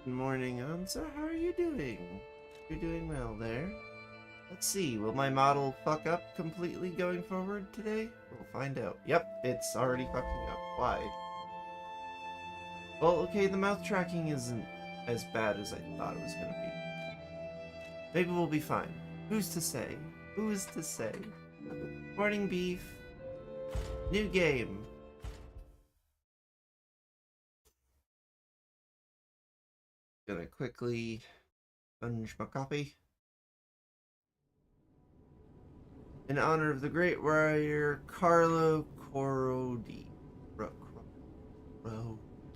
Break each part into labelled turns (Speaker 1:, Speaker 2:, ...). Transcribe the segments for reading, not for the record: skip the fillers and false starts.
Speaker 1: Good morning, Ansa. How are you doing? You're doing well there. Let's see, will my model fuck up completely going forward today? We'll find out. Yep, it's already fucking up. Why? Well, okay, the mouth tracking isn't as bad as I thought it was gonna be. Maybe we'll be fine. Who's to say? Who's to say? Morning, Beef. New game. Gonna quickly sponge my coffee. In honor of the great warrior Carlo Corodi.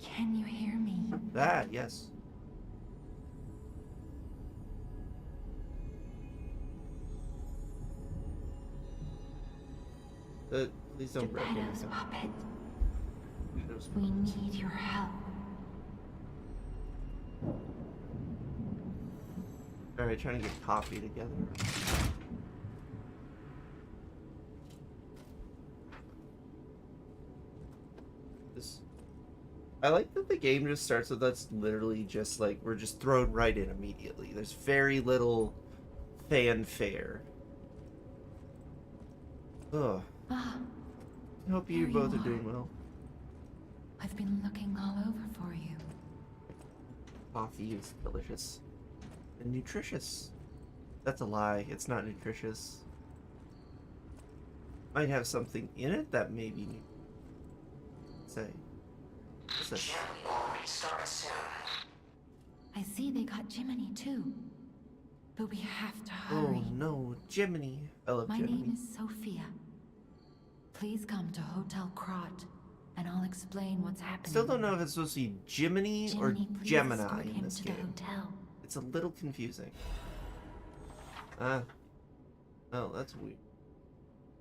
Speaker 2: Can you hear me?
Speaker 1: That, yes. Please don't break
Speaker 2: Geppetto's
Speaker 1: anything.
Speaker 2: puppet.
Speaker 1: Geppetto's
Speaker 2: We
Speaker 1: puppet.
Speaker 2: need your help.
Speaker 1: Alright, trying to get coffee together. I like that the game just starts with us literally just like, we're just thrown right in immediately. There's very little fanfare. Ugh.
Speaker 2: Ah,
Speaker 1: I hope you
Speaker 2: There you
Speaker 1: both are
Speaker 2: are.
Speaker 1: doing well.
Speaker 2: I've been looking all over for you.
Speaker 1: Coffee is delicious. And nutritious. That's a lie. It's not nutritious. Might have something in it that may be new. Say. What's this?
Speaker 2: I see they got Jiminy too. But we have to
Speaker 1: Oh
Speaker 2: hurry.
Speaker 1: no, Jiminy. I love
Speaker 2: My
Speaker 1: Jiminy.
Speaker 2: name is Sophia. Please come to Hotel Krot, and I'll explain what's happening.
Speaker 1: Still don't know if it's supposed to be Jiminy or
Speaker 2: Jiminy, please
Speaker 1: Gemini
Speaker 2: escort
Speaker 1: in
Speaker 2: him
Speaker 1: this
Speaker 2: to
Speaker 1: game.
Speaker 2: the hotel.
Speaker 1: It's a little confusing. Oh, that's weird.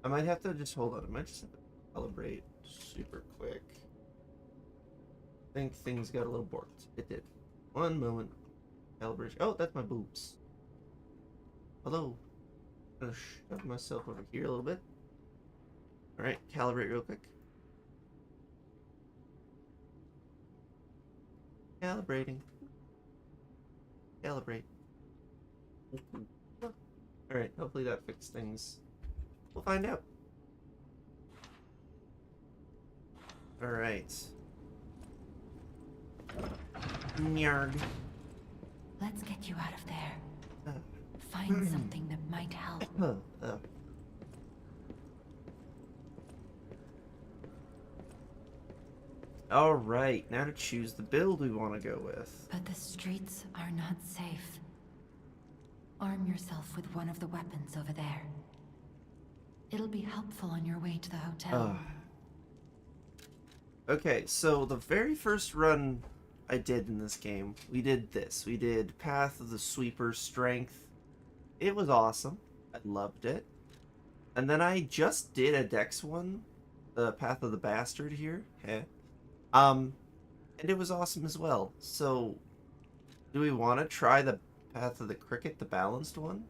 Speaker 1: I might have to just hold on. I might just have to calibrate super quick. I think things got a little borked. It did. One moment. Calibration. Oh, that's my boobs. Hello. I'm gonna shove myself over here a little bit. Alright, calibrate real quick. Calibrating. Calibrate. Alright, hopefully that fixed things. We'll find out. Alright. Nyarg.
Speaker 2: Let's get you out of there.
Speaker 1: Uh,
Speaker 2: Find something that might help.
Speaker 1: Alright, now to choose the build we want to go with.
Speaker 2: But the streets are not safe. Arm yourself with one of the weapons over there. It'll be helpful on your way to the hotel.
Speaker 1: Okay, so the very first run I did in this game, we did this. We did Path of the Sweeper Strength. It was awesome. I loved it. And then I just did a Dex one, the Path of the Bastard here. And it was awesome as well. So, do we want to try the Path of the Cricket, the balanced one?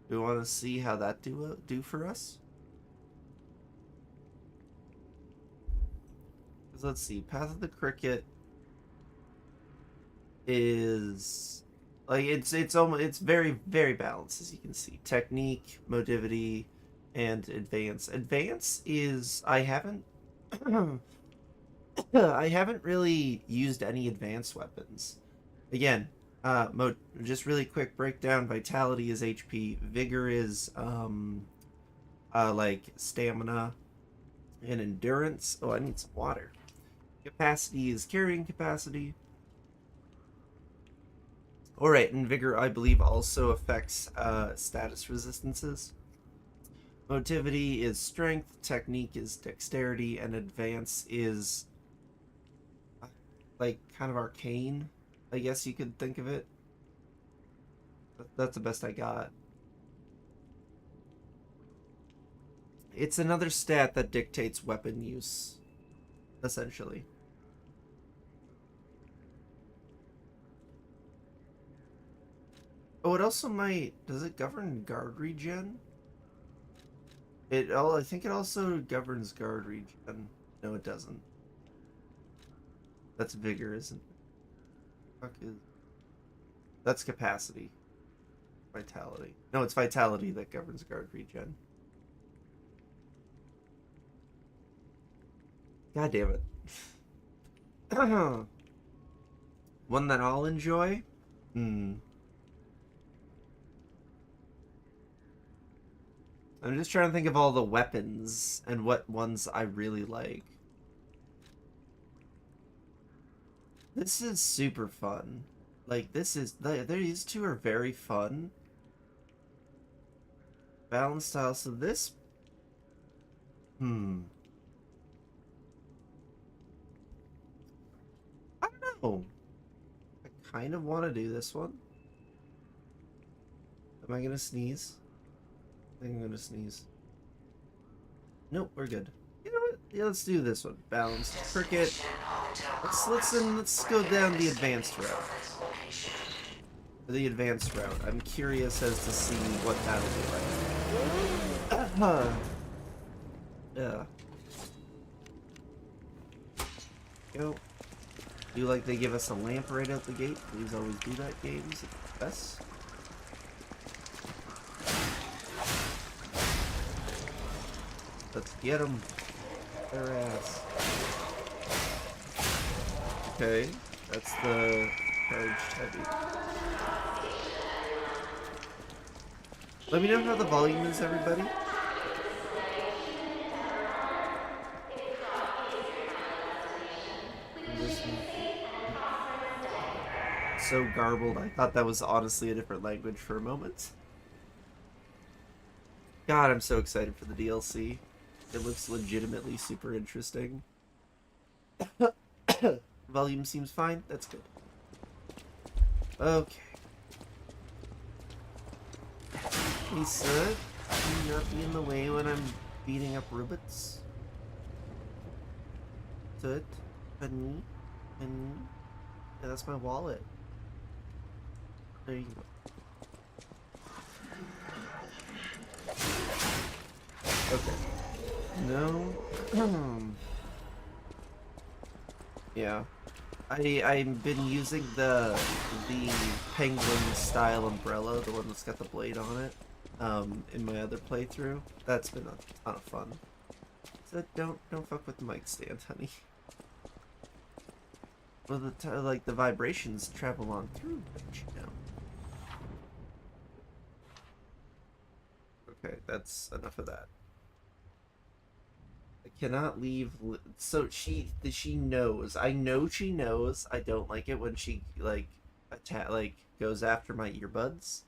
Speaker 1: Do we want to see how that do for us? Because let's see, Path of the Cricket is like it's very balanced, as you can see. Technique, motivity, and advance. Advance is I haven't I haven't really used any advanced weapons. Again, just really quick breakdown. Vitality is HP. Vigor is like stamina and endurance. Oh, I need some water. Capacity is carrying capacity. Alright, and Vigor, I believe, also affects status resistances. Motivity is strength, technique is dexterity, and advance is like kind of arcane, I guess you could think of it. That's the best I got. It's another stat that dictates weapon use, essentially. Oh, it also might... Does it govern guard regen? I think it also governs guard regen. No, it doesn't. That's vigor, isn't it? Fuck is... That's capacity. Vitality. No, it's vitality that governs guard regen. God damn it. One that I'll enjoy? I'm just trying to think of all the weapons and what ones I really like. This is super fun. Like, these two are very fun. Balanced style, so this... I don't know. I kind of want to do this one. Am I gonna sneeze? I think I'm gonna sneeze. Nope, we're good. You know what? Yeah, let's do this one. Balanced cricket. Let's go down the advanced route. The advanced route. I'm curious as to see what that'll be like. Yeah. Go. Do like they give us a lamp right out the gate. Please always do that, games. Yes. Let's get them. Their ass. Okay, that's the charged heavy. Let me know how the volume is, everybody. So garbled, I thought that was honestly a different language for a moment. God, I'm so excited for the DLC. It looks legitimately super interesting. Volume seems fine. That's good. Okay. Hey, sir. Can you not be in the way when I'm beating up robots? Sir? Honey? Honey? Yeah, that's my wallet. There you go. Okay. No. Yeah. I've been using the penguin style umbrella, the one that's got the blade on it, in my other playthrough. That's been a ton of fun. So don't fuck with the mic stand, honey. Well, the vibrations travel on through, don't you know? Okay, that's enough of that. I cannot leave. So she knows. I know she knows. I don't like it when she goes after my earbuds.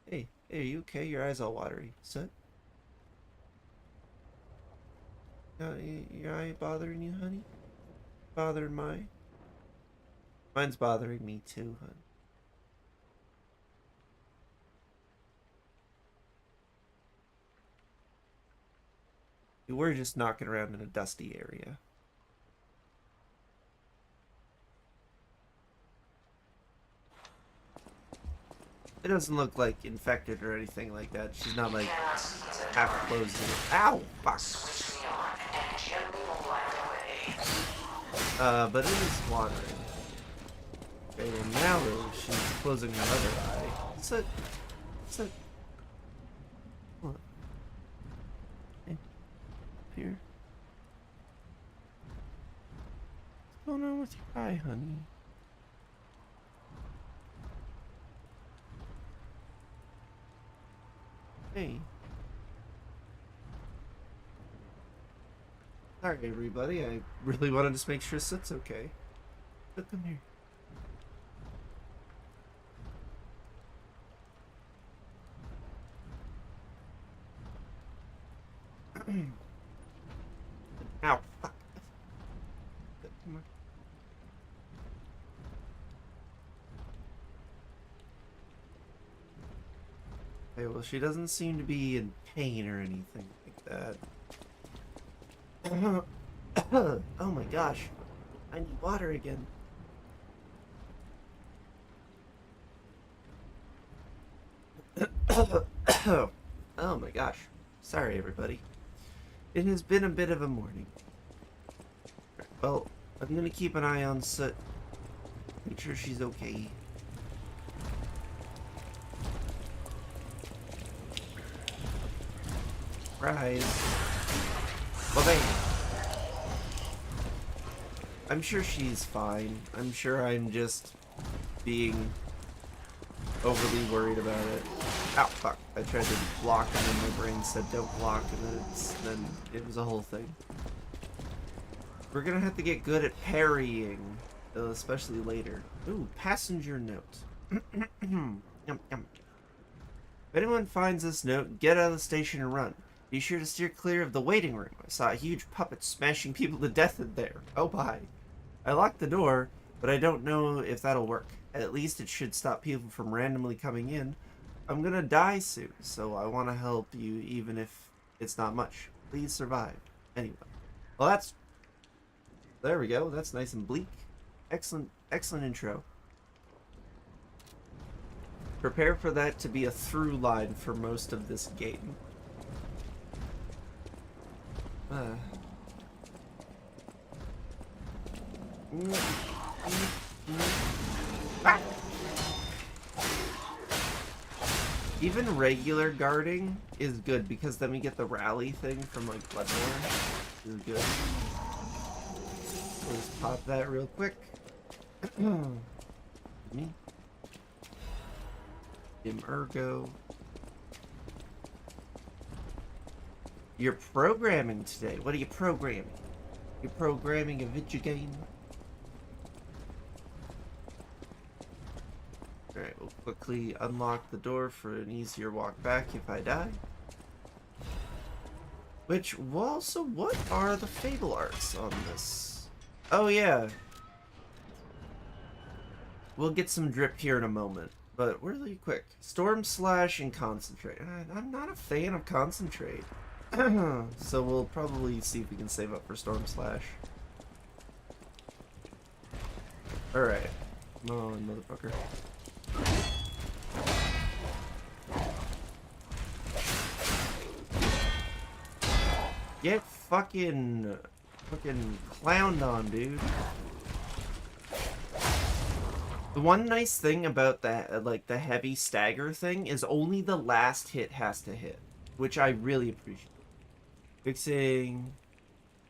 Speaker 1: Hey, are you okay? Your eyes all watery. Sit. Your eye bothering you, honey? Bothering mine? Mine's bothering me too, honey. We're just knocking around in a dusty area. It doesn't look like infected or anything like that. She's not like half closed. Ow! Fuck. But it is watering. Okay, well now she's closing her other eye. Sit. What? Hey. Up here. What's going on with your eye, honey? Hey. Sorry, everybody. I really wanted to just make sure Sit's okay. But come here. Ow, fuck. Come on. Okay, well, she doesn't seem to be in pain or anything like that. Oh my gosh. I need water again. Oh my gosh. Sorry, everybody. It has been a bit of a morning. Well, I'm gonna keep an eye on Soot. Make sure she's okay. Rise. Well, bang. I'm sure she's fine. I'm sure I'm just being overly worried about it. Ow, fuck. I tried to block and then my brain said don't block and then it was a whole thing. We're gonna have to get good at parrying, especially later. Ooh, passenger note. Yum, yum. If anyone finds this note, get out of the station and run. Be sure to steer clear of the waiting room. I saw a huge puppet smashing people to death in there. Oh, bye. I locked the door, but I don't know if that'll work. At least it should stop people from randomly coming in. I'm gonna die soon, so I want to help you even if it's not much. Please survive. Anyway. Well, that's... There we go. That's nice and bleak. Excellent, excellent intro. Prepare for that to be a through line for most of this game. Ah! Even regular guarding is good because then we get the rally thing from like Bloodborne. This is good. Let's pop that real quick. Me. Ergo. You're programming today. What are you programming? You're programming a video game? Alright, we'll quickly unlock the door for an easier walk back if I die. Which, well, so what are the Fable arts on this? Oh yeah. We'll get some drip here in a moment. But really quick. Storm Slash and Concentrate. I'm not a fan of Concentrate. So we'll probably see if we can save up for Storm Slash. Alright. Come on, motherfucker. Get fucking clowned on, dude. The one nice thing about that, like the heavy stagger thing, is only the last hit has to hit, which I really appreciate. Fixing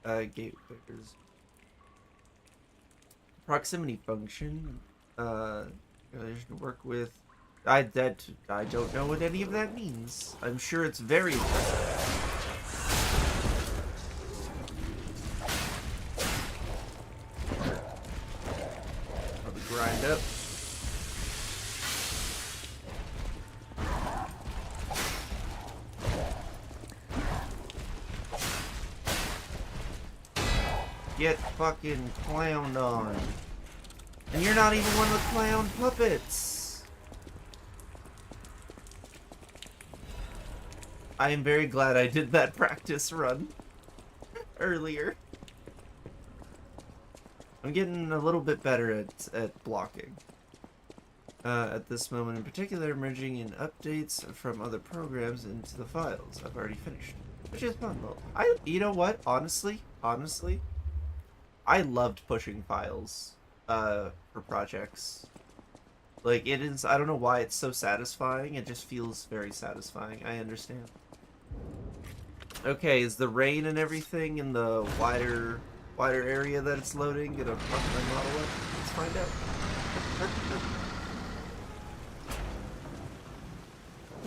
Speaker 1: gateways. Proximity function. There's to work with. I don't know what any of that means. I'm sure it's very impressive. Probably grind up. Get fucking clowned on. And you're not even one of the clown puppets. I am very glad I did that practice run earlier. I'm getting a little bit better at blocking. At this moment in particular, merging in updates from other programs into the files. I've already finished. Which is fun though. You know what? Honestly, I loved pushing files for projects. Like, it is, I don't know why it's so satisfying. It just feels very satisfying. I understand. Okay, is the rain and everything in the wider area that it's loading gonna fuck my model up? Let's find out.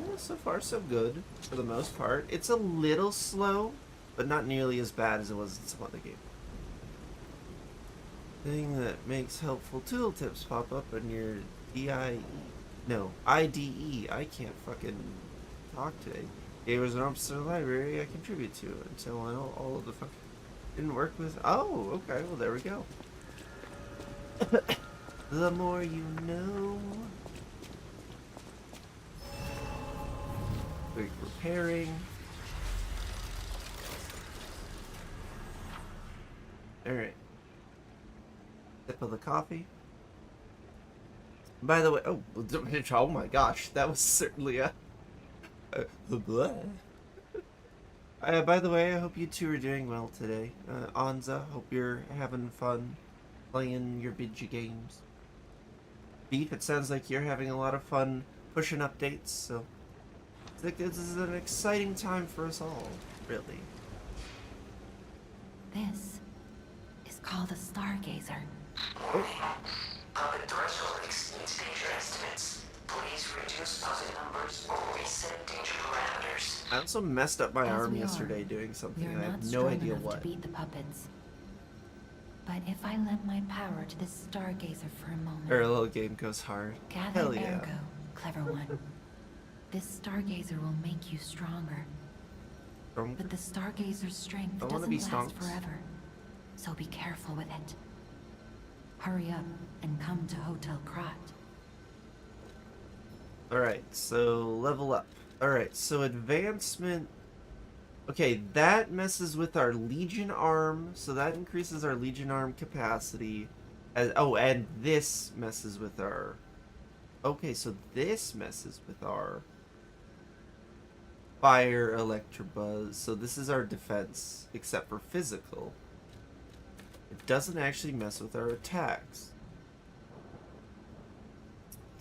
Speaker 1: Well, so far so good, for the most part. It's a little slow, but not nearly as bad as it was in some other game. Thing that makes helpful tooltips pop up in your IDE. I can't fucking talk today. It was an officer in the library I contribute to until all of the fucking didn't work with. Oh, okay. Well, there we go. The more you know. Quick repairing. All right. Sip of the coffee. By the way, oh my gosh, that was certainly a blah. By the way, I hope you two are doing well today. Anza, hope you're having fun playing your video games. Beef, it sounds like you're having a lot of fun pushing updates, so I think this is an exciting time for us all, really.
Speaker 2: This is called a stargazer.
Speaker 1: Oh,
Speaker 3: Puppet threshold exceeds danger estimates. Please reduce puppet numbers or reset danger parameters.
Speaker 1: I also messed up my
Speaker 2: As
Speaker 1: arm
Speaker 2: we
Speaker 1: yesterday
Speaker 2: are,
Speaker 1: doing something.
Speaker 2: We
Speaker 1: I
Speaker 2: are
Speaker 1: have
Speaker 2: not
Speaker 1: no
Speaker 2: strong
Speaker 1: idea
Speaker 2: enough
Speaker 1: what.
Speaker 2: to beat the puppets. But if I lend my power to this stargazer for a moment,
Speaker 1: Our little game goes hard.
Speaker 2: gather
Speaker 1: Hell yeah.
Speaker 2: ergo, clever one. This stargazer will make you stronger.
Speaker 1: Stronger?
Speaker 2: But the stargazer's strength
Speaker 1: I wanna
Speaker 2: doesn't
Speaker 1: be
Speaker 2: last
Speaker 1: stonks.
Speaker 2: forever. So be careful with it. Hurry up and come to Hotel Krat.
Speaker 1: Alright, so level up. Alright, so advancement. Okay, that messes with our Legion arm, so that increases our Legion arm capacity. And this messes with our... Okay, so this messes with our fire electrobuzz. So this is our defense, except for physical. It doesn't actually mess with our attacks.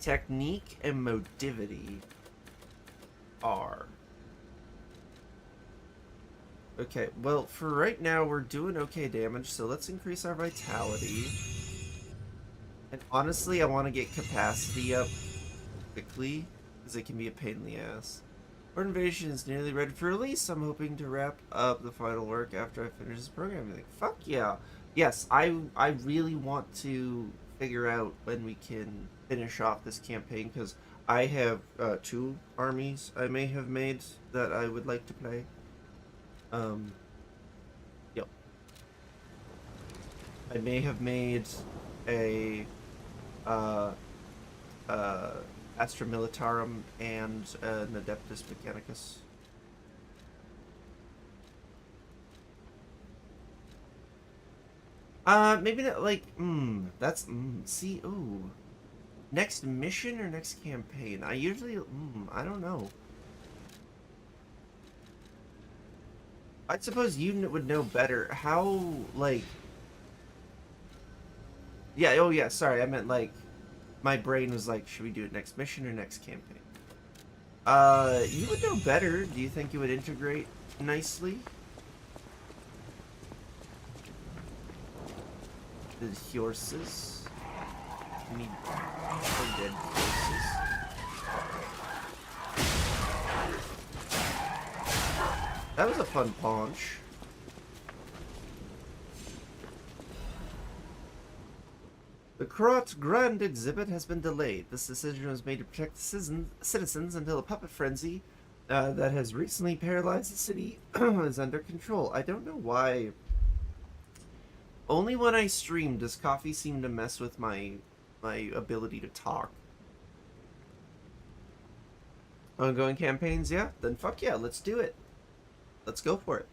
Speaker 1: Technique and modivity are... Okay, well, for right now, we're doing okay damage, so let's increase our vitality. And honestly, I want to get capacity up quickly, because it can be a pain in the ass. Our invasion is nearly ready for release. I'm hoping to wrap up the final work after I finish this program. Like, fuck yeah. Yes, I really want to figure out when we can finish off this campaign, because I have 2 armies I may have made that I would like to play. Yep. I may have made a Astra Militarum and an Adeptus Mechanicus. Maybe not, like, that's, see, ooh. Next mission or next campaign? I usually, I don't know. I suppose you would know better how, like... Yeah, oh yeah, sorry, I meant, like, my brain was like, should we do it next mission or next campaign? You would know better. Do you think it would integrate nicely? The horses. I mean, dead horses. That was a fun paunch. The Krat Grand exhibit has been delayed. This decision was made to protect the citizens until a puppet frenzy that has recently paralyzed the city is under control. I don't know why. Only when I stream does coffee seem to mess with my ability to talk. Ongoing campaigns, yeah? Then fuck yeah, let's do it. Let's go for it.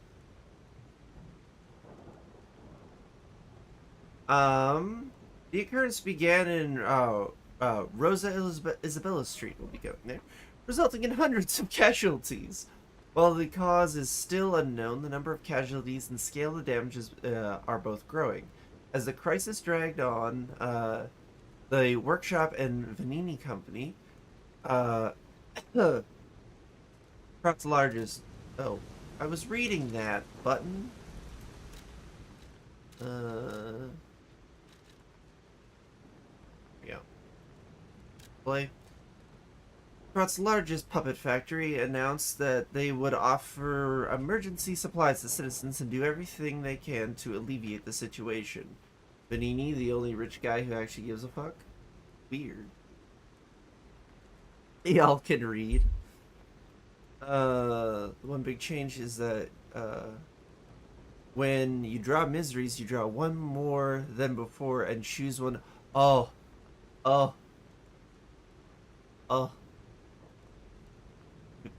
Speaker 1: The occurrence began in Rosa Isabella Street. We'll be going there, resulting in hundreds of casualties. While the cause is still unknown, the number of casualties and scale of the damages are both growing. As the crisis dragged on, the workshop and Vanini Company, Krat's largest. Oh, I was reading that button. Yeah. Play. Krat's largest puppet factory announced that they would offer emergency supplies to citizens and do everything they can to alleviate the situation. Vanini, the only rich guy who actually gives a fuck? Weird. Y'all can read. One big change is that, when you draw miseries, you draw one more than before and choose one. Oh.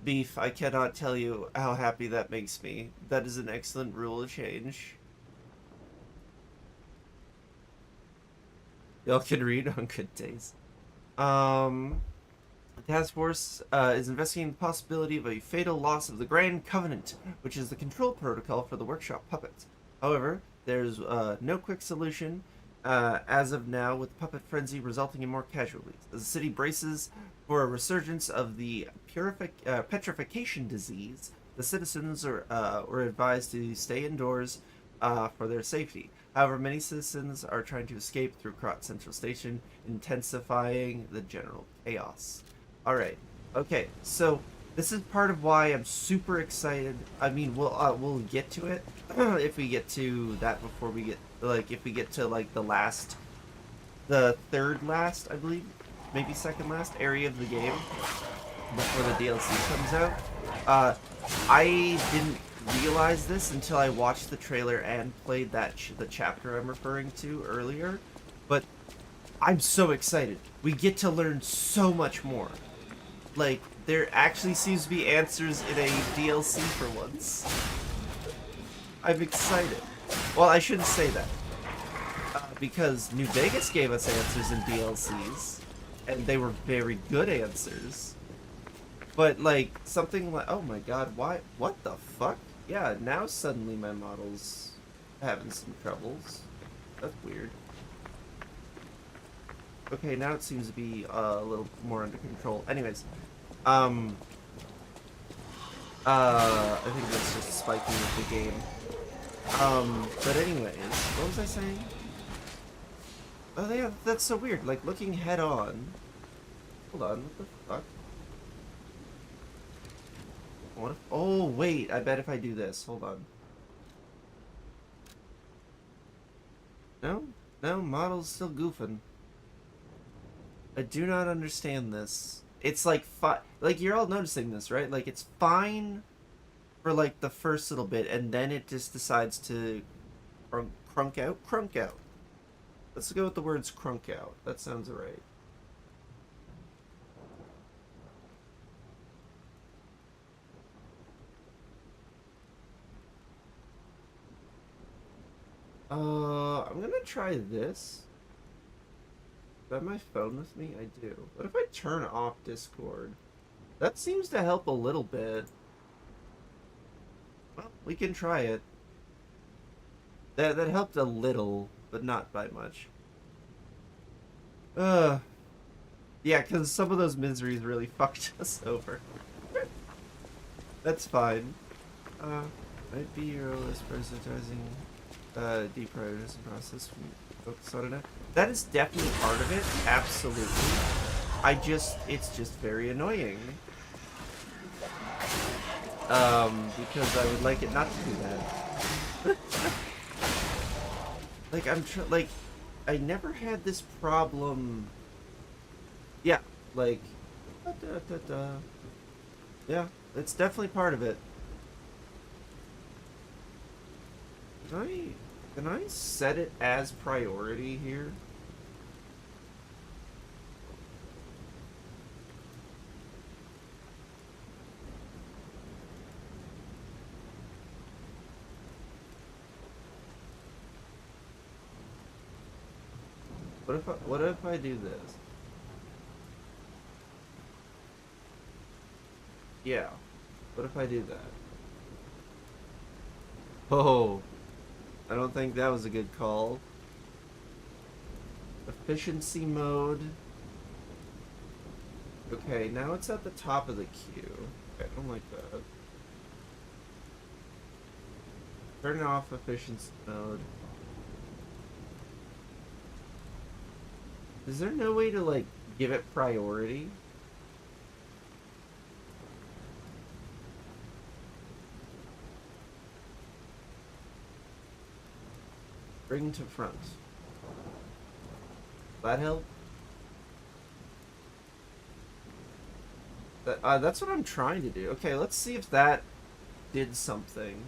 Speaker 1: Beef, I cannot tell you how happy that makes me. That is an excellent rule change. Y'all can read on good days. The task force is investigating the possibility of a fatal loss of the Grand Covenant, which is the control protocol for the workshop puppets. However, there's no quick solution as of now, with puppet frenzy resulting in more casualties. As the city braces for a resurgence of the petrification disease, the citizens were advised to stay indoors for their safety. However, many citizens are trying to escape through Krot Central Station, intensifying the general chaos. Alright, okay, so this is part of why I'm super excited. I mean, we'll get to it if we get to that before we get, like, if we get to, like, the third last, I believe, maybe second last area of the game before the DLC comes out. I didn't realize this until I watched the trailer and played the chapter I'm referring to earlier, but I'm so excited. We get to learn so much more. Like, there actually seems to be answers in a DLC for once. I'm excited. Well, I shouldn't say that. Because New Vegas gave us answers in DLCs, and they were very good answers. But, like, something like, oh my god, why? What the fuck? Yeah, now suddenly my model's having some troubles. That's weird. Okay, now it seems to be a little more under control. Anyways, I think that's just spiking with the game. But anyways, what was I saying? Oh yeah, that's so weird. Like, looking head on. Hold on, what the fuck? What if, oh wait, I bet if I do this, hold on. No, model's still goofing. I do not understand this. It's like, like, you're all noticing this, right? Like, it's fine for, like, the first little bit, and then it just decides to crunk out. Let's go with the words crunk out. That sounds right. I'm gonna try this. Do I have my phone with me? I do. What if I turn off Discord? That seems to help a little bit. Well, we can try it. That helped a little, but not by much. Yeah, because some of those miseries really fucked us over. That's fine. Might be your list prioritizing, deprioritizing process from focus on it. That is definitely part of it, absolutely. It's just very annoying. Because I would like it not to do that. Like, I never had this problem. Yeah, like, yeah, it's definitely part of it. Can I set it as priority here? What if I do this? Yeah. What if I do that? Oh, I don't think that was a good call. Efficiency mode. Okay, now it's at the top of the queue. Okay, I don't like that. Turn off efficiency mode. Is there no way to, like, give it priority? Bring to front. That help? That's what I'm trying to do. Okay, let's see if that did something.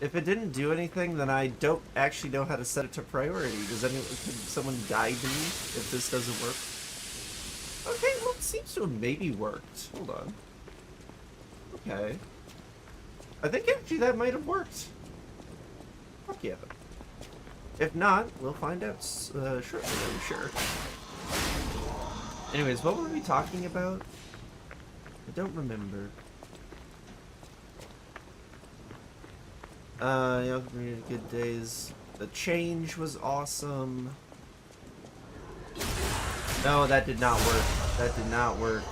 Speaker 1: If it didn't do anything, then I don't actually know how to set it to priority. Could someone guide me if this doesn't work? Okay, well, it seems to have maybe worked. Hold on. Okay. I think actually that might have worked. Fuck yeah. If not, we'll find out shortly, I'm sure. Anyways, what were we talking about? I don't remember. Yeah, good days. The change was awesome. No, that did not work. That did not work.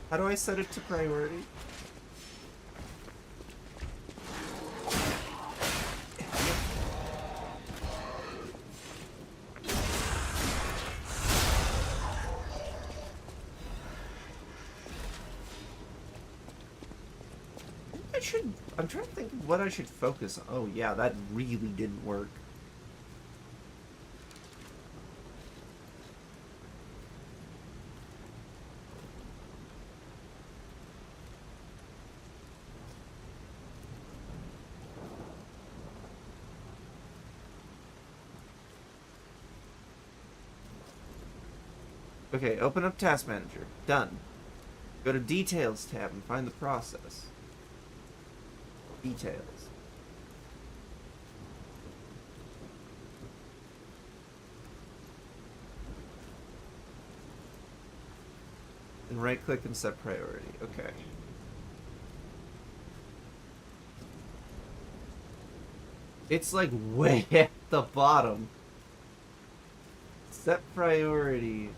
Speaker 1: How do I set it to priority? I'm trying to think of what I should focus on. Oh yeah, that really didn't work. Okay, open up Task Manager. Done. Go to Details tab and find the process. Details. And right click and set priority. Okay. It's like way at the bottom. Set priority.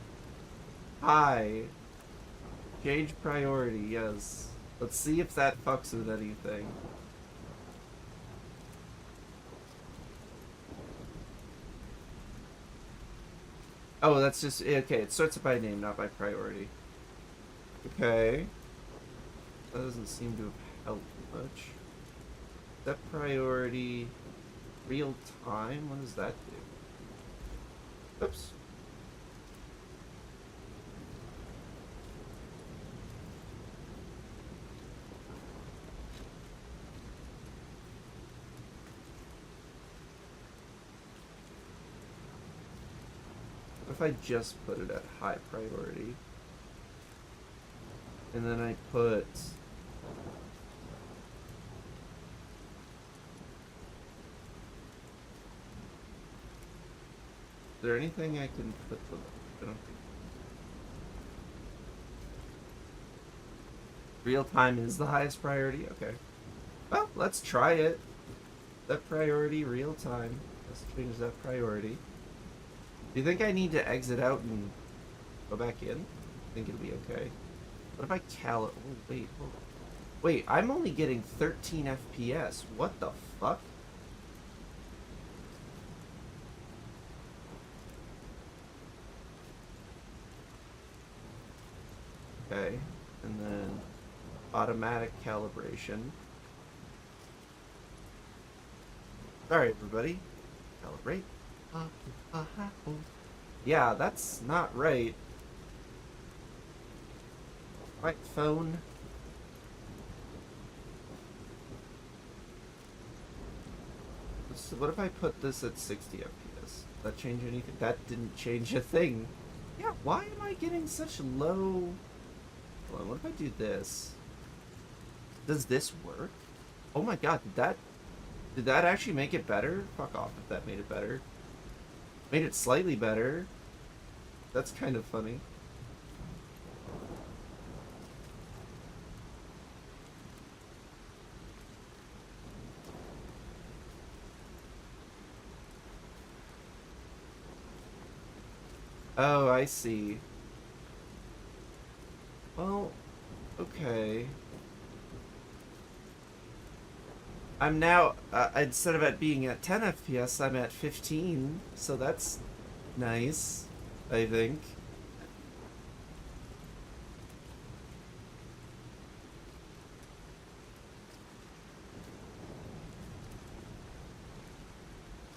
Speaker 1: High. Change priority, yes. Let's see if that fucks with anything. Oh, that's just... Okay, it starts it by name, not by priority. Okay. That doesn't seem to have helped much. Set priority... Real time? What does that do? Oops. What if I just put it at high priority? And then I put... Is there anything I can put the... I don't think... Real time is the highest priority? Okay. Well, let's try it. That priority, real time. Let's change that priority. Do you think I need to exit out and go back in? I think it'll be okay. What if I oh, wait, hold on. Wait, I'm only getting 13 FPS. What the fuck? Okay, and then automatic calibration. Sorry, everybody. Calibrate. Yeah, that's not right. Right, phone. So what if I put this at 60 FPS? That change anything? That didn't change a thing. Yeah, why am I getting such low... Hold on, what if I do this? Does this work? Oh my god, did that actually make it better? Fuck off if that made it better. Made it slightly better. That's kind of funny. Oh, I see. Well, okay. I'm now, instead of it being at 10 FPS, I'm at 15, so that's nice, I think.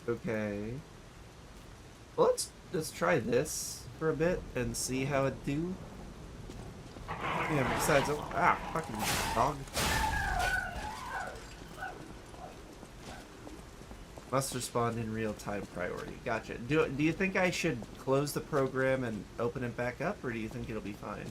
Speaker 1: Okay. Well, let's try this for a bit and see how it do. Yeah, besides, fucking dog. Must respond in real-time priority. Gotcha. Do you think I should close the program and open it back up, or do you think it'll be fine?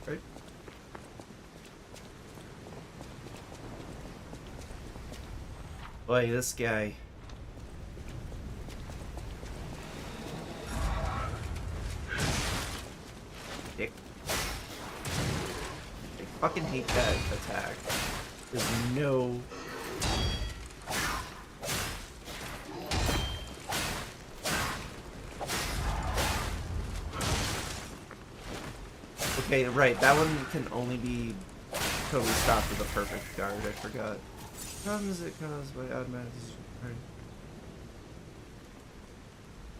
Speaker 1: Right. Boy, this guy. Fucking hate that attack. There's no... Okay, right, that one can only be totally stopped with a perfect guard, I forgot. Problems it caused by automatic...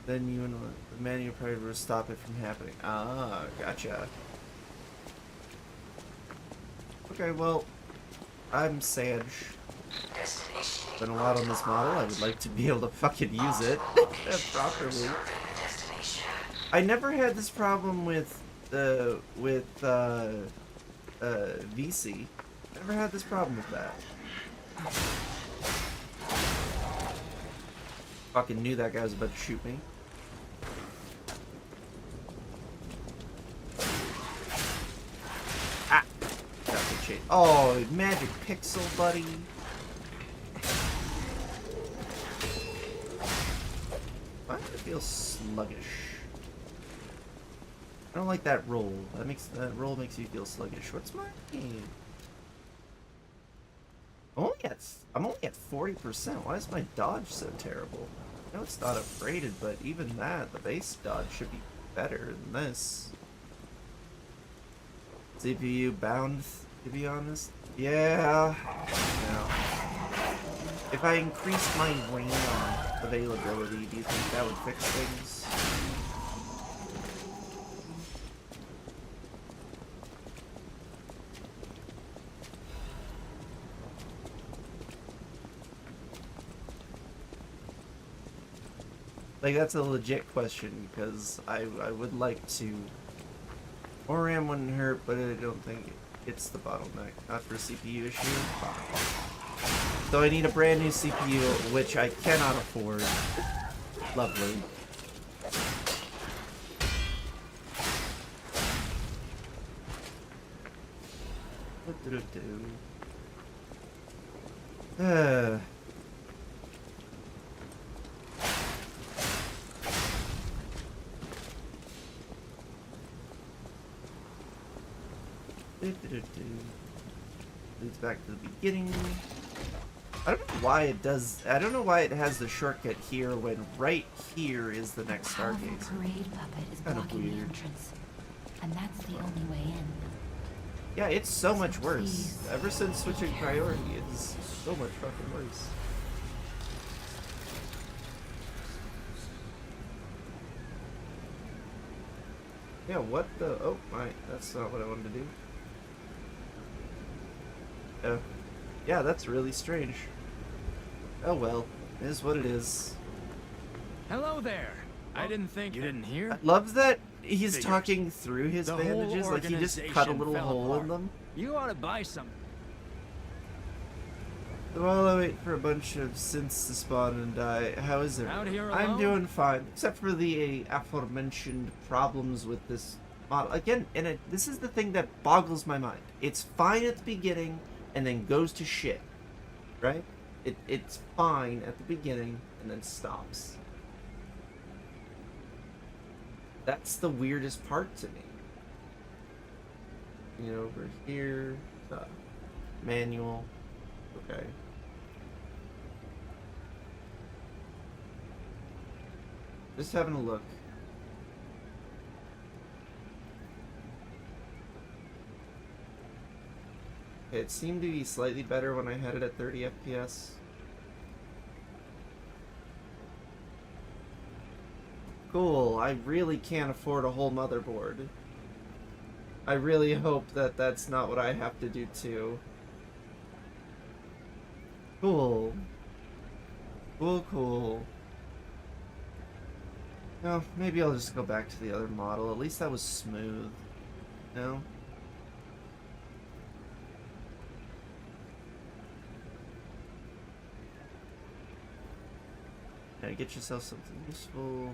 Speaker 1: Then you and the manual probably will stop it from happening. Ah, gotcha. Okay, well, I'm Sage. Been a lot on this model. I would like to be able to fucking use it properly. I never had this problem with VC. Never had this problem with that. Fucking knew that guy was about to shoot me. Ah! Got the chain. Oh, magic pixel, buddy. Why do I feel sluggish? I don't like that roll. That roll makes you feel sluggish. What's my game? I'm only at 40%. Why is my dodge so terrible? I know it's not upgraded, but even that, the base dodge should be better than this. CPU bound, to be honest. Yeah. If I increased my RAM availability, do you think that would fix things? Like, that's a legit question, because I would like to... More RAM wouldn't hurt, but I don't think it's the bottleneck. Not for a CPU issue. Fine. So I need a brand new CPU, which I cannot afford. Lovely. Leads back to the beginning. I don't know why it does. I don't know why it has the shortcut here when right here is the next Stargate.
Speaker 2: Parade puppet is
Speaker 1: Kind of
Speaker 2: blocking the
Speaker 1: weird.
Speaker 2: entrance, and that's the only way in.
Speaker 1: Yeah, it's so much worse.
Speaker 2: Please,
Speaker 1: Ever since switching priority, it's so much fucking worse. Yeah, what the? Oh my, that's not what I wanted to do. Oh, yeah, that's really strange. Oh well, it is what it is.
Speaker 4: Hello there. I didn't think you didn't hear.
Speaker 1: I love that he's
Speaker 4: Figures.
Speaker 1: talking through his
Speaker 4: The whole
Speaker 1: bandages, like he just cut a
Speaker 4: organization
Speaker 1: little
Speaker 4: fell
Speaker 1: hole
Speaker 4: apart.
Speaker 1: in them.
Speaker 4: You ought to buy some.
Speaker 1: So while I wait for a bunch of synths to spawn and die, how is it?
Speaker 4: Out here
Speaker 1: I'm
Speaker 4: alone?
Speaker 1: doing fine, except for the aforementioned problems with this model. Again, and this is the thing that boggles my mind. It's fine at the beginning, and then goes to shit, right? It's fine at the beginning, and then stops. That's the weirdest part to me. You know, over here, manual, okay. Just having a look. It seemed to be slightly better when I had it at 30 FPS. Cool, I really can't afford a whole motherboard. I really hope that that's not what I have to do too. Cool. Cool. No, maybe I'll just go back to the other model. At least that was smooth. No? Yeah, get yourself something useful.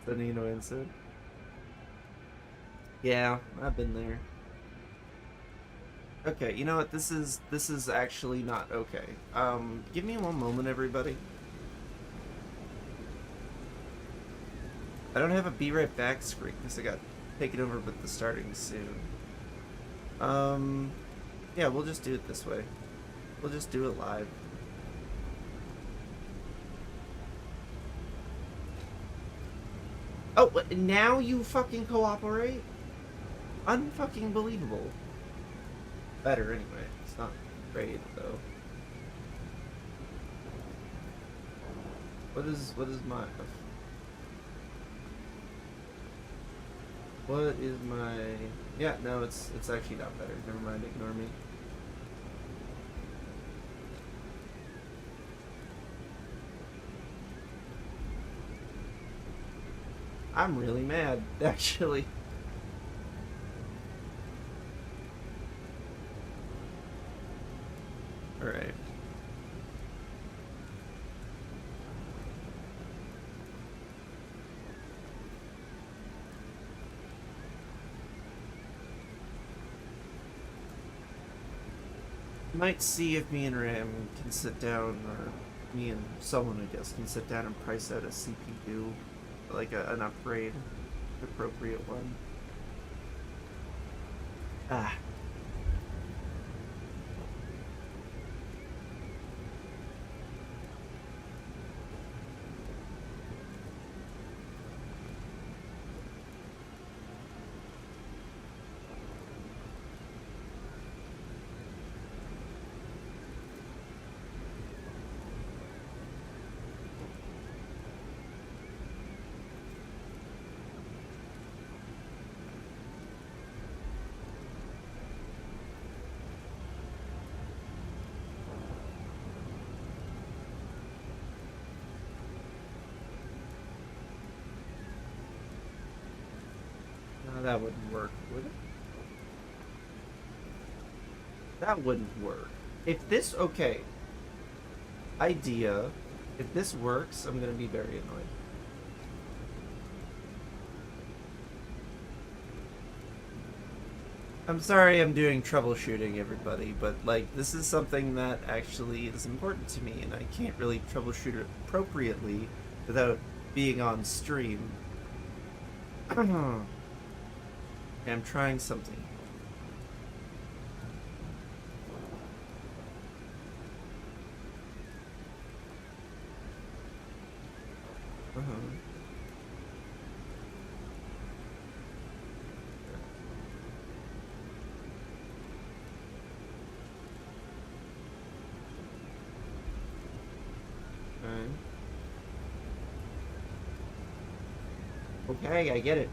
Speaker 1: Benino incident. Yeah, I've been there. Okay, you know what? This is actually not okay. Give me one moment, everybody. I don't have a be right back screen because I got taken over with the starting soon. Yeah, we'll just do it this way. We'll just do it live. Oh, now you fucking cooperate? Unfucking believable. Better anyway. It's not great though. What is my yeah, no, it's actually not better. Never mind, ignore me. I'm really mad, actually. Alright. Might see if me and Ram can sit down, or me and someone, I guess, can sit down and price out a CPU, like an upgrade, appropriate one. Ah. No, that wouldn't work, would it? That wouldn't work. If this, okay, idea, if this works, I'm gonna be very annoyed. I'm sorry I'm doing troubleshooting, everybody, but, like, this is something that actually is important to me, and I can't really troubleshoot it appropriately without being on stream. I'm trying something. Okay, I get it.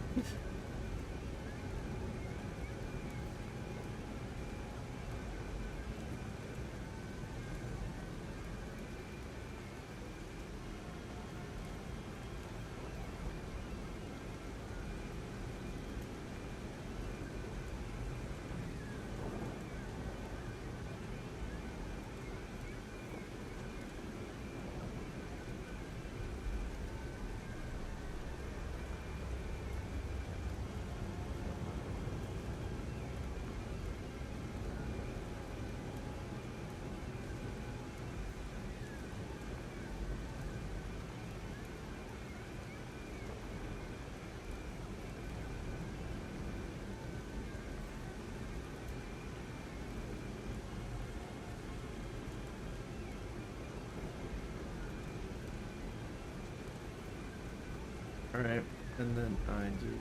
Speaker 1: Alright, and then I do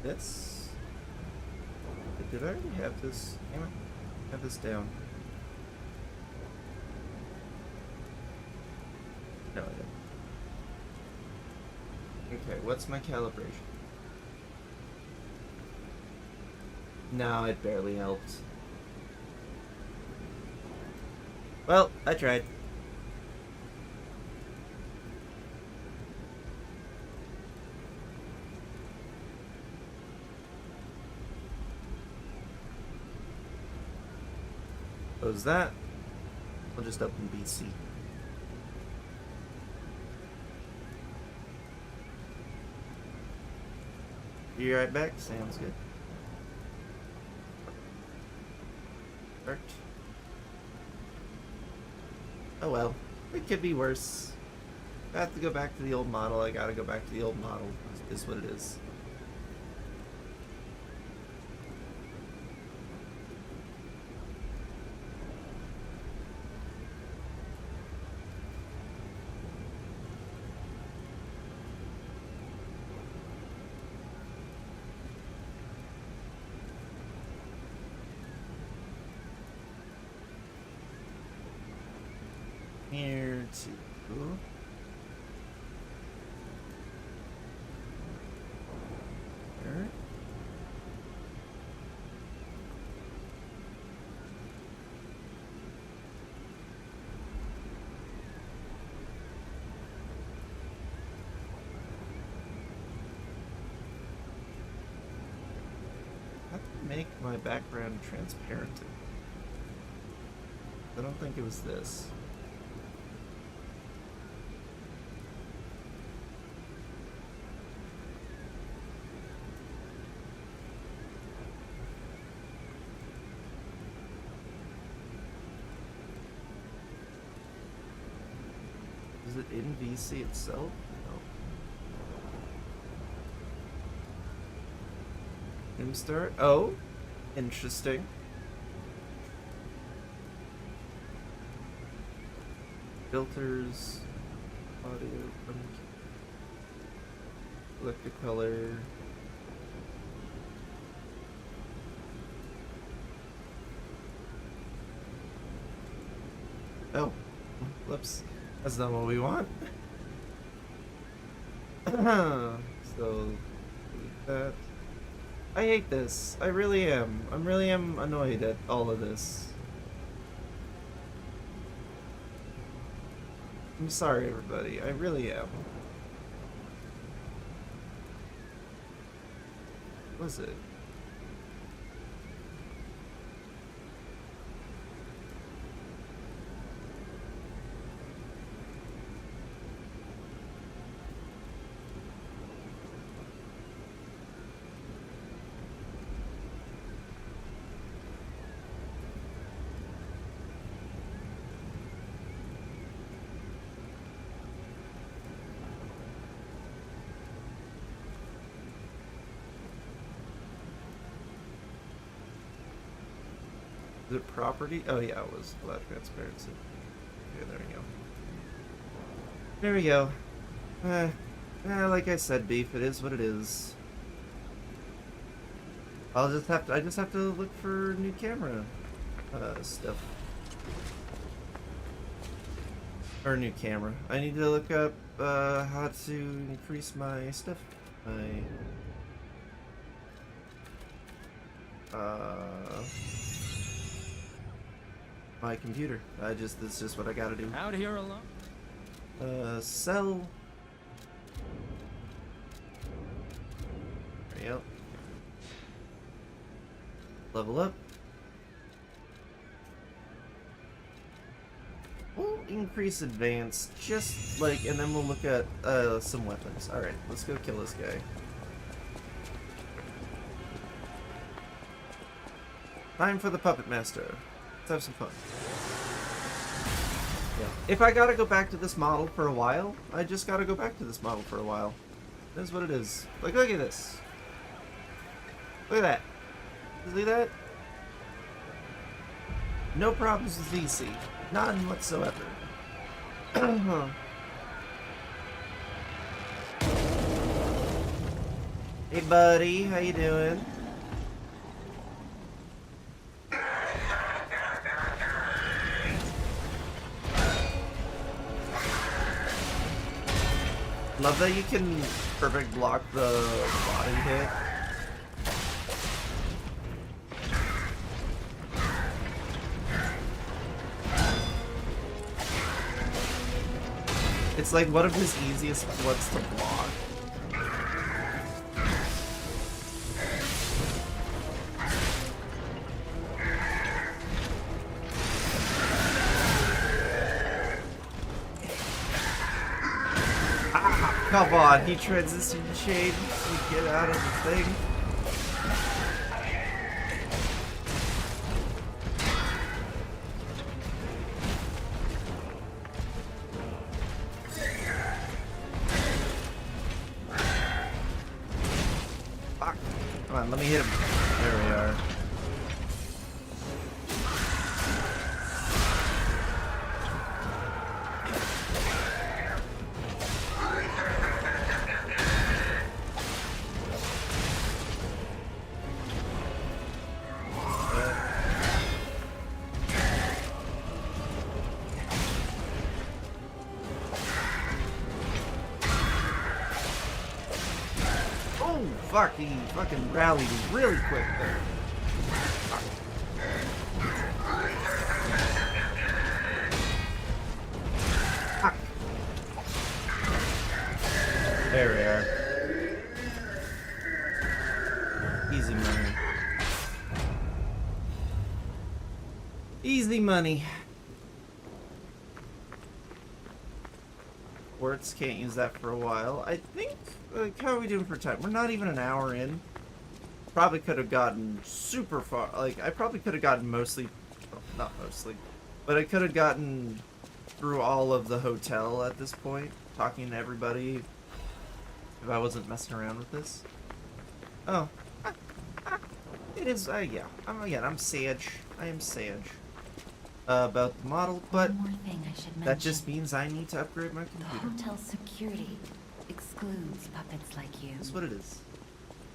Speaker 1: this. Did I already have this? Damn it. Have this down. No, I didn't. Okay, what's my calibration? No, it barely helped. Well, I tried. Close that. I'll just open BC. Be right back. Sounds good. Start. Oh well. It could be worse. If I have to go back to the old model, I gotta go back to the old model. Is what it is. Here to here. How to make my background transparent? I don't think it was this. Is it in VC itself? No. Game start? Oh, interesting. Filters, audio, electric color. Oh, whoops. That's not what we want. So, delete that. I hate this. I really am. I really am annoyed at all of this. I'm sorry, everybody. I really am. What was it? Is it property? Oh yeah, it was flat transparency. Okay, there we go. There we go. Like I said, beef, it is what it is. I just have to look for new camera stuff. Or new camera. I need to look up how to increase my stuff. My computer. That's just what I gotta do.
Speaker 4: Out here alone?
Speaker 1: Sell. There you go. Level up. We'll increase advance, just like, and then we'll look at some weapons. Alright, let's go kill this guy. Time for the Puppet Master. Let's have some fun. Yeah. If I gotta go back to this model for a while, I just gotta go back to this model for a while. That's what it is. Like, look at this. Look at that. See that? No problems with VC. None whatsoever. Hey buddy, how you doing? Love that you can perfect block the body hit. It's like one of his easiest ones to block. Ah! Come on, he transition changed to get out of the thing. Fuck. Come on, let me hit him. There we are. Oh, fuck, he fucking rallied really quick there. Fuck. There we are. Easy money. Easy money. Quartz, can't use that for a while. I think, like, how are we doing for time? We're not even an hour in. Probably could have gotten super far. Like, I probably could have gotten mostly, well, not mostly, but I could have gotten through all of the hotel at this point, talking to everybody, if I wasn't messing around with this. Oh. It is, yeah. I'm Sage. I am Sage. About the model, but
Speaker 2: One more thing I should mention.
Speaker 1: that just means I need to upgrade my
Speaker 2: The
Speaker 1: computer.
Speaker 2: hotel security excludes puppets like you.
Speaker 1: That's what it is.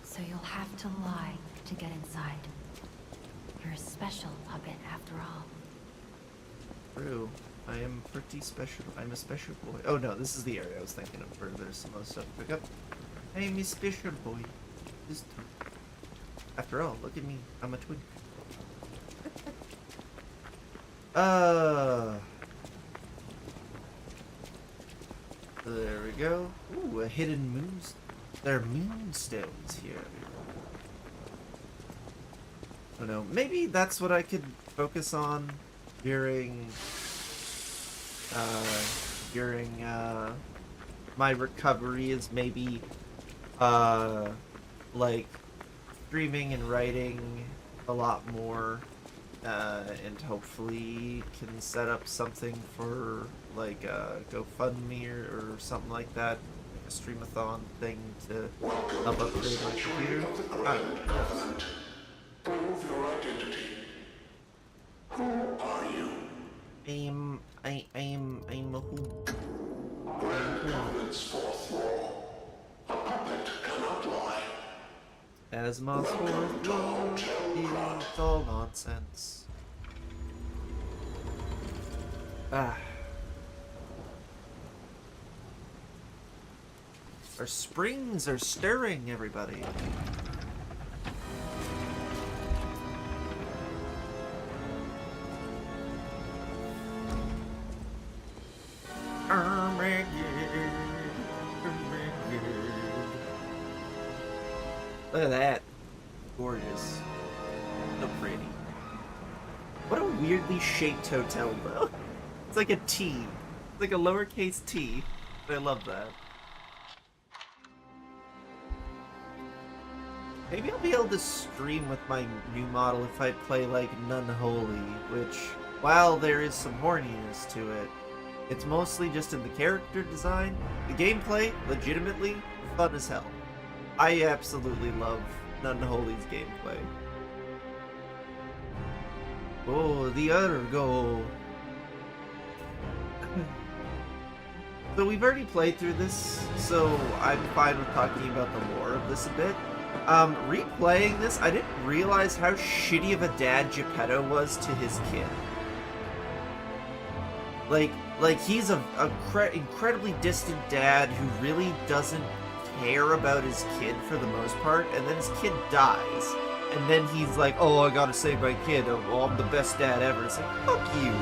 Speaker 2: So you'll have to lie to get inside. You're a special puppet after all.
Speaker 1: True. I am pretty special. I'm a special boy. Oh no, this is the area I was thinking of where there's some other stuff to pick up. I am a special boy. Just after all, look at me. I'm a twin. There we go. Ooh, a hidden moon. There are moonstones here. I don't know. Maybe that's what I could focus on during my recovery, is maybe like streaming and writing a lot more. And hopefully can set up something for like GoFundMe or something like that, a streamathon thing to help upgrade my computer. I don't know.
Speaker 5: Covenant. Prove your identity. Who are you?
Speaker 1: I'm a who?
Speaker 5: Grand Covenant's fourth law. A puppet cannot lie.
Speaker 1: As my fourth law is all nonsense. Ah. Our springs are stirring, everybody. Look at that. Gorgeous. So pretty. What a weirdly shaped hotel, though. It's like a T. It's like a lowercase t. I love that. Maybe I'll be able to stream with my new model if I play like Unholy, which, while there is some horniness to it, it's mostly just in the character design. The gameplay, legitimately, fun as hell. I absolutely love Unholy's gameplay. Oh, the other goal. So we've already played through this, so I'm fine with talking about the lore of this a bit. Replaying this, I didn't realize how shitty of a dad Geppetto was to his kid. Like he's a incredibly distant dad who really doesn't care about his kid for the most part, and then his kid dies, and then he's like, oh, I gotta save my kid, oh, I'm the best dad ever. It's like, fuck you.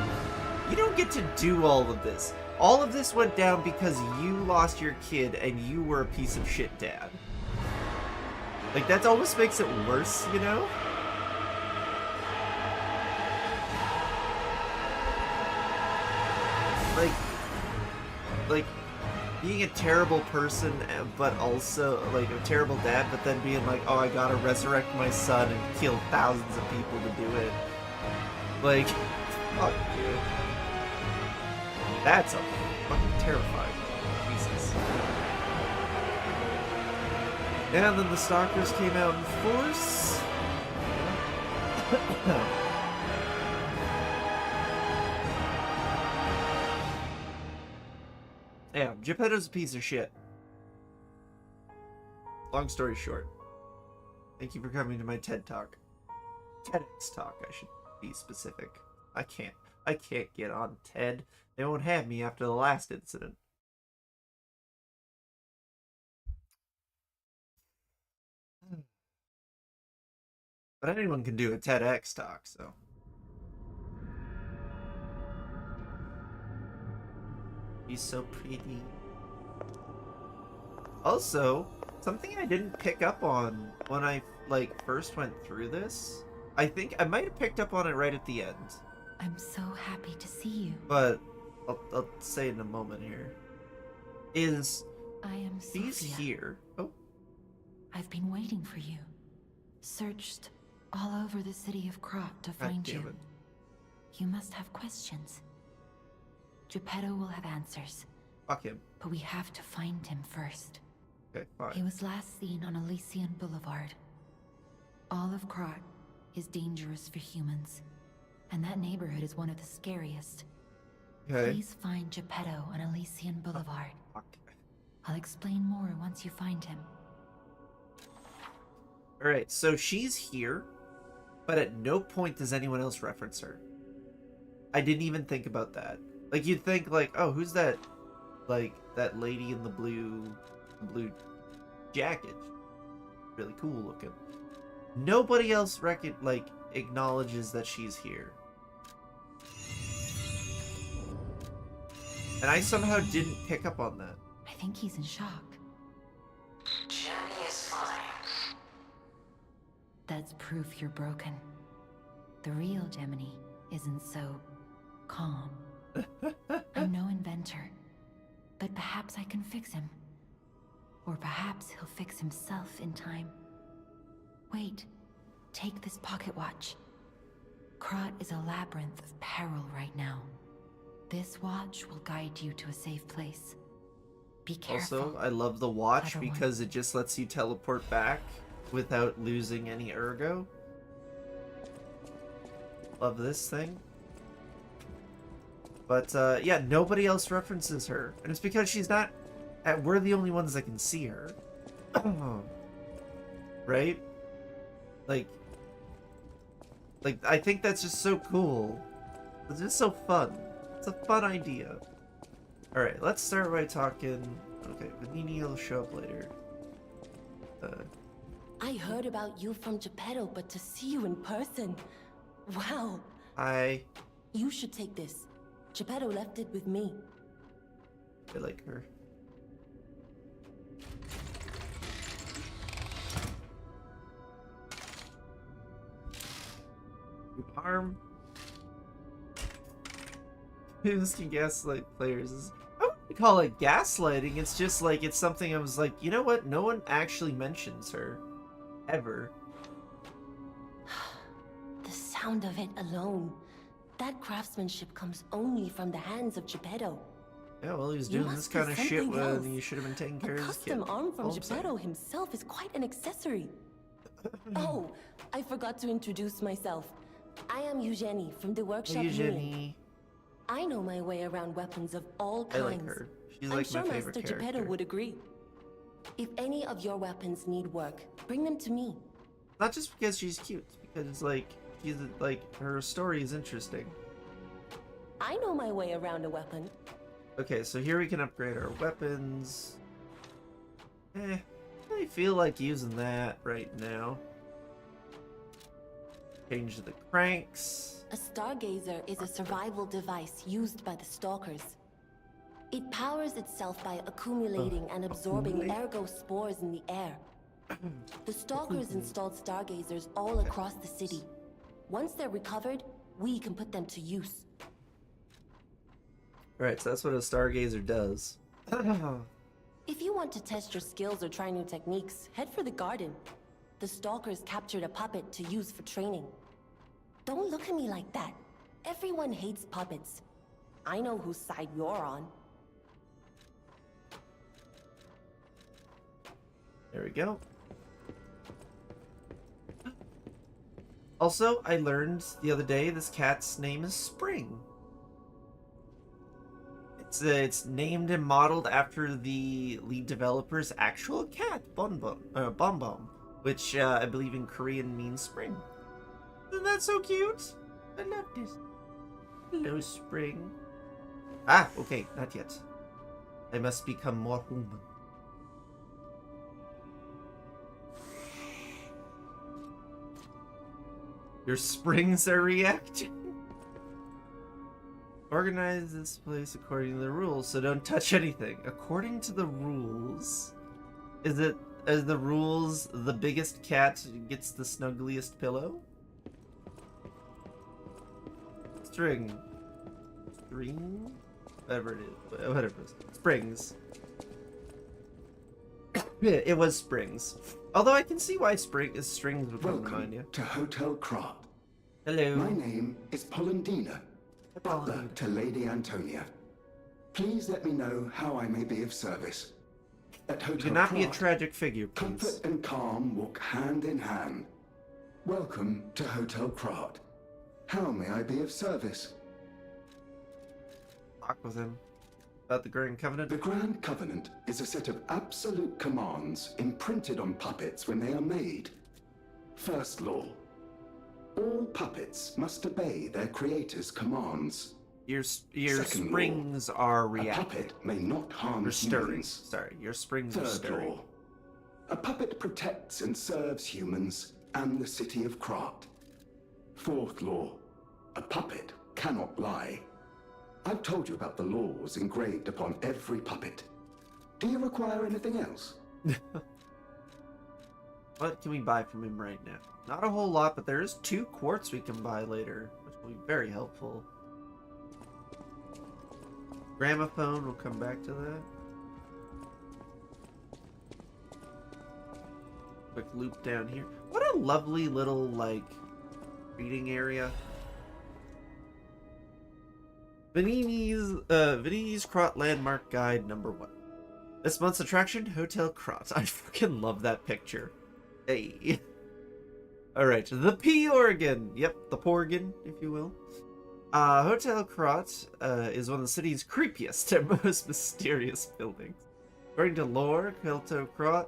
Speaker 1: You don't get to do all of this. All of this went down because you lost your kid and you were a piece of shit dad. Like, that almost makes it worse, you know? Like, being a terrible person, but also like a terrible dad, but then being like, oh, I gotta resurrect my son and kill thousands of people to do it. Like, fuck you. That's a fucking terrifying. Jesus. And then the Stalkers came out in force. Yeah, Geppetto's a piece of shit. Long story short. Thank you for coming to my TED Talk. TEDx Talk, I should be specific. I can't get on TED. They won't have me after the last incident. But anyone can do a TEDx talk, so. He's so pretty. Also, something I didn't pick up on when I first went through this. I think I might have picked up on it right at the end.
Speaker 2: I'm so happy to see you.
Speaker 1: But I'll say it in a moment here.
Speaker 2: I am
Speaker 1: She's
Speaker 2: Sophia.
Speaker 1: here. Oh.
Speaker 2: I've been waiting for you. Searched all over the city of Krat to find you.
Speaker 1: It.
Speaker 2: You must have questions. Geppetto will have answers.
Speaker 1: Fuck him.
Speaker 2: But we have to find him first.
Speaker 1: Okay, fine.
Speaker 2: He was last seen on Elysian Boulevard. All of Krat is dangerous for humans, and that neighborhood is one of the scariest.
Speaker 1: Okay.
Speaker 2: Please find Geppetto on Elysian Boulevard.
Speaker 1: Fuck.
Speaker 2: I'll explain more once you find him.
Speaker 1: Alright, so she's here, but at no point does anyone else reference her. I didn't even think about that. Like, you'd think, like, oh, who's that, like, that lady in the blue jacket? Really cool looking. Nobody else acknowledges that she's here. And I somehow didn't pick up on that.
Speaker 2: I think he's in shock.
Speaker 3: Jenny is fine.
Speaker 2: That's proof you're broken. The real Gemini isn't so calm. I'm no inventor, but perhaps I can fix him. Or perhaps he'll fix himself in time. Wait, take this pocket watch. Krat is a labyrinth of peril right now. This watch will guide you to a safe place. Be careful.
Speaker 1: Also, I love the watch
Speaker 2: Clever one.
Speaker 1: because it just lets you teleport back without losing any ergo. Love this thing. But, yeah, nobody else references her. And it's because she's not... we're the only ones that can see her. Right? Like, I think that's just so cool. It's just so fun. It's a fun idea. Alright, let's start by talking... Okay, Vanini will show up later.
Speaker 6: I heard about you from Geppetto, but to see you in person... Wow.
Speaker 1: I
Speaker 6: You should take this. Geppetto left it with me.
Speaker 1: like her. Arm. This can gaslight players. I wouldn't call it gaslighting. It's just like, it's something I was like, you know what? No one actually mentions her. Ever.
Speaker 6: The sound of it alone. That craftsmanship comes only from the hands of Geppetto.
Speaker 1: Yeah, well, he was
Speaker 6: You
Speaker 1: doing this
Speaker 6: must be
Speaker 1: kind of shit
Speaker 6: something
Speaker 1: when
Speaker 6: else.
Speaker 1: he should have been taking
Speaker 6: A
Speaker 1: care of his kid.
Speaker 6: custom arm from
Speaker 1: All I'm saying.
Speaker 6: Geppetto himself is quite an accessory. Oh, I forgot to introduce myself. I am Eugenie from the workshop
Speaker 1: Hey,
Speaker 6: Union.
Speaker 1: Eugenie.
Speaker 6: I know my way around weapons of all
Speaker 1: I
Speaker 6: kinds.
Speaker 1: like her. She's
Speaker 6: I'm
Speaker 1: like
Speaker 6: sure
Speaker 1: my favorite
Speaker 6: Master
Speaker 1: character.
Speaker 6: Geppetto would agree. If any of your weapons need work, bring them to me.
Speaker 1: Not just because she's cute, because like she's like her story is interesting.
Speaker 6: I know my way around a weapon.
Speaker 1: Okay, so here we can upgrade our weapons. I feel like using that right now. Change the cranks.
Speaker 6: A stargazer is a survival device used by the stalkers. It powers itself by accumulating and absorbing
Speaker 1: accumulate?
Speaker 6: ergo spores in the air. The stalkers installed stargazers all across the city. Once they're recovered, we can put them to use.
Speaker 1: Alright, so that's what a stargazer does.
Speaker 6: If you want to test your skills or try new techniques, head for the garden. The stalkers captured a puppet to use for training. Don't look at me like that. Everyone hates puppets. I know whose side you're on.
Speaker 1: There we go. Also, I learned the other day this cat's name is Spring. It's named and modeled after the lead developer's actual cat, Bon Bon, which I believe in Korean means spring. Isn't that so cute? I love this. Hello, Spring. Ah, okay, not yet. I must become more human. Your springs are reacting. Organize this place according to the rules, so don't touch anything. According to the rules, is the rules the biggest cat gets the snuggliest pillow? String, whatever it is, whatever it is. Springs. Yeah, it was springs. Although I can see why strings would come to mind. Yeah.
Speaker 5: To Hotel Krat.
Speaker 1: Hello.
Speaker 5: My name is Polendina, butler to Lady Antonia. Please let me know how I may be of service. At Hotel
Speaker 1: Do not be a
Speaker 5: Krat,
Speaker 1: tragic figure, please.
Speaker 5: comfort and calm walk hand in hand. Welcome to Hotel Krat. How may I be of service?
Speaker 1: Talk with him about the Grand Covenant.
Speaker 5: The Grand Covenant is a set of absolute commands imprinted on puppets when they are made. First law. All puppets must obey their creator's commands.
Speaker 1: Your
Speaker 5: Second
Speaker 1: springs are
Speaker 5: A
Speaker 1: reacting.
Speaker 5: puppet may not harm
Speaker 1: Or stirring.
Speaker 5: humans.
Speaker 1: Sorry, your springs are
Speaker 5: Third
Speaker 1: stirring.
Speaker 5: law. A puppet protects and serves humans and the city of Krat. Fourth law. A puppet cannot lie. I've told you about the laws engraved upon every puppet. Do you require anything else?
Speaker 1: What can we buy from him right now? Not a whole lot, but there is 2 quartz we can buy later, which will be very helpful. Gramophone, we'll come back to that. Quick loop down here. What a lovely little, like, reading area. Vinny's Krat Landmark Guide #1. This month's attraction, Hotel Krat. I fucking love that picture. Hey. Alright, the P organ. Yep, the Porgan, if you will. Hotel Krat is one of the city's creepiest and most mysterious buildings. According to lore, Hotel Krat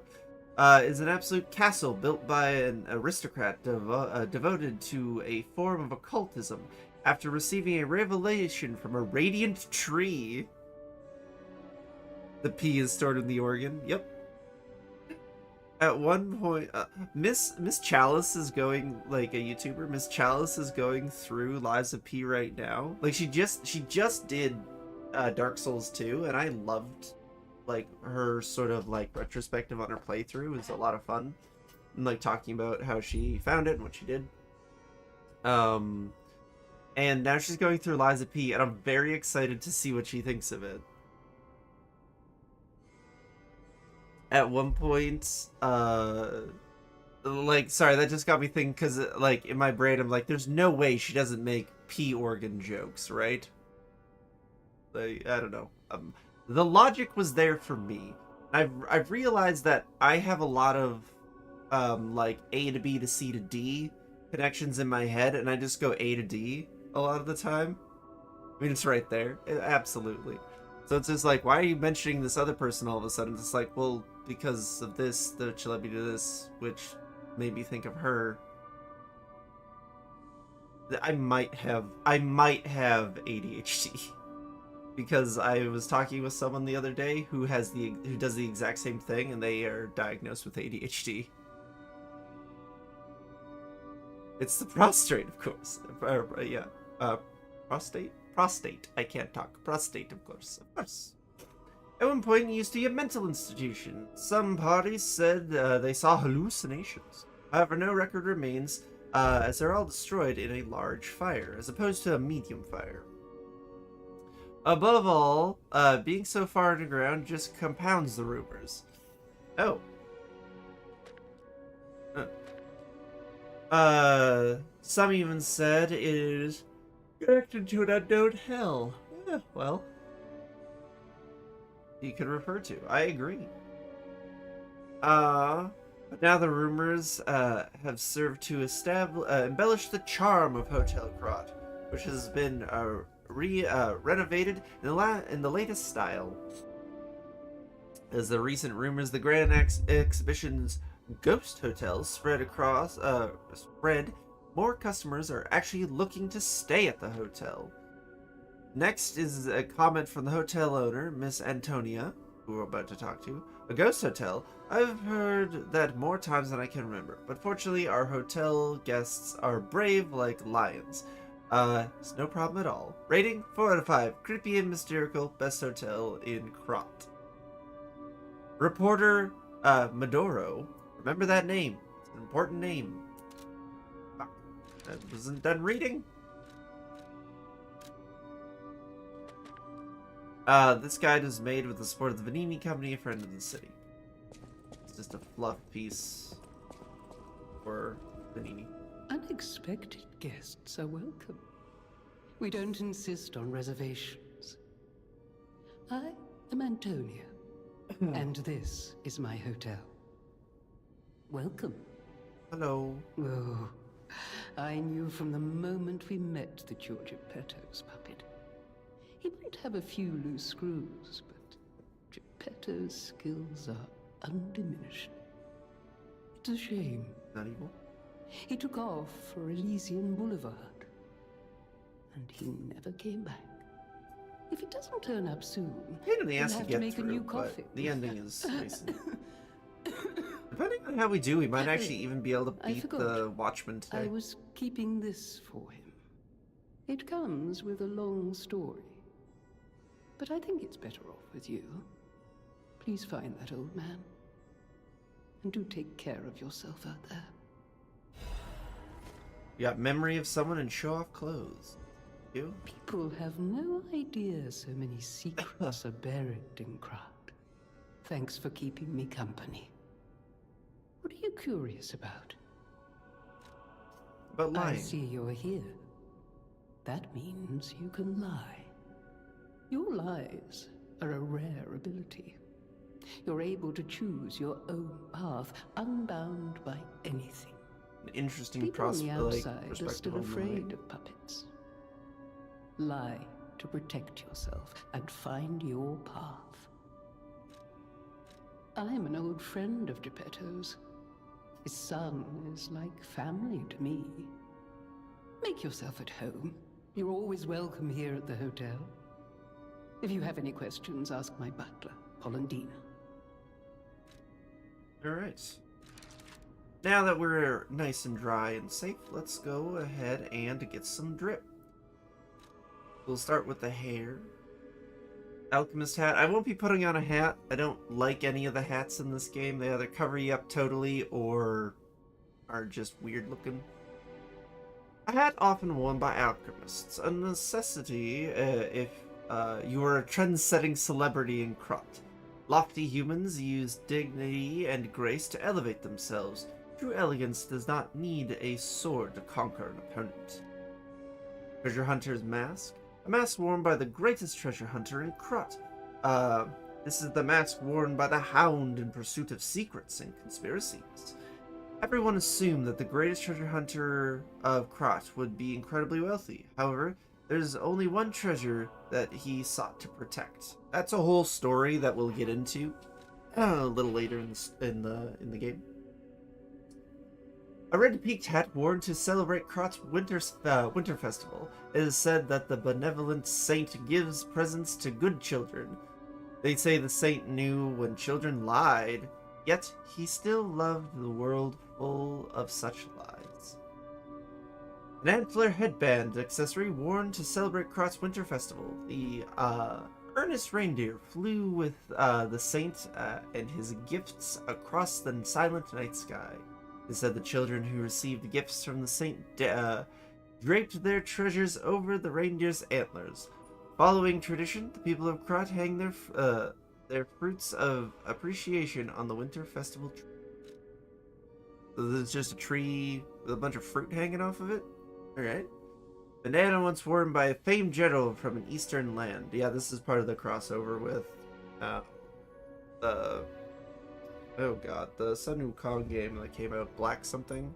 Speaker 1: is an absolute castle built by an aristocrat devoted to a form of occultism after receiving a revelation from a radiant tree. The P is stored in the organ. Yep. At one point, Miss Chalice is going, like a YouTuber. Miss Chalice is going through Lives of P right now. Like she just did Dark Souls 2, and I loved like her sort of like retrospective on her playthrough. It was a lot of fun, and like talking about how she found it and what she did. And now she's going through Lies of P, and I'm very excited to see what she thinks of it. At one point, like, sorry, that just got me thinking, because, like, in my brain, I'm like, there's no way she doesn't make P organ jokes, right? Like, I don't know. The logic was there for me. I've realized that I have a lot of, like, A to B to C to D connections in my head, and I just go A to D a lot of the time. I mean, it's right there. Absolutely. So it's just like, why are you mentioning this other person all of a sudden? It's like, well, because of this, that she led me to this, which made me think of her. I might have ADHD. Because I was talking with someone the other day who does the exact same thing, and they are diagnosed with ADHD. It's the prostate, of course. Yeah. Prostate. I can't talk. Prostate, of course. Of course. At one point, it used to be a mental institution. Some parties said they saw hallucinations. However, no record remains, as they're all destroyed in a large fire, as opposed to a medium fire. Above all, being so far underground just compounds the rumors. Oh. Some even said it is connected to an unknown hell. Yeah, well, you could refer to. I agree. But now the rumors have served to embellish the charm of Hotel Krot, which has been renovated in the latest style. As the recent rumors, the Grand Exhibition's ghost hotels spread, more customers are actually looking to stay at the hotel. Next is a comment from the hotel owner, Miss Antonia, who we're about to talk to. A ghost hotel? I've heard that more times than I can remember, but fortunately our hotel guests are brave like lions. It's no problem at all. Rating 4 out of 5. Creepy and mysterical. Best hotel in Krot. Reporter Medoro. Remember that name. It's an important name. Fuck. I wasn't done reading. This guide is made with the support of the Vanini Company, a friend of the city. It's just a fluff piece for Vanini.
Speaker 7: Unexpected guests are welcome. We don't insist on reservations. I am Antonia, and this is my hotel. Welcome.
Speaker 1: Hello.
Speaker 7: Oh, I knew from the moment we met that you're Geppetto's puppet. He might have a few loose screws, but Geppetto's skills are undiminished. It's a shame.
Speaker 1: Not evil.
Speaker 7: He took off for Elysian Boulevard, and he never came back. If he doesn't turn up soon,
Speaker 1: Pain in the
Speaker 7: we'll
Speaker 1: ass to
Speaker 7: have
Speaker 1: get
Speaker 7: to make
Speaker 1: through,
Speaker 7: a new
Speaker 1: but
Speaker 7: coffin.
Speaker 1: the ending is nice. Depending on how we do, we might actually even be able to
Speaker 7: I
Speaker 1: beat
Speaker 7: forgot.
Speaker 1: the Watchman today.
Speaker 7: I was keeping this for him. It comes with a long story, but I think it's better off with you. Please find that old man, and do take care of yourself out there.
Speaker 1: You got memory of someone and show off clothes. You?
Speaker 7: People have no idea so many secrets are buried in Krat. Thanks for keeping me company. What are you curious about?
Speaker 1: About lying.
Speaker 7: I see you're here. That means you can lie. Your lies are a rare ability. You're able to choose your own path, unbound by anything.
Speaker 1: An interesting
Speaker 7: People on the outside are
Speaker 1: perspective
Speaker 7: still
Speaker 1: on
Speaker 7: afraid
Speaker 1: lying.
Speaker 7: of puppets. Lie to protect yourself and find your path. I'm an old friend of Geppetto's. His son is like family to me. Make yourself at home. You're always welcome here at the hotel. If you have any questions, ask my butler, Polendina.
Speaker 1: Alright. Now that we're nice and dry and safe, let's go ahead and get some drip. We'll start with the hair. Alchemist hat. I won't be putting on a hat. I don't like any of the hats in this game. They either cover you up totally or are just weird looking. A hat often worn by alchemists. A necessity if you are a trend-setting celebrity in Krot. Lofty humans use dignity and grace to elevate themselves. True elegance does not need a sword to conquer an opponent. Treasure Hunter's Mask. A mask worn by the greatest treasure hunter in Krot. This is the mask worn by the Hound in pursuit of secrets and conspiracies. Everyone assumed that the greatest treasure hunter of Krot would be incredibly wealthy. However, there's only one treasure that he sought to protect. That's a whole story that we'll get into a little later in the game. A red-peaked hat worn to celebrate Krot's winter festival. It is said that the benevolent saint gives presents to good children. They say the saint knew when children lied, yet he still loved the world full of such lies. An antler headband accessory worn to celebrate Krot's winter festival. The earnest reindeer flew with the saint and his gifts across the silent night sky. It said the children who received gifts from the saint draped their treasures over the reindeer's antlers. Following tradition, the people of Krat hang their fruits of appreciation on the winter festival tree. So there's just a tree with a bunch of fruit hanging off of it? Alright. Banana once worn by a famed general from an eastern land. Yeah, this is part of the crossover with the oh god, the Sun Wukong game that came out, Black something?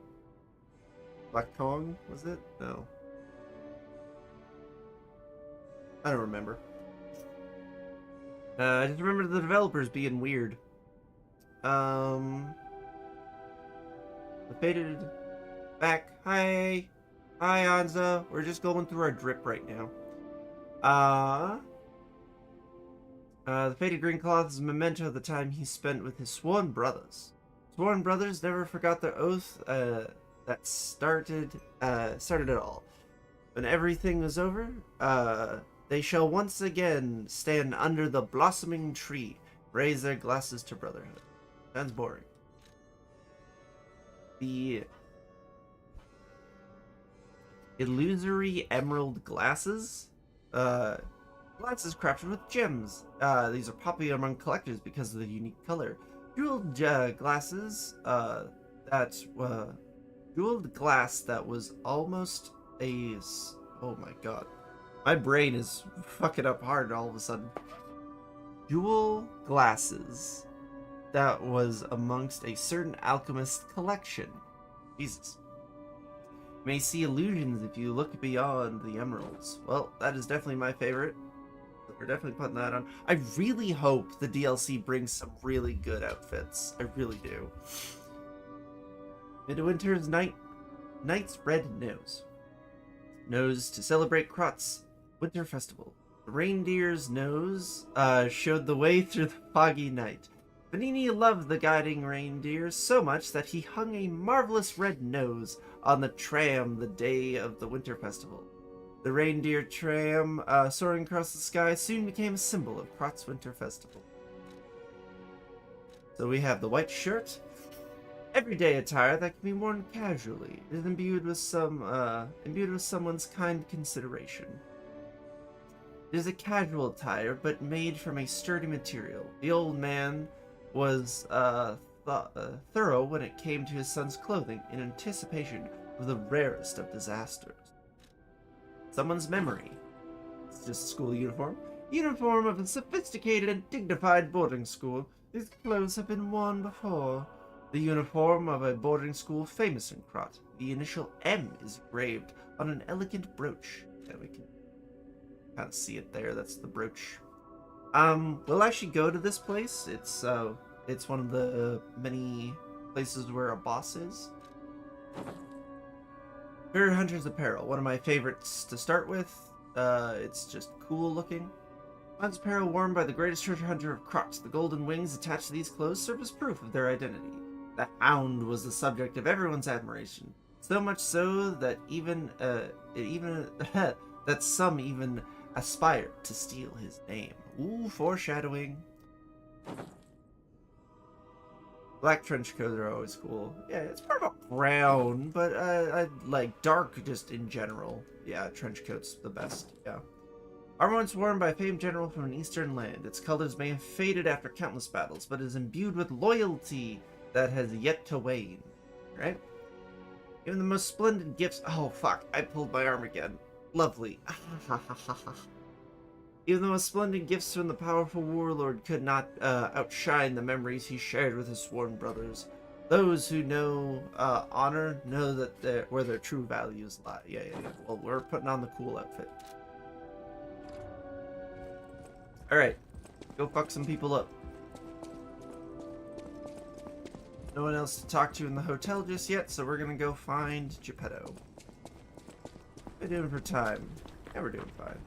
Speaker 1: Black Kong, was it? No. I don't remember. I just remember the developers being weird. The faded back. Hi. Hi, Anza. We're just going through our drip right now. The faded green cloth is a memento of the time he spent with his sworn brothers. Sworn brothers never forgot their oath that started it all. When everything was over, they shall once again stand under the blossoming tree, raise their glasses to brotherhood. Sounds boring. The illusory emerald glasses. Glasses crafted with gems. These are popular among collectors because of the unique color. Jeweled glasses. Jeweled glass that was almost a. Oh my god, my brain is fucking up hard all of a sudden. Jewel glasses that was amongst a certain alchemist collection. Jesus. You may see illusions if you look beyond the emeralds. Well, that is definitely my favorite. We're definitely putting that on. I really hope the DLC brings some really good outfits. I really do. Midwinter's Knight's Red Nose. Nose to celebrate Krat's winter festival. The reindeer's nose showed the way through the foggy night. Benini loved the guiding reindeer so much that he hung a marvelous red nose on the tram the day of the winter festival. The reindeer tram soaring across the sky soon became a symbol of Krat's winter festival. So we have the white shirt, everyday attire that can be worn casually. It is imbued with someone's kind consideration. It is a casual attire, but made from a sturdy material. The old man was thorough when it came to his son's clothing, in anticipation of the rarest of disasters. Someone's memory. It's just a school uniform. Uniform of a sophisticated and dignified boarding school. These clothes have been worn before. The uniform of a boarding school famous in Krat. The initial M is engraved on an elegant brooch. Yeah, we can kind of see it there. That's the brooch. We'll actually go to this place. It's one of the many places where a boss is. Spirit Hunter's Apparel, one of my favorites to start with. It's just cool looking. Hunter's apparel worn by the greatest treasure hunter of Krat. The golden wings attached to these clothes serve as proof of their identity. The hound was the subject of everyone's admiration, so much so that that some even aspired to steal his name. Ooh, foreshadowing. Black trench coats are always cool. Yeah, it's more of a brown, but I like dark just in general. Yeah, trench coat's the best, yeah. Armor once worn by a famed general from an eastern land. Its colors may have faded after countless battles, but is imbued with loyalty that has yet to wane. Right? Even the most splendid gifts... Oh, fuck. I pulled my arm again. Lovely. Even the most splendid gifts from the powerful warlord could not outshine the memories he shared with his sworn brothers. Those who know honor know that where their true values lie. Yeah. Well, we're putting on the cool outfit. Alright. Go fuck some people up. No one else to talk to in the hotel just yet, so we're gonna go find Geppetto. What are we doing for time? Yeah, we're doing fine.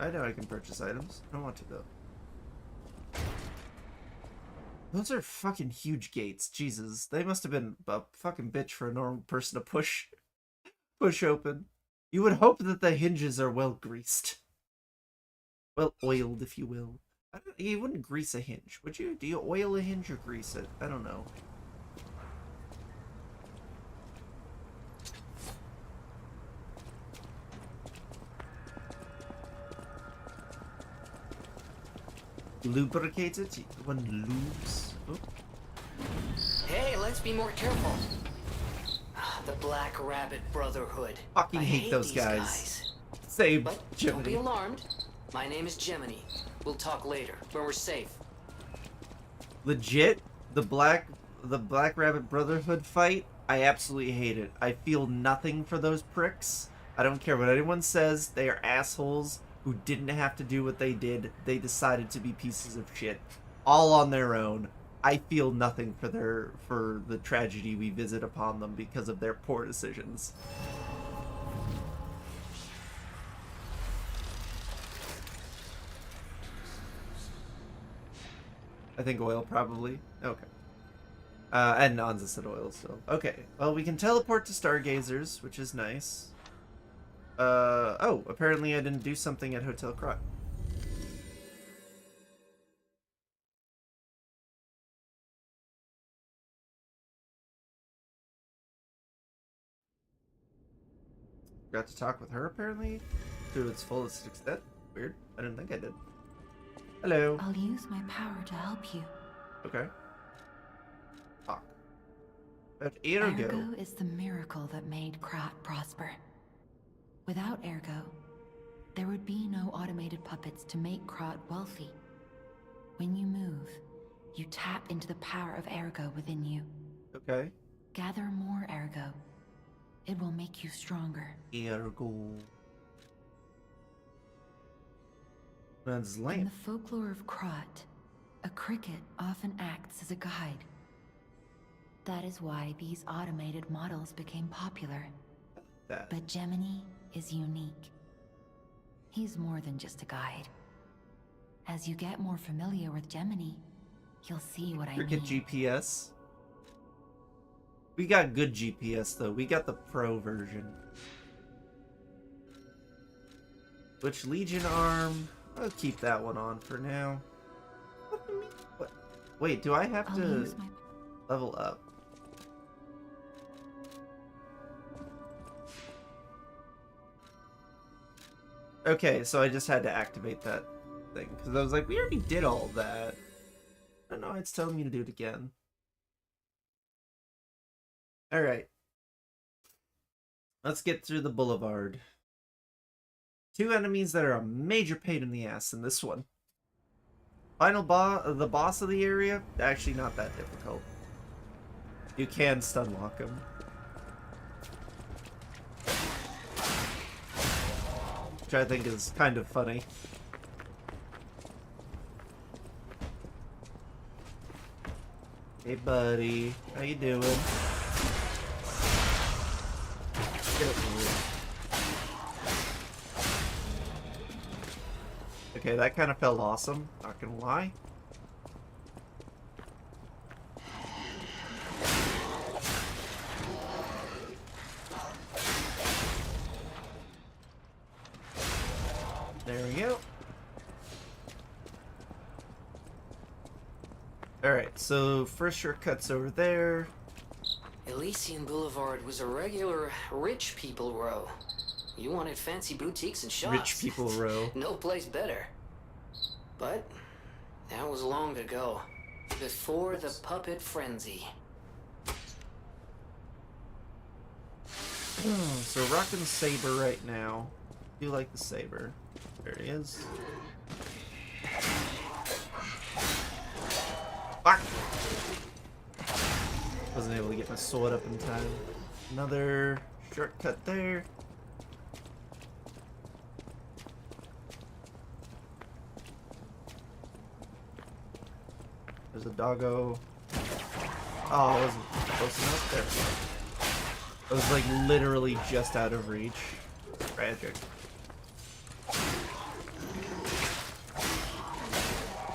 Speaker 1: I know I can purchase items. I don't want to, though. Those are fucking huge gates. Jesus. They must have been a fucking bitch for a normal person to push open. You would hope that the hinges are well greased. Well oiled, if you will. You wouldn't grease a hinge, would you? Do you oil a hinge or grease it? I don't know. lubricate it. One lubes. Oh.
Speaker 3: Hey, let's be more careful. The Black Rabbit Brotherhood.
Speaker 1: Fucking
Speaker 3: I
Speaker 1: hate those
Speaker 3: these
Speaker 1: guys. Save
Speaker 3: But don't be
Speaker 1: Jiminy.
Speaker 3: alarmed. My name is Gemini. We'll talk later, when we're safe.
Speaker 1: Legit, the Black Rabbit Brotherhood fight, I absolutely hate it. I feel nothing for those pricks. I don't care what anyone says. They are assholes who didn't have to do what they did. They decided to be pieces of shit, all on their own. I feel nothing for the tragedy we visit upon them because of their poor decisions. I think oil, probably. Okay. And Anza said oil still. Okay. Well, we can teleport to Stargazers, which is nice. Oh, apparently I didn't do something at Hotel Krot. Got to talk with her, apparently, to its fullest extent. Weird. I didn't think I did. Hello.
Speaker 2: I'll use my power to help you.
Speaker 1: Okay. Talk. About Ergo.
Speaker 2: Ergo is the miracle that made Krat prosper. Without Ergo, there would be no automated puppets to make Krat wealthy. When you move, you tap into the power of Ergo within you.
Speaker 1: Okay.
Speaker 2: Gather more Ergo. It will make you stronger.
Speaker 1: Ergo. That's
Speaker 2: In
Speaker 1: lame.
Speaker 2: the folklore of Krat, a cricket often acts as a guide. That is why these automated models became popular.
Speaker 1: That.
Speaker 2: But Gemini is unique. He's more than just a guide. As you get more familiar with Gemini, you'll see what I mean.
Speaker 1: Cricket GPS. We got good GPS though. We got the pro version. Which Legion arm? I'll keep that one on for now. What? Wait, do I have
Speaker 2: I'll
Speaker 1: to
Speaker 2: use my
Speaker 1: level up? Okay, so I just had to activate that thing because I was like, we already did all that. I don't know, it's telling me to do it again. Alright. Let's get through the boulevard. Two enemies that are a major pain in the ass in this one. Final boss, the boss of the area, actually not that difficult. You can stun lock him. Which I think is kind of funny. Hey buddy, how you doing? Get over here. Okay, that kind of felt awesome, not gonna lie. There we go. Alright, so first shortcut's over there.
Speaker 3: Elysian Boulevard was a regular rich people row. You wanted fancy boutiques and shops.
Speaker 1: Rich people row.
Speaker 3: No place better. But that was long ago. Before the puppet frenzy.
Speaker 1: So rocking the saber right now. Do you like the saber? There he is. Fuck! Wasn't able to get my sword up in time. Another shortcut there. There's a doggo. Oh, I wasn't close enough there. I was like literally just out of reach. Tragic.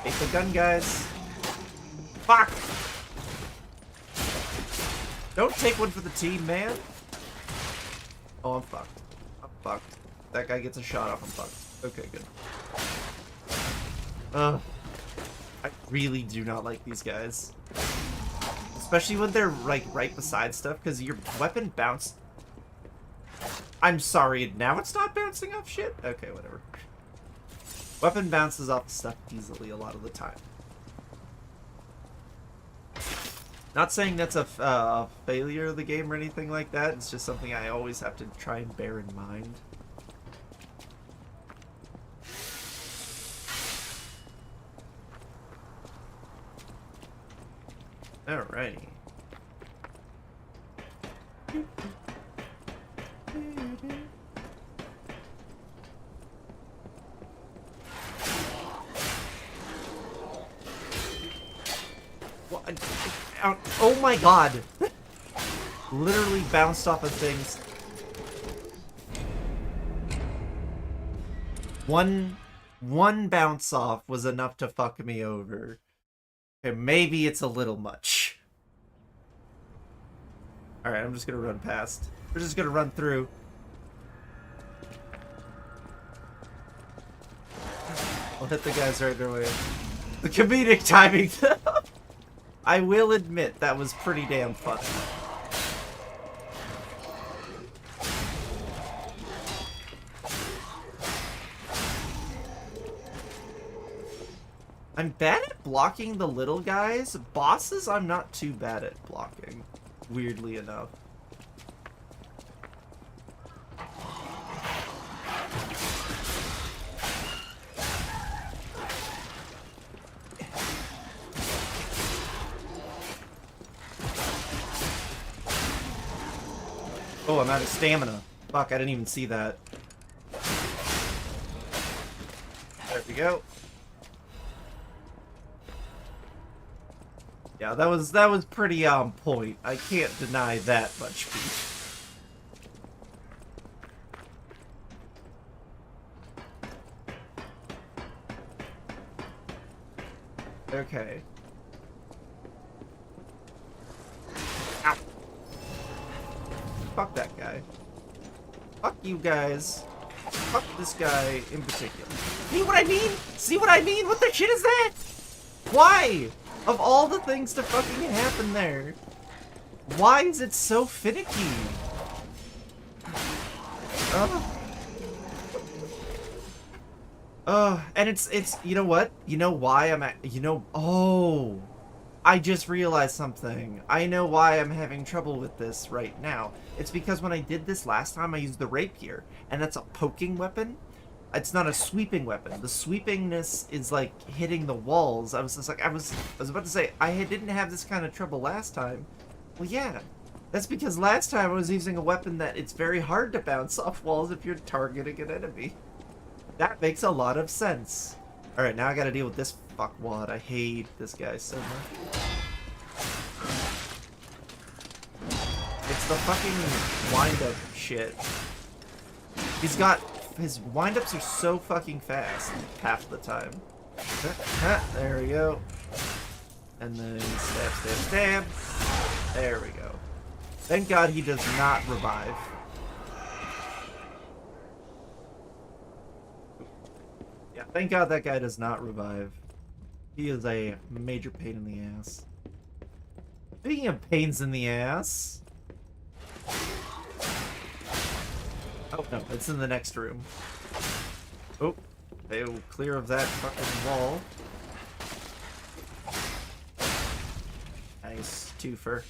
Speaker 1: Take the gun, guys. Fuck! Don't take one for the team, man. Oh, I'm fucked. I'm fucked. That guy gets a shot off, I'm fucked. Okay, good. Ugh. I really do not like these guys. Especially when they're like right beside stuff, because your weapon bounced. I'm sorry, now it's not bouncing off shit? Okay, whatever. Weapon bounces off stuff easily a lot of the time. Not saying that's a failure of the game or anything like that. It's just something I always have to try and bear in mind. Alrighty. What? Oh my god! Literally bounced off of things. One bounce off was enough to fuck me over. Okay, maybe it's a little much. Alright, I'm just gonna run past. We're just gonna run through. I'll hit the guys right away. The comedic timing, though. I will admit, that was pretty damn funny. I'm bad at blocking the little guys. Bosses, I'm not too bad at blocking, weirdly enough. Oh, I'm out of stamina. Fuck, I didn't even see that. There we go. Yeah, that was pretty on point. I can't deny that much beef. Okay. Ow. Fuck that guy. Fuck you guys. Fuck this guy in particular. See what I mean? See what I mean? What the shit is that? Why? Of all the things to fucking happen there, why is it so finicky? And it's, you know what? You know why I'm at, oh, I just realized something. I know why I'm having trouble with this right now. It's because when I did this last time, I used the rapier, and that's a poking weapon. It's not a sweeping weapon. The sweepingness is like hitting the walls. I was just like, I was about to say, I didn't have this kind of trouble last time. Well, yeah. That's because last time I was using a weapon that it's very hard to bounce off walls if you're targeting an enemy. That makes a lot of sense. Alright, now I gotta deal with this fuckwad. I hate this guy so much. It's the fucking wind-up shit. He's got... His wind-ups are so fucking fast half the time. There we go. And then stab, stab, stab. There we go. Thank God he does not revive. Yeah, thank God that guy does not revive. He is a major pain in the ass. Speaking of pains in the ass... Oh, no, it's in the next room. Oh, they'll clear of that fucking wall. Nice. Twofer.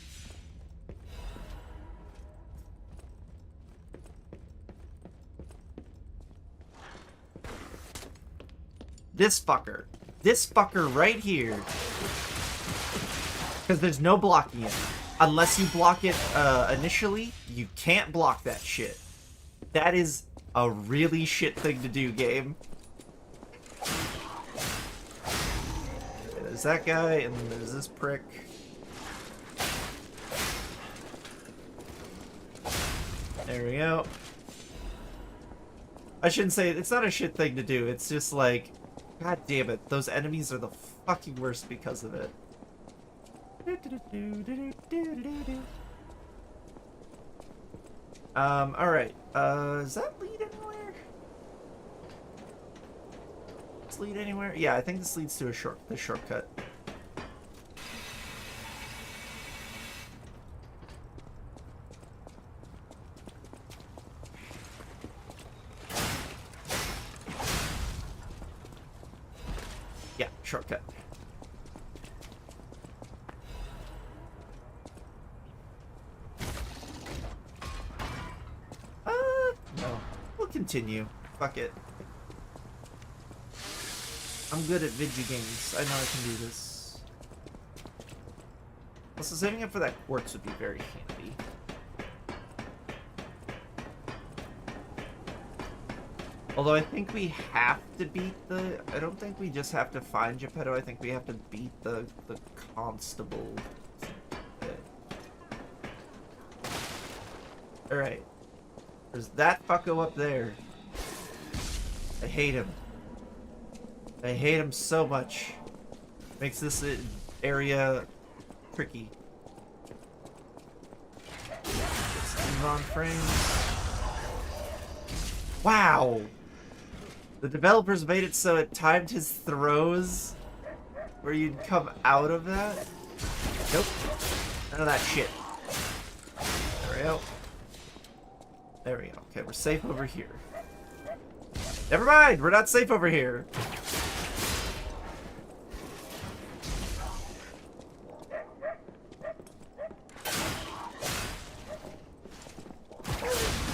Speaker 1: This fucker. This fucker right here. Because there's no blocking it. Unless you block it initially, you can't block that shit. That is a really shit thing to do, game. Okay, there's that guy, and then there's this prick. There we go. I shouldn't say it's not a shit thing to do. It's just like, god damn it, those enemies are the fucking worst because of it. Alright. Does that lead anywhere? Does this lead anywhere? Yeah, I think this leads to the shortcut. Yeah, shortcut. No. We'll continue. Fuck it. I'm good at video games. I know I can do this. Also, saving up for that quartz would be very handy. Although I think we have to beat the... I don't think we just have to find Geppetto. I think we have to beat the constable. Alright. There's that fucko up there. I hate him. I hate him so much. Makes this area tricky. Steve on frames. Wow! The developers made it so it timed his throws where you'd come out of that. Nope. None of that shit. There we go. There we go. Okay, we're safe over here. Never mind! We're not safe over here!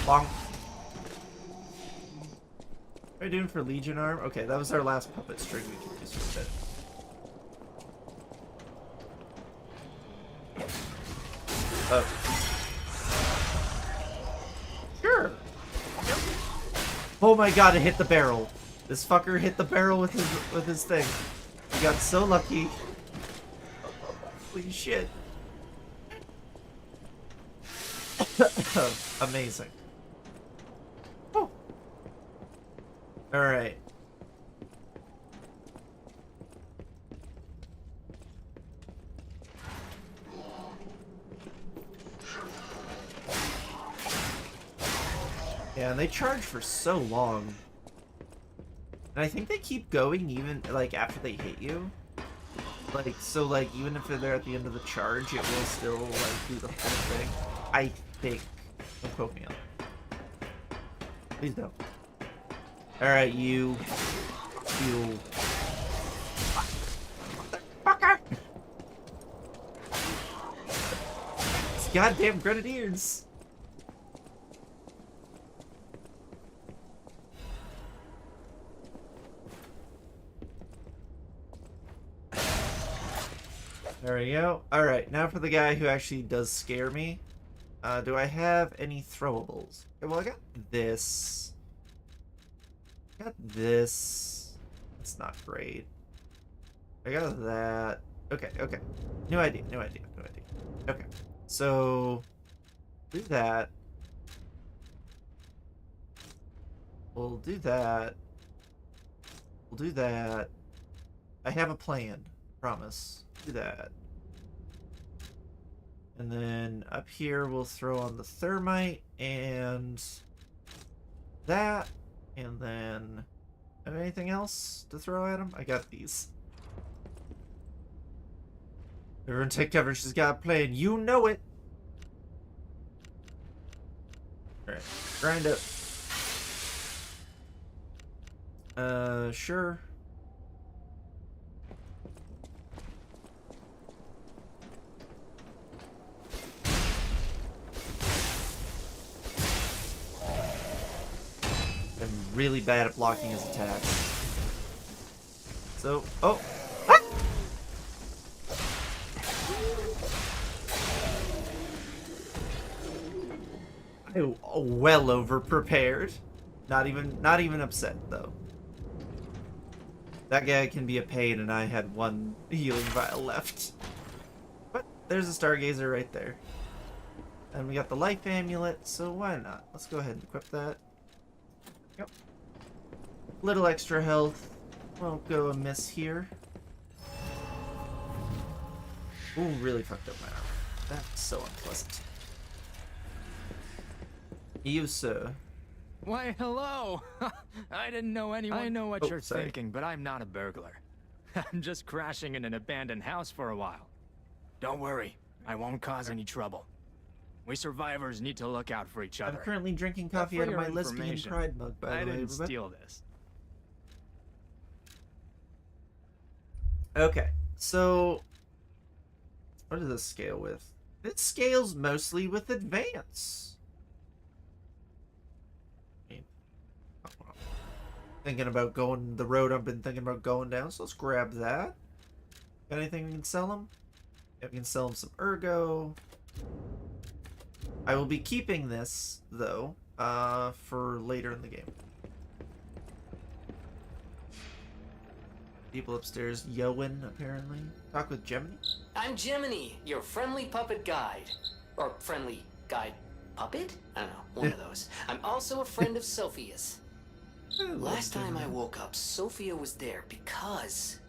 Speaker 1: Bonk. What are we doing for Legion Arm? Okay, that was our last puppet string we can use for a bit. Oh. Sure. Oh my god, it hit the barrel. This fucker hit the barrel with his thing. He got so lucky. Holy shit. Amazing. Oh. Alright. Yeah, and they charge for so long. And I think they keep going even, like, after they hit you. Like, so, like, even if they're at the end of the charge, it will still, like, do the whole thing. I think. Don't quote me on it. Please don't. Alright, you. Motherfucker! These goddamn grenadiers! There we go. Alright, now for the guy who actually does scare me. Do I have any throwables? Okay, well, I got this. I got this. That's not great. I got that. Okay, okay. New idea, new idea, new idea. Okay, so do that. We'll do that. We'll do that. I have a plan. Promise. Do that. And then up here we'll throw on the thermite and that. And then have anything else to throw at him? I got these. Everyone take cover, she's got a plan. You know it. Alright, grind up. Sure. I'm really bad at blocking his attacks. So, oh! Ah! I'm well over prepared. Not even upset though. That guy can be a pain, and I had one healing vial left. But there's a Stargazer right there. And we got the life amulet, so why not? Let's go ahead and equip that. Yep. Little extra health. Won't go amiss here. Ooh, really fucked up my armor. That's so unpleasant. You, sir.
Speaker 4: Why, hello! I didn't know anyone. I know what you're
Speaker 1: sorry.
Speaker 4: thinking, but I'm not a burglar. I'm just crashing in an abandoned house for a while. Don't worry, I won't cause any trouble. We survivors need to look out for each other.
Speaker 1: I'm currently drinking coffee
Speaker 4: For
Speaker 1: out of
Speaker 4: your
Speaker 1: my lesbian
Speaker 4: information,
Speaker 1: pride mug, by the way.
Speaker 4: I didn't
Speaker 1: everybody.
Speaker 4: steal this.
Speaker 1: Okay, so what does this scale with? It scales mostly with advance. I mean, thinking about going the road I've been thinking about going down, so let's grab that. Got anything we can sell him? Yeah, we can sell him some ergo. I will be keeping this, though, for later in the game. People upstairs, Yowen, apparently. Talk with Gemini?
Speaker 8: I'm Gemini, your friendly puppet guide. Or friendly guide puppet? I don't know, one of those. I'm also a friend of Sophia's. Last time I woke up, Sophia was there because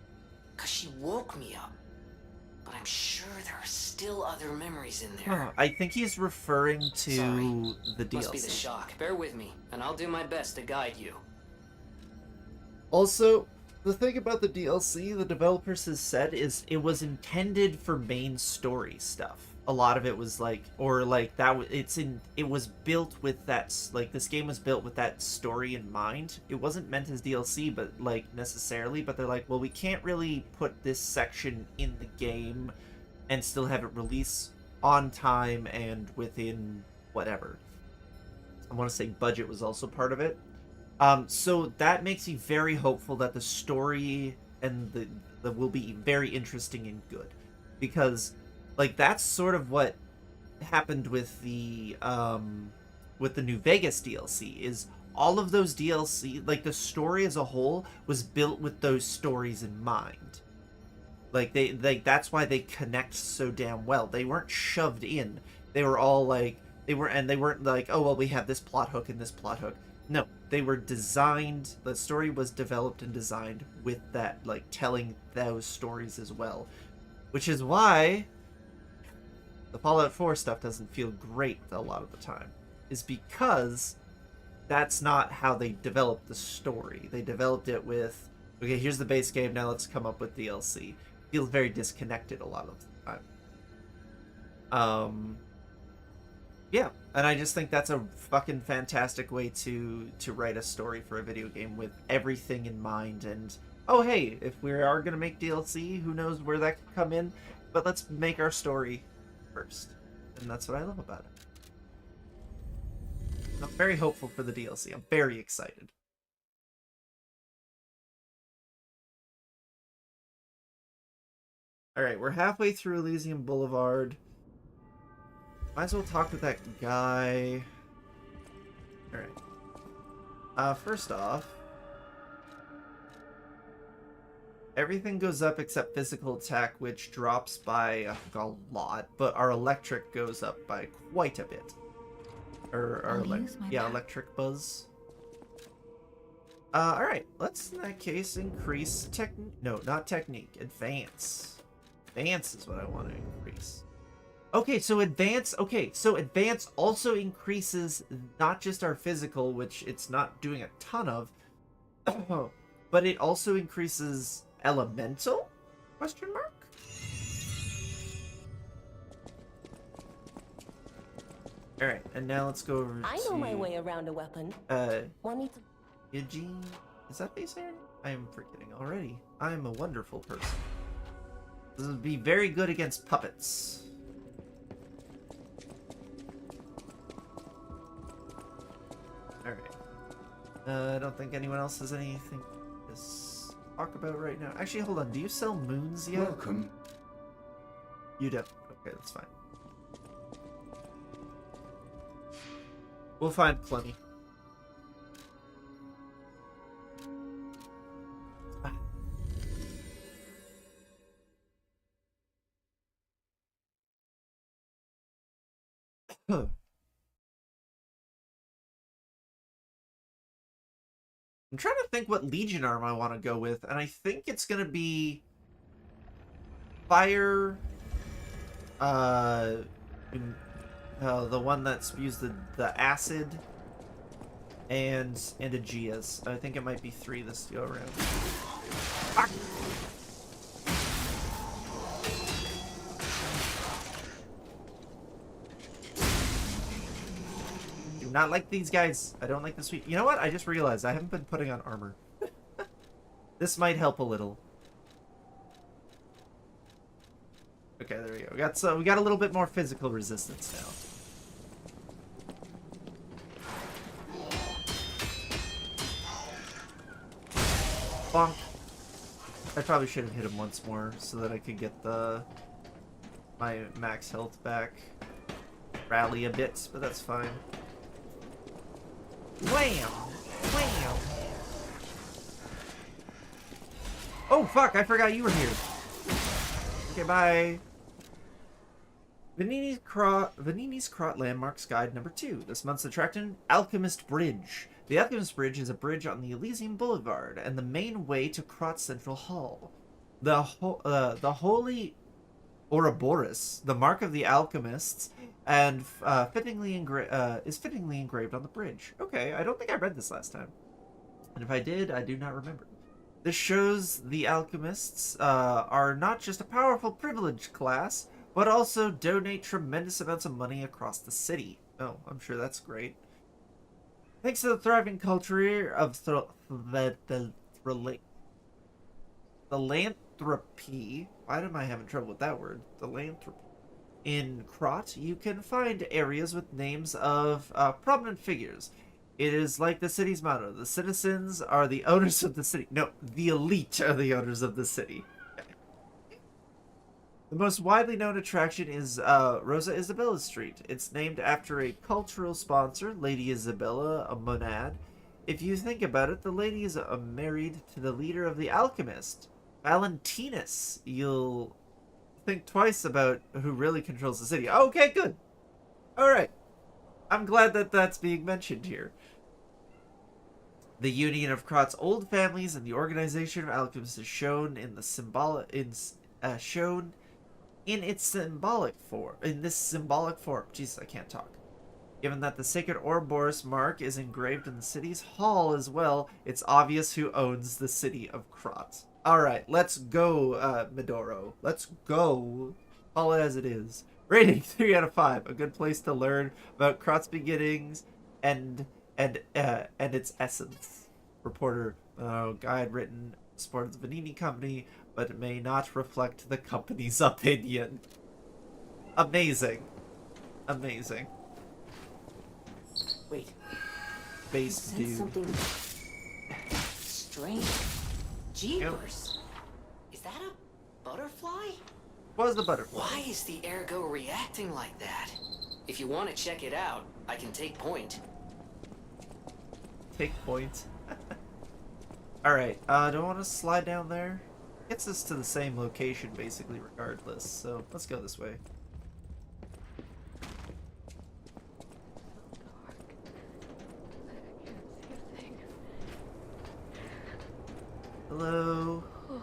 Speaker 8: she woke me up. But I'm sure there are still other memories in there.
Speaker 1: I think he's referring to
Speaker 8: Sorry.
Speaker 1: the DLC.
Speaker 8: Must be the shock. Bear with me, and I'll do my best to guide you.
Speaker 1: Also, the thing about the DLC, the developers has said, is it was intended for main story stuff. A lot of it was like, or like that. It was built with that. Like this game was built with that story in mind. It wasn't meant as DLC, but like necessarily. But they're like, well, we can't really put this section in the game and still have it release on time and within whatever. I want to say budget was also part of it. So that makes me very hopeful that the story and the will be very interesting and good, because like that's sort of what happened with the New Vegas DLC. Is all of those DLC, like the story as a whole, was built with those stories in mind. Like that's why they connect so damn well. They weren't shoved in. They were all like they weren't like, oh well, we have this plot hook and this plot hook. No, they were designed. The story was developed and designed with that, like telling those stories as well, which is why the Fallout 4 stuff doesn't feel great a lot of the time, is because that's not how they developed the story. They developed it with, okay, here's the base game, now let's come up with DLC. Feels very disconnected a lot of the time. Yeah, and I just think that's a fucking fantastic way to write a story for a video game with everything in mind. And, oh hey, if we are going to make DLC, who knows where that could come in, but let's make our story first. And that's what I love about it. I'm very hopeful for the DLC. I'm very excited. Alright, we're halfway through Elysium Boulevard. Might as well talk with that guy. Alright. First off, everything goes up except physical attack, which drops by a lot, but our electric goes up by quite a bit. Electric buzz. Alright, let's in that case increase not technique, advance. Advance is what I want to increase. Okay, so advance also increases not just our physical, which it's not doing a ton of, but it also increases elemental? Question mark? Alright, and now let's go over
Speaker 6: I know my way around a weapon. Want me to...
Speaker 1: Eugene? Is that base area? I am forgetting already. I am a wonderful person. This would be very good against puppets. Alright. I don't think anyone else has anything to talk about right now. Actually, hold on. Do you sell moons yet?
Speaker 5: Welcome.
Speaker 1: You don't. Okay, that's fine. We'll find plenty. I'm trying to think what Legion arm I want to go with, and I think it's gonna be fire. The one that spews the acid, and Aegeas. I think it might be 3 this go around. Ah! Not like these guys. I don't like the sweep. You know what? I just realized I haven't been putting on armor. This might help a little. Okay, there we go. We got a little bit more physical resistance now. Bonk. I probably should have hit him once more so that I could get my max health back. Rally a bit, but that's fine. Wham! Wham! Oh, fuck! I forgot you were here. Okay, bye. Vanini's Crot Landmarks Guide number 2. This month's attraction, Alchemist Bridge. The Alchemist Bridge is a bridge on the Elysian Boulevard and the main way to Crot Central Hall. The Holy Ouroboros, the mark of the alchemists, and is fittingly engraved on the bridge. Okay, I don't think I read this last time. And if I did, I do not remember. This shows the alchemists are not just a powerful privileged class, but also donate tremendous amounts of money across the city. Oh, I'm sure that's great. Thanks to the thriving culture of philanthropy, why am I having trouble with that word? Philanthropy. In Crot, you can find areas with names of prominent figures. It is like the city's motto. The citizens are the owners of the city. No, the elite are the owners of the city. The most widely known attraction is Rosa Isabella Street. It's named after a cultural sponsor, Lady Isabella, a monad. If you think about it, the lady is married to the leader of the alchemist, Valentinus. You'll think twice about who really controls the city. Okay, good. All right. I'm glad that that's being mentioned here. The union of Crot's old families and the organization of alchemists is shown in the its symbolic form. Jesus, I can't talk. Given that the sacred Ouroboros mark is engraved in the city's hall as well, it's obvious who owns the city of Crot. Alright, let's go, Medoro. Let's go. Call it as it is. Rating 3 out of 5. A good place to learn about Crot's beginnings and its essence. Reporter, guide written, support of the Vanini Company, but it may not reflect the company's opinion. Amazing. Amazing.
Speaker 6: Wait.
Speaker 1: Base
Speaker 6: You said
Speaker 1: dude.
Speaker 6: something strange. Jeepers. Is that a butterfly?
Speaker 1: What was the butterfly?
Speaker 8: Why is the ergo reacting like that? If you want to check it out, I can take point.
Speaker 1: Take point. Alright, do I want to slide down there? Gets us to the same location, basically, regardless. So, let's go this way. Hello?
Speaker 9: Oh.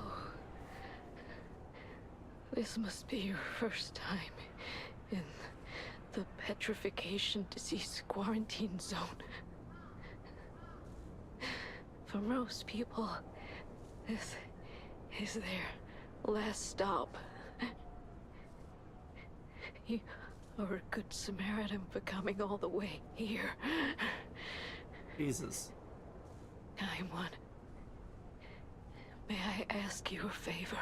Speaker 9: This must be your first time in the petrification disease quarantine zone. For most people, this is their last stop. You are a good Samaritan for coming all the way here.
Speaker 1: Jesus.
Speaker 9: I'm one. May I ask you a favor?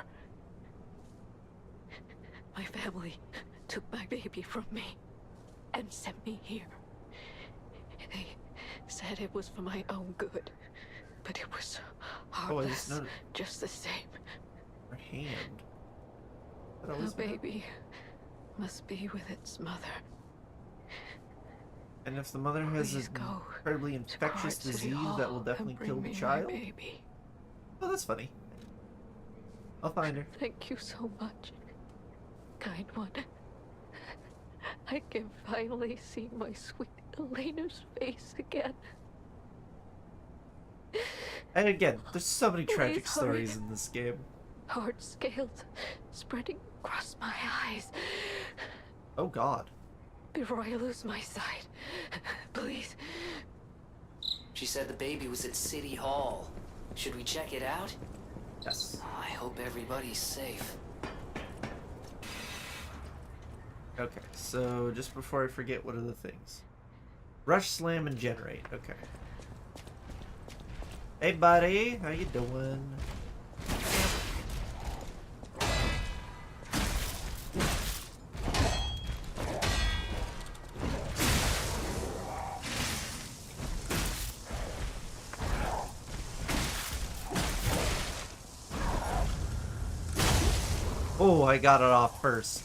Speaker 9: My family took my baby from me and sent me here. They said it was for my own good, but it was heartless, just the same.
Speaker 1: Her hand.
Speaker 9: The baby must be with its mother.
Speaker 1: And if the mother has this incredibly infectious disease that will definitely kill the child?
Speaker 9: Baby.
Speaker 1: Oh, that's funny. I'll find her.
Speaker 9: Thank you so much, kind one. I can finally see my sweet Elena's face again.
Speaker 1: And again, there's so many tragic
Speaker 9: Please hurry.
Speaker 1: stories in this game.
Speaker 9: Hard scales spreading across my eyes.
Speaker 1: Oh god.
Speaker 9: Before I lose my sight, please.
Speaker 8: She said the baby was at City Hall. Should we check it out?
Speaker 1: Yes.
Speaker 8: Oh, I hope everybody's safe.
Speaker 1: Okay, so just before I forget, what are the things? Rush, slam, and generate. Okay. Hey, buddy. How you doing? Oh, I got it off first.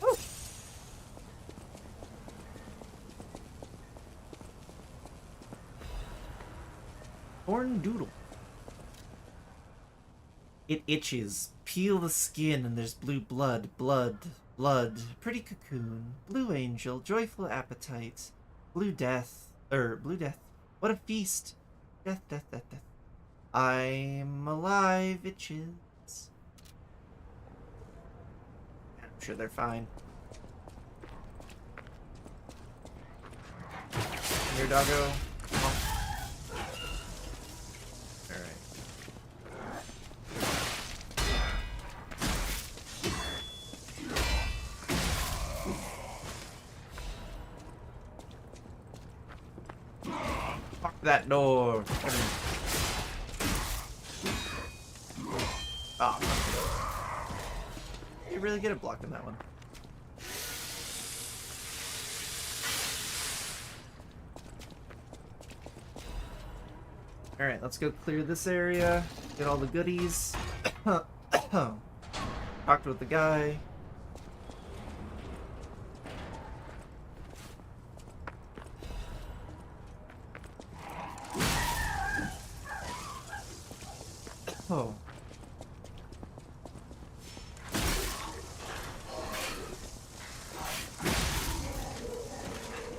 Speaker 1: Woo. Corn doodle. It itches. Peel the skin and there's blue blood, blood, blood. Pretty cocoon. Blue angel, joyful appetite. Blue death. Blue death. What a feast. Death, death, death, death. I'm alive, itches. I'm sure they're fine. Here, doggo. Come on. Alright. Fuck that door. Oh, you're really good at blocking that one. Alright, let's go clear this area, get all the goodies. Talked with the guy. Oh.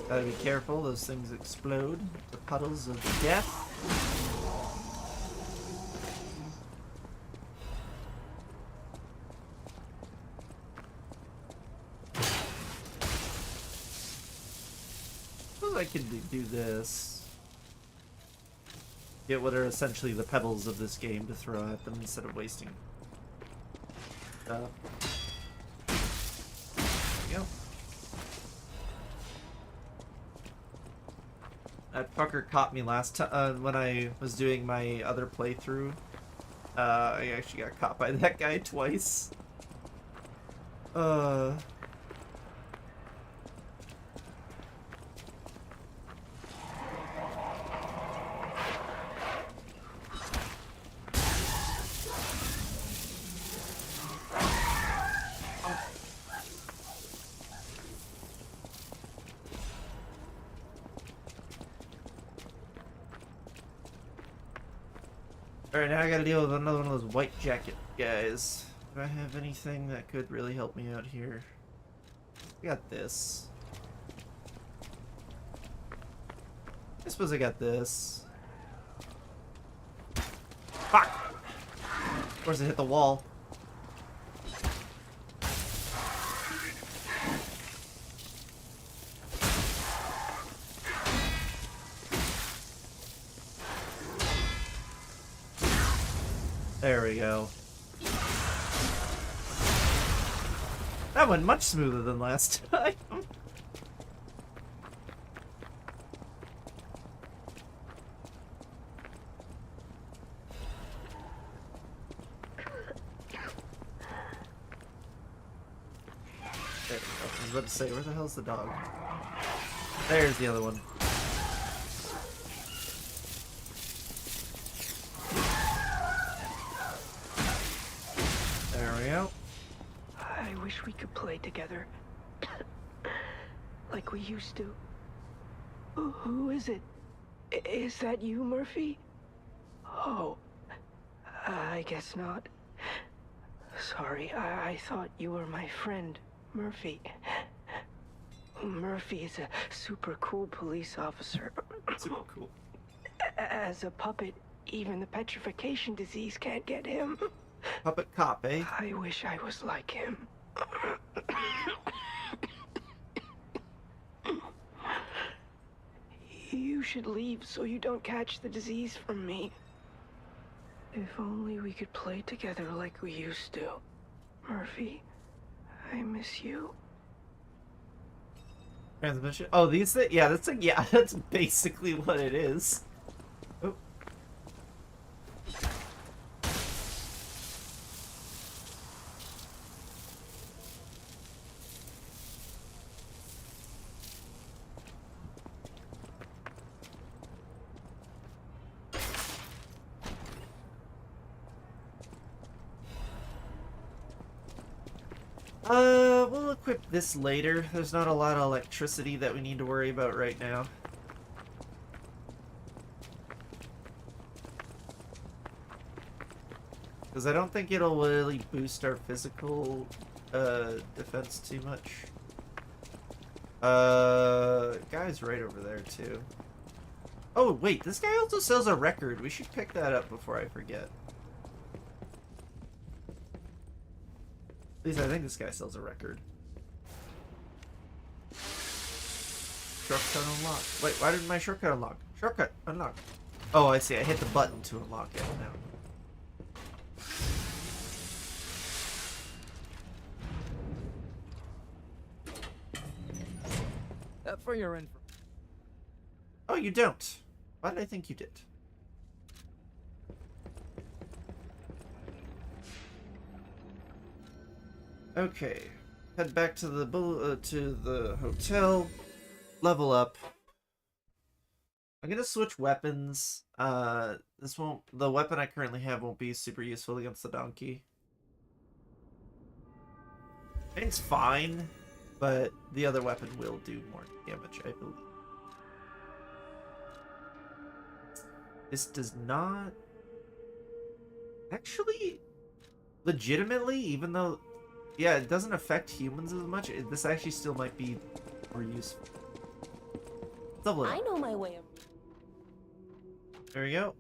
Speaker 1: Gotta be careful, those things explode. The puddles of death. Suppose I could do this. Get what are essentially the pebbles of this game to throw at them instead of wasting stuff. There we go. That fucker caught me last time when I was doing my other playthrough. I actually got caught by that guy twice. Alright, now I gotta deal with another one of those white jacket guys. Do I have anything that could really help me out here? I got this. I suppose I got this. Fuck! Of course I hit the wall. There we go. That went much smoother than last time. There we go. I was about to say, where the hell's the dog? There's the other one. There we go.
Speaker 9: I wish we could play together. Like we used to. Who is it? Is that you, Murphy? Oh, I guess not. Sorry, I thought you were my friend, Murphy. Murphy is a super cool police officer.
Speaker 1: Super cool.
Speaker 9: As a puppet, even the petrification disease can't get him.
Speaker 1: Puppet cop, eh?
Speaker 9: I wish I was like him. You should leave so you don't catch the disease from me. If only we could play together like we used to. Murphy, I miss you.
Speaker 1: Transmission. Oh, these things? Yeah, that's like, yeah, that's basically what it is. Oh. We'll equip this later. There's not a lot of electricity that we need to worry about right now. Because I don't think it'll really boost our physical defense too much. Guy's right over there too. Oh wait, this guy also sells a record. We should pick that up before I forget. At least I think this guy sells a record. Shortcut unlocked. Wait, why didn't my shortcut unlock? Shortcut unlocked. Oh, I see. I hit the button to unlock it now.
Speaker 4: For your info.
Speaker 1: Oh, you don't. Why did I think you did? Okay, head back to the hotel. Level up. I'm gonna switch weapons. The weapon I currently have won't be super useful against the donkey. It's fine, but the other weapon will do more damage, I believe. This does not... Actually, legitimately, even though... Yeah, it doesn't affect humans as much, this actually still might be more useful. Double it up.
Speaker 6: I know my way.
Speaker 1: There we go.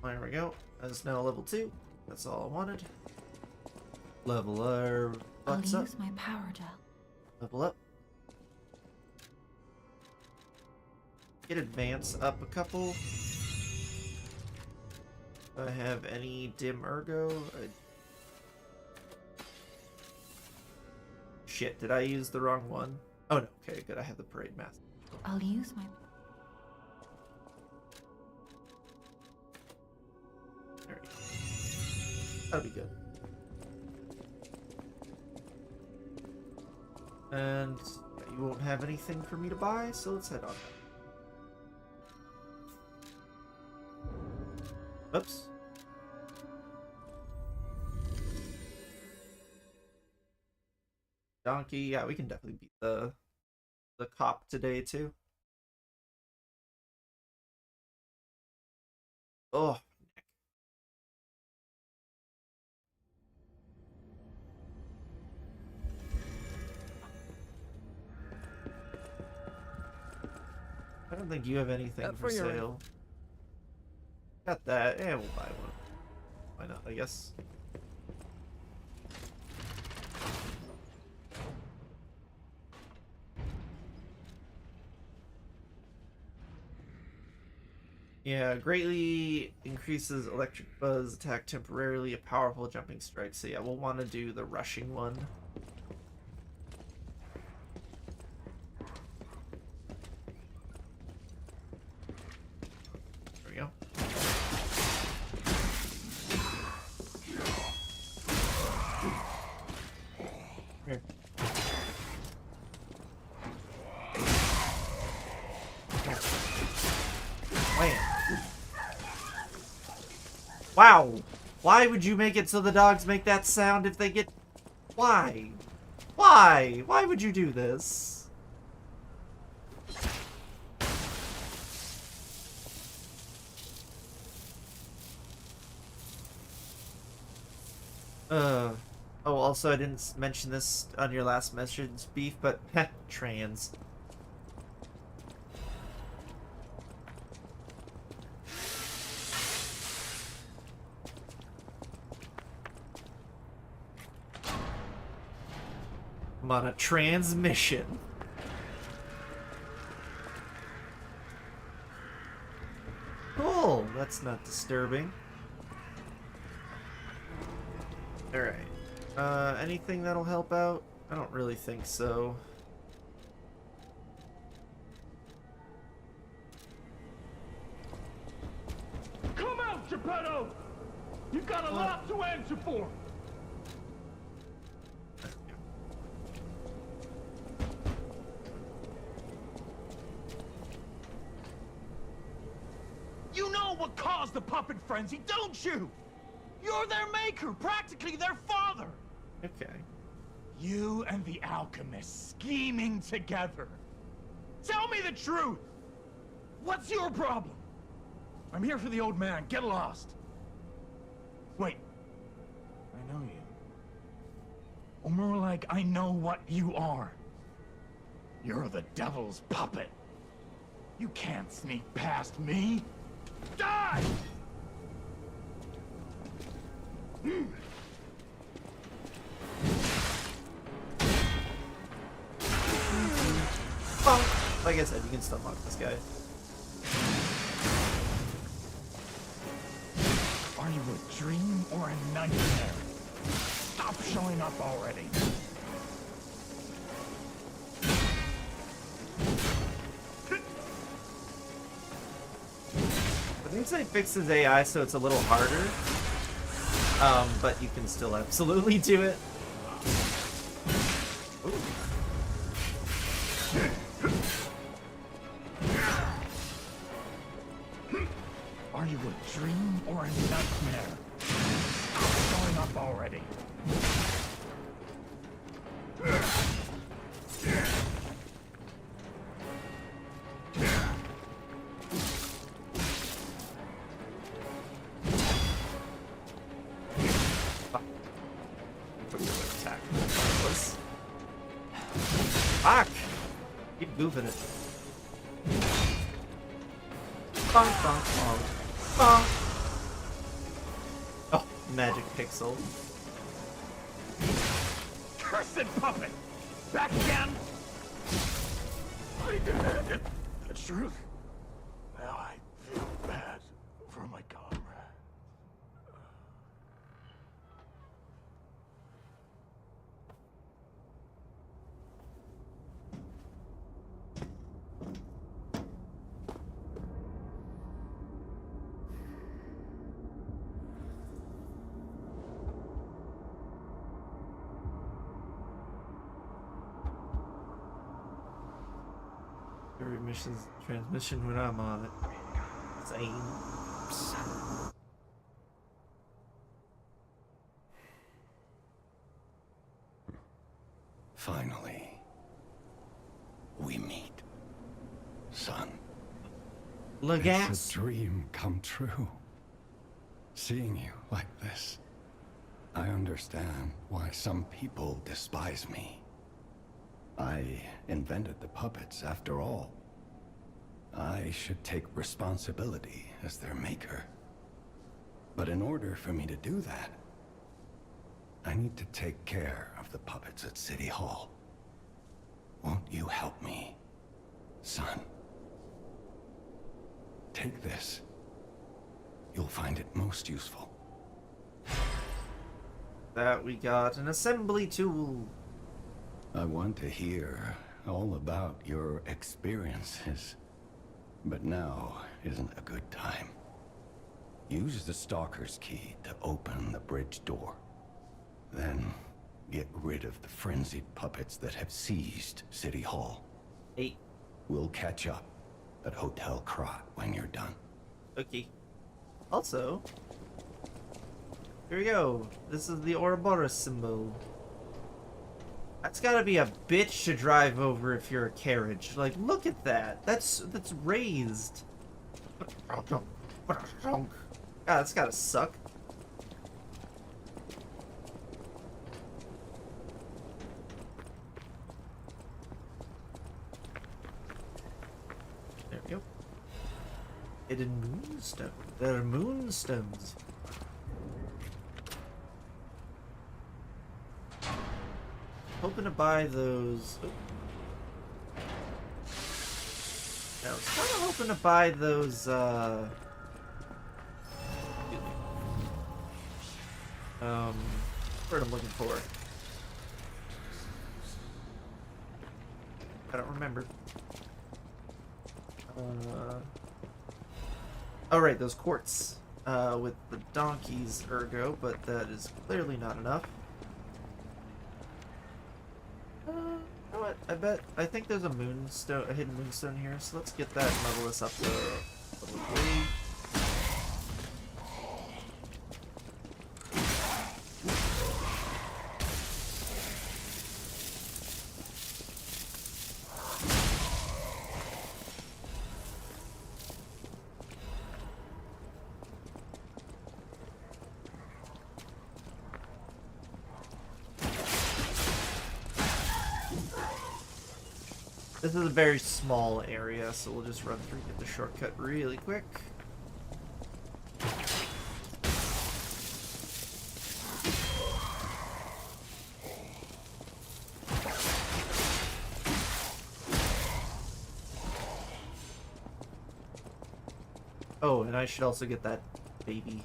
Speaker 1: There we go. That's now level 2. That's all I wanted. Level our butts
Speaker 2: I'll
Speaker 1: up.
Speaker 2: use my power gel.
Speaker 1: Level up. Get advance up a couple. Do I have any dim ergo? Shit, did I use the wrong one? Oh no, okay, good. I have the parade mask.
Speaker 2: I'll use my...
Speaker 1: There we go. That'll be good. And yeah, you won't have anything for me to buy, so let's head on. Oops. Donkey, yeah, we can definitely beat the cop today too. Oh. I don't think you have anything for sale. Got that. Yeah, we'll buy one. Why not, I guess. Yeah, greatly increases electric buzz, attack temporarily, a powerful jumping strike. So yeah, we'll want to do the rushing one. There we go. Here. Wham. Wow. Why would you make it so the dogs make that sound if they get... Why? Why? Why would you do this? Oh, also I didn't mention this on your last message, Beef, but trans. I'm on a transmission. Cool, that's not disturbing. Alright. Anything that'll help out? I don't really think so.
Speaker 10: Come out, Geppetto! You've got a lot to answer for! You know what caused the puppet frenzy, don't you? You're their maker, practically their father!
Speaker 1: Okay.
Speaker 10: You and the alchemist scheming together. Tell me the truth! What's your problem? I'm here for the old man. Get lost. Wait. I know you. Or more like, I know what you are. You're the devil's puppet. You can't sneak past me. Die!
Speaker 1: Bonk. Like I said, you can still mock this guy.
Speaker 10: Are you a dream or a nightmare? Stop showing up already.
Speaker 1: I think they fixed his AI so it's a little harder. But you can still absolutely do it. Ooh.
Speaker 10: Are you a dream or a nightmare? Stop showing up already.
Speaker 1: Fuck! Keep goofing it. Bonk, bonk, bonk. Bonk! Oh, magic pixel.
Speaker 10: Cursed puppet! Back again! I demanded the truth. Now I feel bad for my comrade.
Speaker 1: Every mission's transmission when I'm on it. Insane.
Speaker 5: Finally, we meet. Son.
Speaker 1: Lylas.
Speaker 11: It's a dream come true. Seeing you like this. I understand why some people despise me. I invented the puppets after all. I should take responsibility as their maker. But in order for me to do that, I need to take care of the puppets at City Hall. Won't you help me, son? Take this. You'll find it most useful.
Speaker 1: That we got an assembly tool.
Speaker 11: I want to hear all about your experiences, but now isn't a good time. Use the Stalker's key to open the bridge door. Then get rid of the frenzied puppets that have seized City Hall.
Speaker 1: Hey.
Speaker 11: We'll catch up at Hotel Krat when you're done.
Speaker 1: Okay. Also, here we go. This is the Ouroboros symbol. That's gotta be a bitch to drive over if you're a carriage. Like, look at that. That's raised. God, that's gotta suck. There we go. Hidden moonstone. There are moonstones. Hoping to buy those. Oh. Yeah, I was kind of hoping to buy those. What I'm looking for. I don't remember. Oh right, those quartz with the donkey's ergo, but that is clearly not enough. You know what? I think there's a moonstone, a hidden moonstone here, so let's get that and level this up to level 3. This is a very small area, so we'll just run through and get the shortcut really quick. Oh, and I should also get that baby.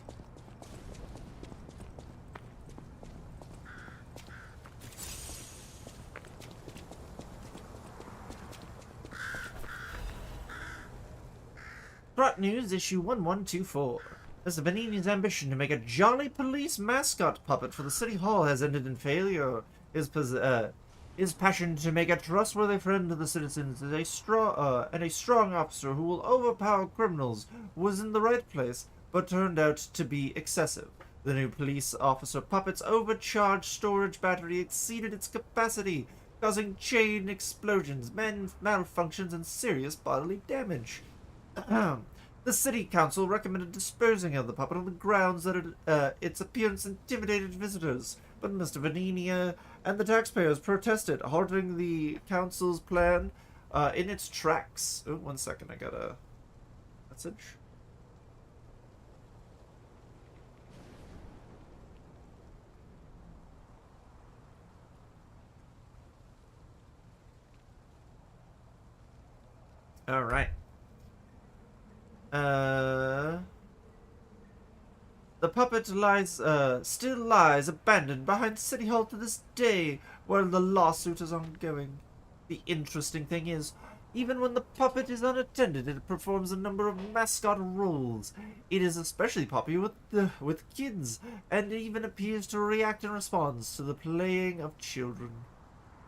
Speaker 1: Trot News, issue 1124. Mr. Benini's ambition to make a jolly police mascot puppet for the city hall has ended in failure. His passion to make a trustworthy friend to the citizens is a strong officer who will overpower criminals was in the right place, but turned out to be excessive. The new police officer puppet's overcharged storage battery exceeded its capacity, causing chain explosions, malfunctions, and serious bodily damage. The city council recommended disposing of the puppet on the grounds that its appearance intimidated visitors, but Mr. Vanini and the taxpayers protested, halting the council's plan in its tracks. Oh, 1 second, I got a message. All right. The puppet still lies abandoned behind City Hall to this day, while the lawsuit is ongoing. The interesting thing is, even when the puppet is unattended, it performs a number of mascot roles. It is especially popular with kids, and even appears to react in response to the playing of children.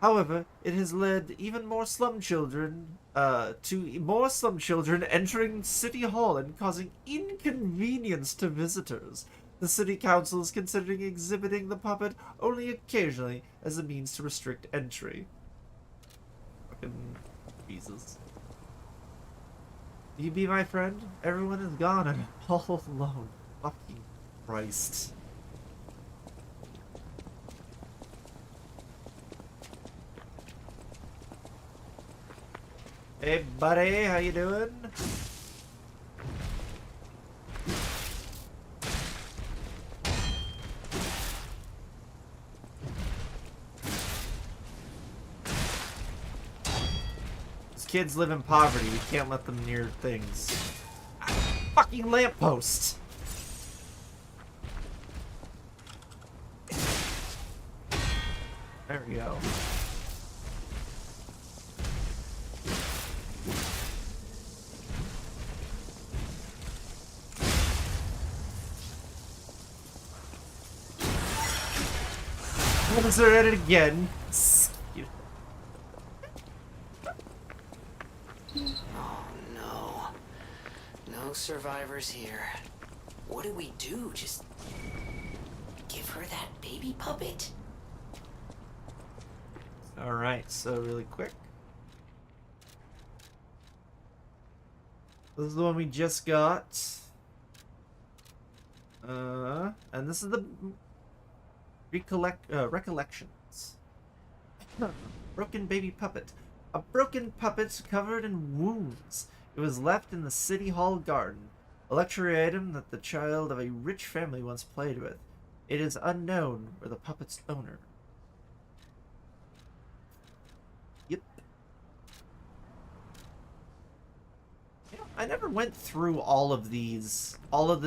Speaker 1: However, it has led even more slum children entering City Hall and causing inconvenience to visitors. The City Council is considering exhibiting the puppet only occasionally as a means to restrict entry. Fucking Jesus. Will you be my friend? Everyone is gone and I'm all alone. Fucking Christ. Hey buddy, how you doing? These kids live in poverty, we can't let them near things. Fucking lamppost! There we go. Once they're at it again.
Speaker 8: Oh no. No survivors here. What do we do? Just give her that baby puppet?
Speaker 1: Alright, so really quick. This is the one we just got. And this is the recollections. Broken baby puppet. A broken puppet covered in wounds. It was left in the City Hall garden. A luxury item that the child of a rich family once played with. It is unknown for the puppet's owner. Yep. I never went through all of the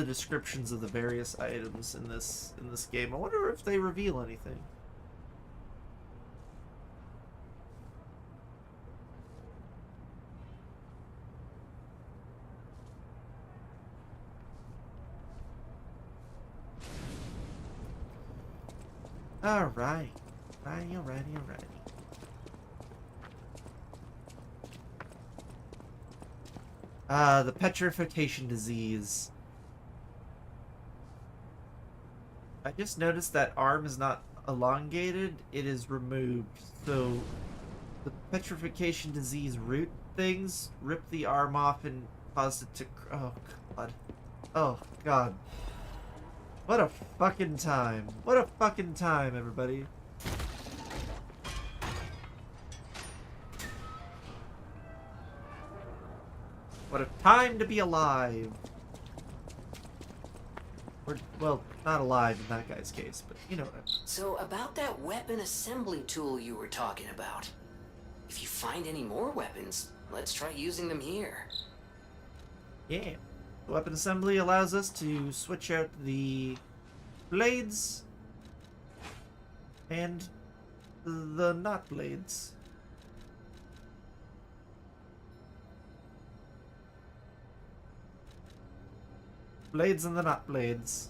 Speaker 1: descriptions of the various items in this game. I wonder if they reveal anything. Alright. Alrighty. The petrification disease. I just noticed that arm is not elongated, it is removed. So the petrification disease root things ripped the arm off and caused it to... Oh god. Oh god. What a fucking time. What a fucking time, everybody. What a time to be alive. Or, well, not alive in that guy's case, but you know what I mean.
Speaker 8: So, about that weapon assembly tool you were talking about. If you find any more weapons, let's try using them here.
Speaker 1: Yeah. The weapon assembly allows us to switch out the blades and the not blades. Blades and the not blades.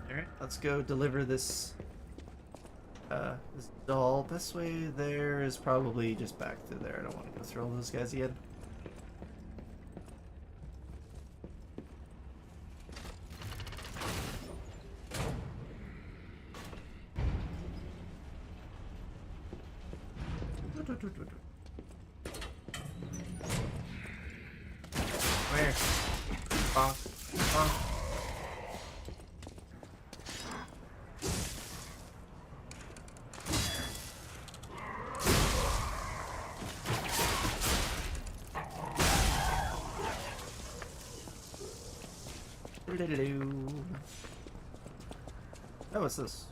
Speaker 1: Alright, let's go deliver this this doll. Best way there is probably just back through there. I don't want to go through all those guys again. Where? Bonk. Bonk. Oh, what's this?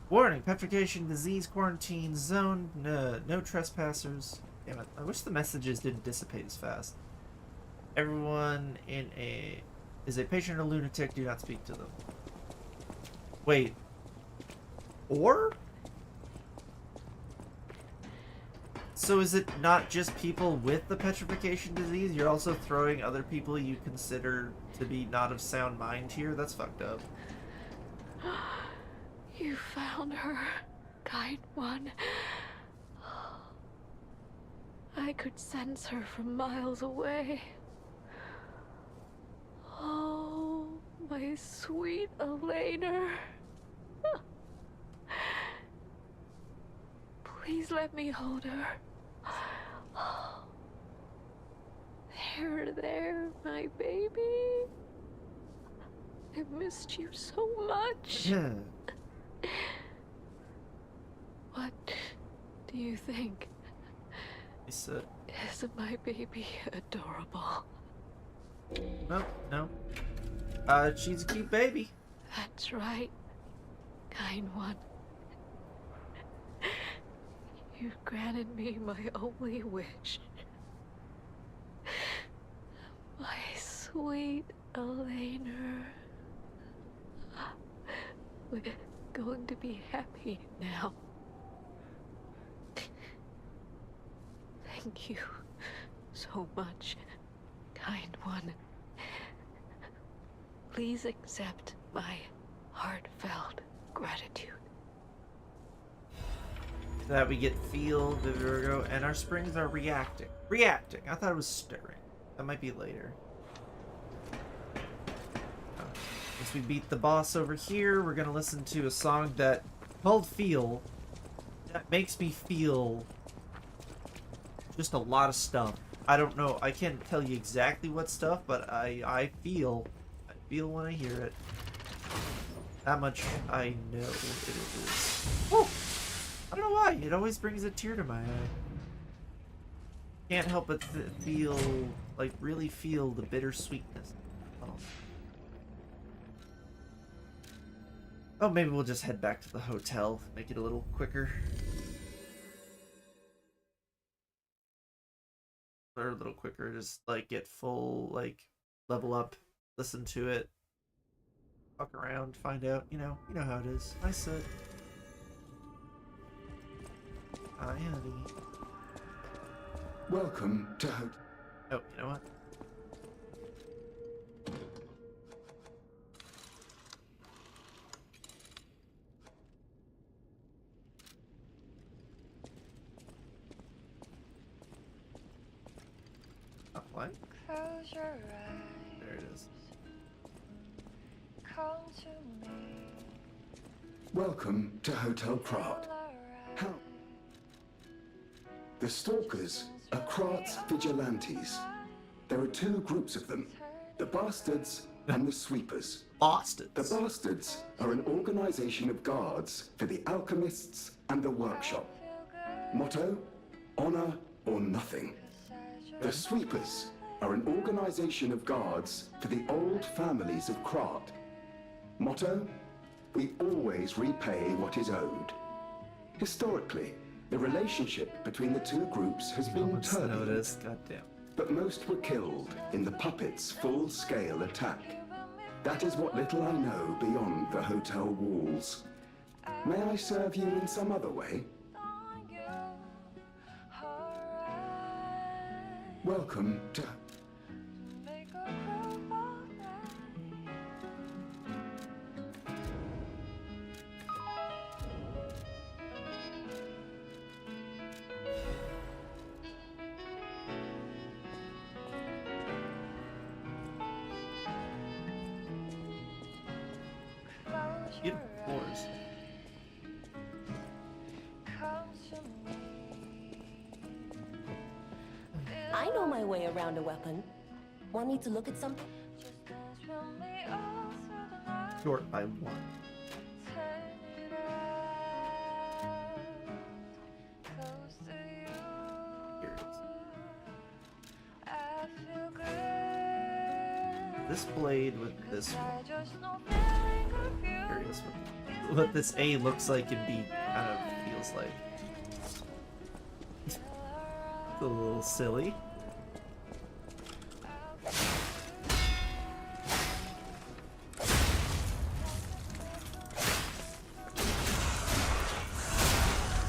Speaker 1: Warning, petrification, disease, quarantine, zone, no trespassers. Damn it, I wish the messages didn't dissipate as fast. Everyone is a patient or lunatic, do not speak to them. Wait. Or? So is it not just people with the petrification disease? You're also throwing other people you consider to be not of sound mind here? That's fucked up.
Speaker 9: You found her, kind one. I could sense her from miles away. Oh, my sweet Elena. Please let me hold her. There, my baby. I missed you so much.
Speaker 1: Yeah.
Speaker 9: What do you think?
Speaker 1: Isn't
Speaker 9: my baby adorable?
Speaker 1: No. She's a cute baby.
Speaker 9: That's right, kind one. You've granted me my only wish. My sweet Elena. We're going to be happy now. Thank you so much, kind one. Please accept my heartfelt gratitude.
Speaker 1: That we get feel the Virgo, and our springs are reacting. Reacting. I thought it was stirring. That might be later. Once we beat the boss over here, we're gonna listen to a song that called Feel. That makes me feel just a lot of stuff. I don't know. I can't tell you exactly what stuff, but I feel when I hear it. That much I know it is. Woo! I don't know why. It always brings a tear to my eye. Can't help but feel, like, really feel the bittersweetness. Oh, maybe we'll just head back to the hotel. Make it a little quicker. Or a little quicker. Just, like, get full, like, level up. Listen to it. Walk around. Find out. You know how it is. I said. Hi, honey.
Speaker 5: Welcome to
Speaker 1: Oh, you know what? Oh, what?
Speaker 12: Close your eyes.
Speaker 1: There it is.
Speaker 12: Come to me.
Speaker 5: Welcome to Hotel Pratt. How? The Stalkers are Krat's vigilantes. There are two groups of them, the Bastards and the Sweepers.
Speaker 1: Bastards.
Speaker 5: The Bastards are an organization of guards for the alchemists and the workshop. Motto, honor or nothing. The Sweepers are an organization of guards for the old families of Krat. Motto, we always repay what is owed. Historically, the relationship between the two groups has been turbulent,
Speaker 1: Notice. Goddamn.
Speaker 5: but most were killed in the puppets' full-scale attack. That is what little I know beyond the hotel walls. May I serve you in some other way? Welcome to...
Speaker 1: Beautiful floors.
Speaker 6: I know my way around a weapon. Want me to look at something?
Speaker 1: Short by one. Here it is. This blade with this one. Curious what this A looks like and B kind of feels like. It's a little silly.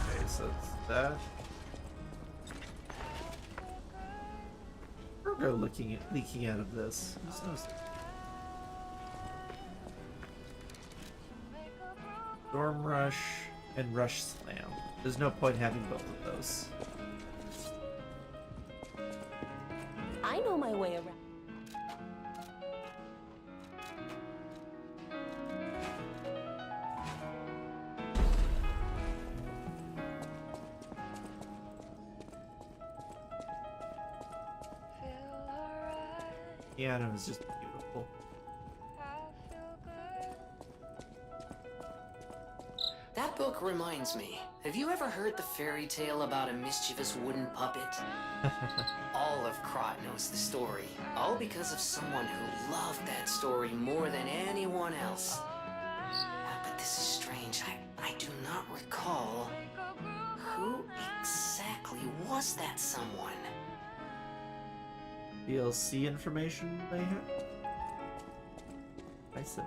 Speaker 1: Okay, so it's that. Virgo leaking out of this. Who's knows? Storm Rush and Rush Slam. There's no point having both of those.
Speaker 6: I know my way around.
Speaker 1: Piano is just beautiful.
Speaker 8: That book reminds me. Have you ever heard the fairy tale about a mischievous wooden puppet? All of Krat knows the story. All because of someone who loved that story more than anyone else. But this is strange. I do not recall. Who exactly was that someone?
Speaker 1: DLC information they have? I said.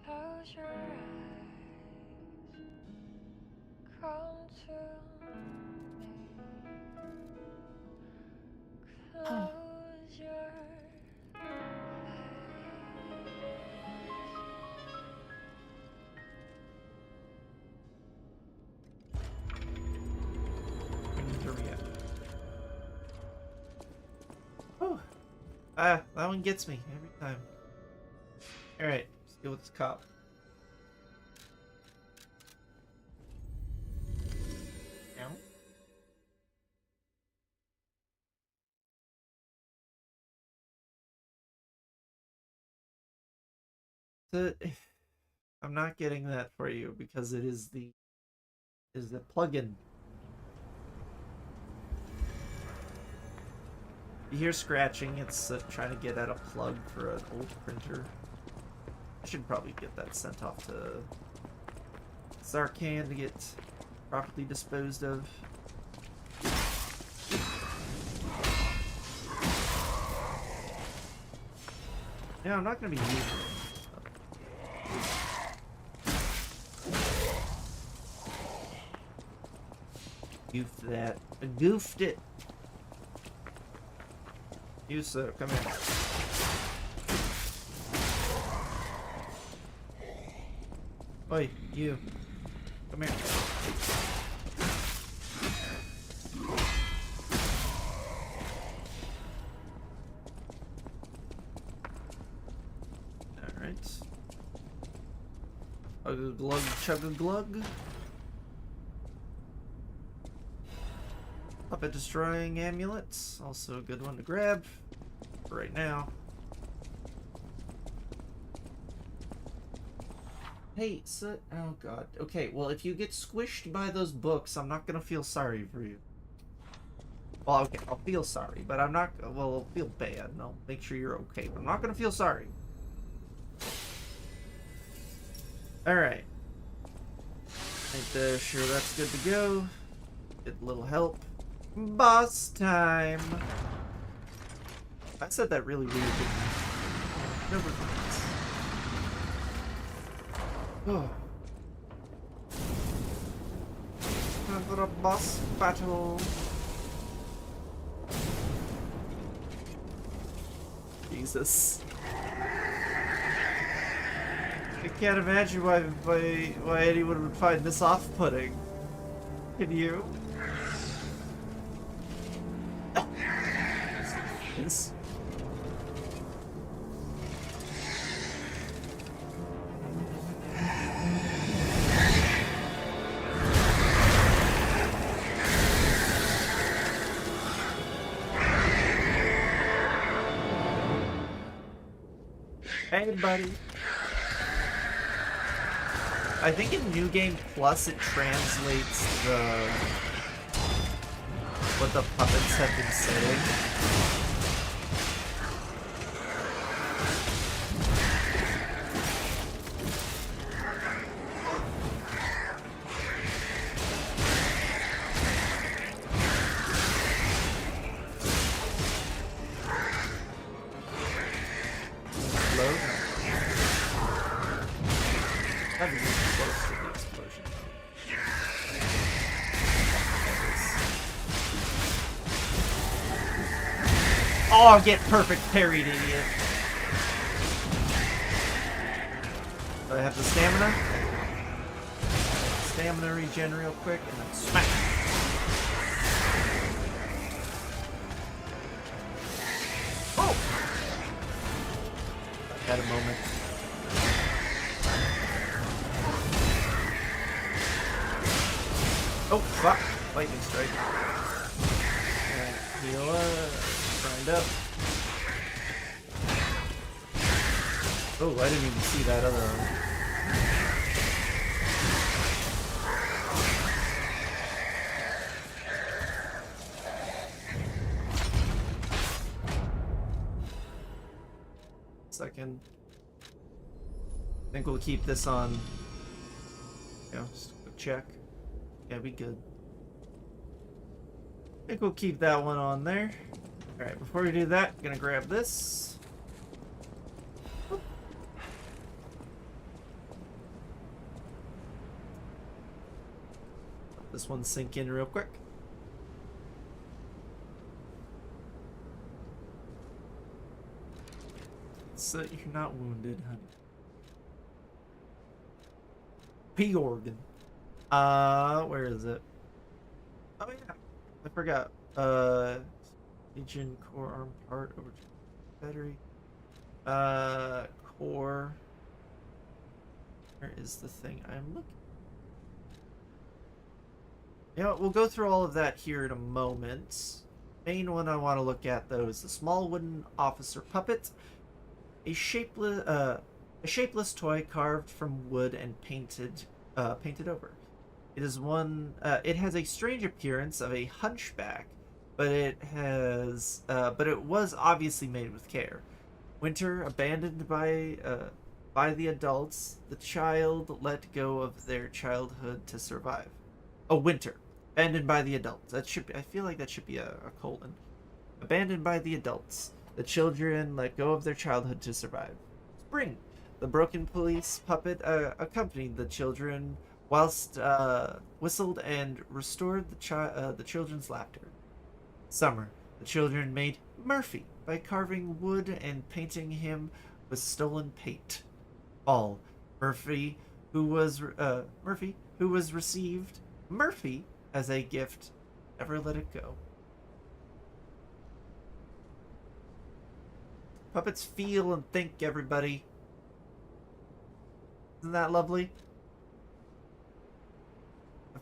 Speaker 12: Close your eyes. Come to me. Close your
Speaker 1: Oh, that one gets me every time. Alright, let's deal with this cop. Now. I'm not getting that for you because it is the plugin. You hear scratching, it's trying to get at a plug for an old printer. I should probably get that sent off to Zarkan to get properly disposed of. Yeah, I'm not going to be using it. Goofed that. I goofed it. You, sir, come here. Oi, you. Come here. glug chug a glug. Puppet destroying amulets, also a good one to grab for right now. Hey, so, oh god. Okay, well, if you get squished by those books, I'm not gonna feel sorry for you. Well, okay, I'll feel sorry, but I'm not, well, I'll feel bad, and I'll make sure you're okay, but I'm not gonna feel sorry. Alright. Sure that's good to go. Get a little help. Boss time! I said that really weird, didn't I? Never mind. Oh. Time for a boss battle. Jesus. I can't imagine why anyone would find this off-putting. Can you? Yes. Hey, buddy. I think in New Game Plus it translates what the puppets have been saying. Oh, get perfect parried, idiot. Do I have the stamina? Stamina regen real quick, and then smack. Oh! Had a moment. Oh, fuck. Lightning strike. Alright, heal up. Grind up. Oh, I didn't even see that other one. Second. I think we'll keep this on. You know, just a quick check. Yeah, we good. I think we'll keep that one on there. Alright, before we do that, I'm gonna grab this. Let this one sink in real quick. So you're not wounded, honey. P organ. Where is it? Oh yeah, I forgot. Legion core arm part over battery. Core. Where is the thing I'm looking? You know, we'll go through all of that here in a moment. Main one I want to look at though is the small wooden officer puppet, a shapeless toy carved from wood and painted over. It is one. It has a strange appearance of a hunchback, but it was obviously made with care. Winter, abandoned by the adults, the child let go of their childhood to survive. Oh, Winter, abandoned by the adults. That should be. I feel like that should be a colon. Abandoned by the adults, the children let go of their childhood to survive. Spring, the broken police puppet accompanied the children whilst whistled and restored the children's laughter. Summer, the children made Murphy by carving wood and painting him with stolen paint. Fall, Murphy, who was received Murphy as a gift. Never let it go. Puppets feel and think, everybody. Isn't that lovely?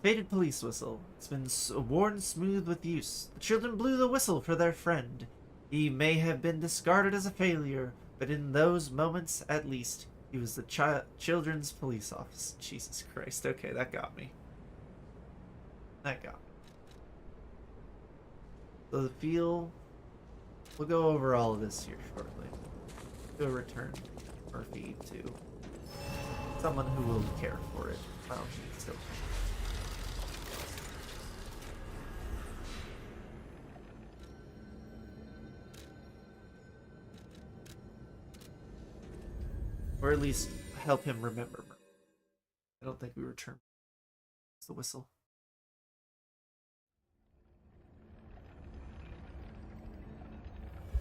Speaker 1: faded police whistle. It's been worn smooth with use. The children blew the whistle for their friend. He may have been discarded as a failure, but in those moments, at least, he was the children's police officer. Jesus Christ. Okay, that got me. That got me. So the feel... We'll go over all of this here shortly. We'll return Murphy to someone who will care for it. I don't think it's still. Or at least help him remember. I don't think we return. It's the whistle.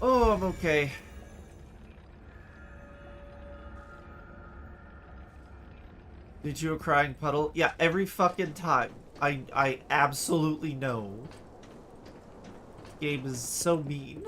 Speaker 1: Oh, I'm okay. Did you a crying puddle? Yeah, every fucking time. I absolutely know. This game is so mean.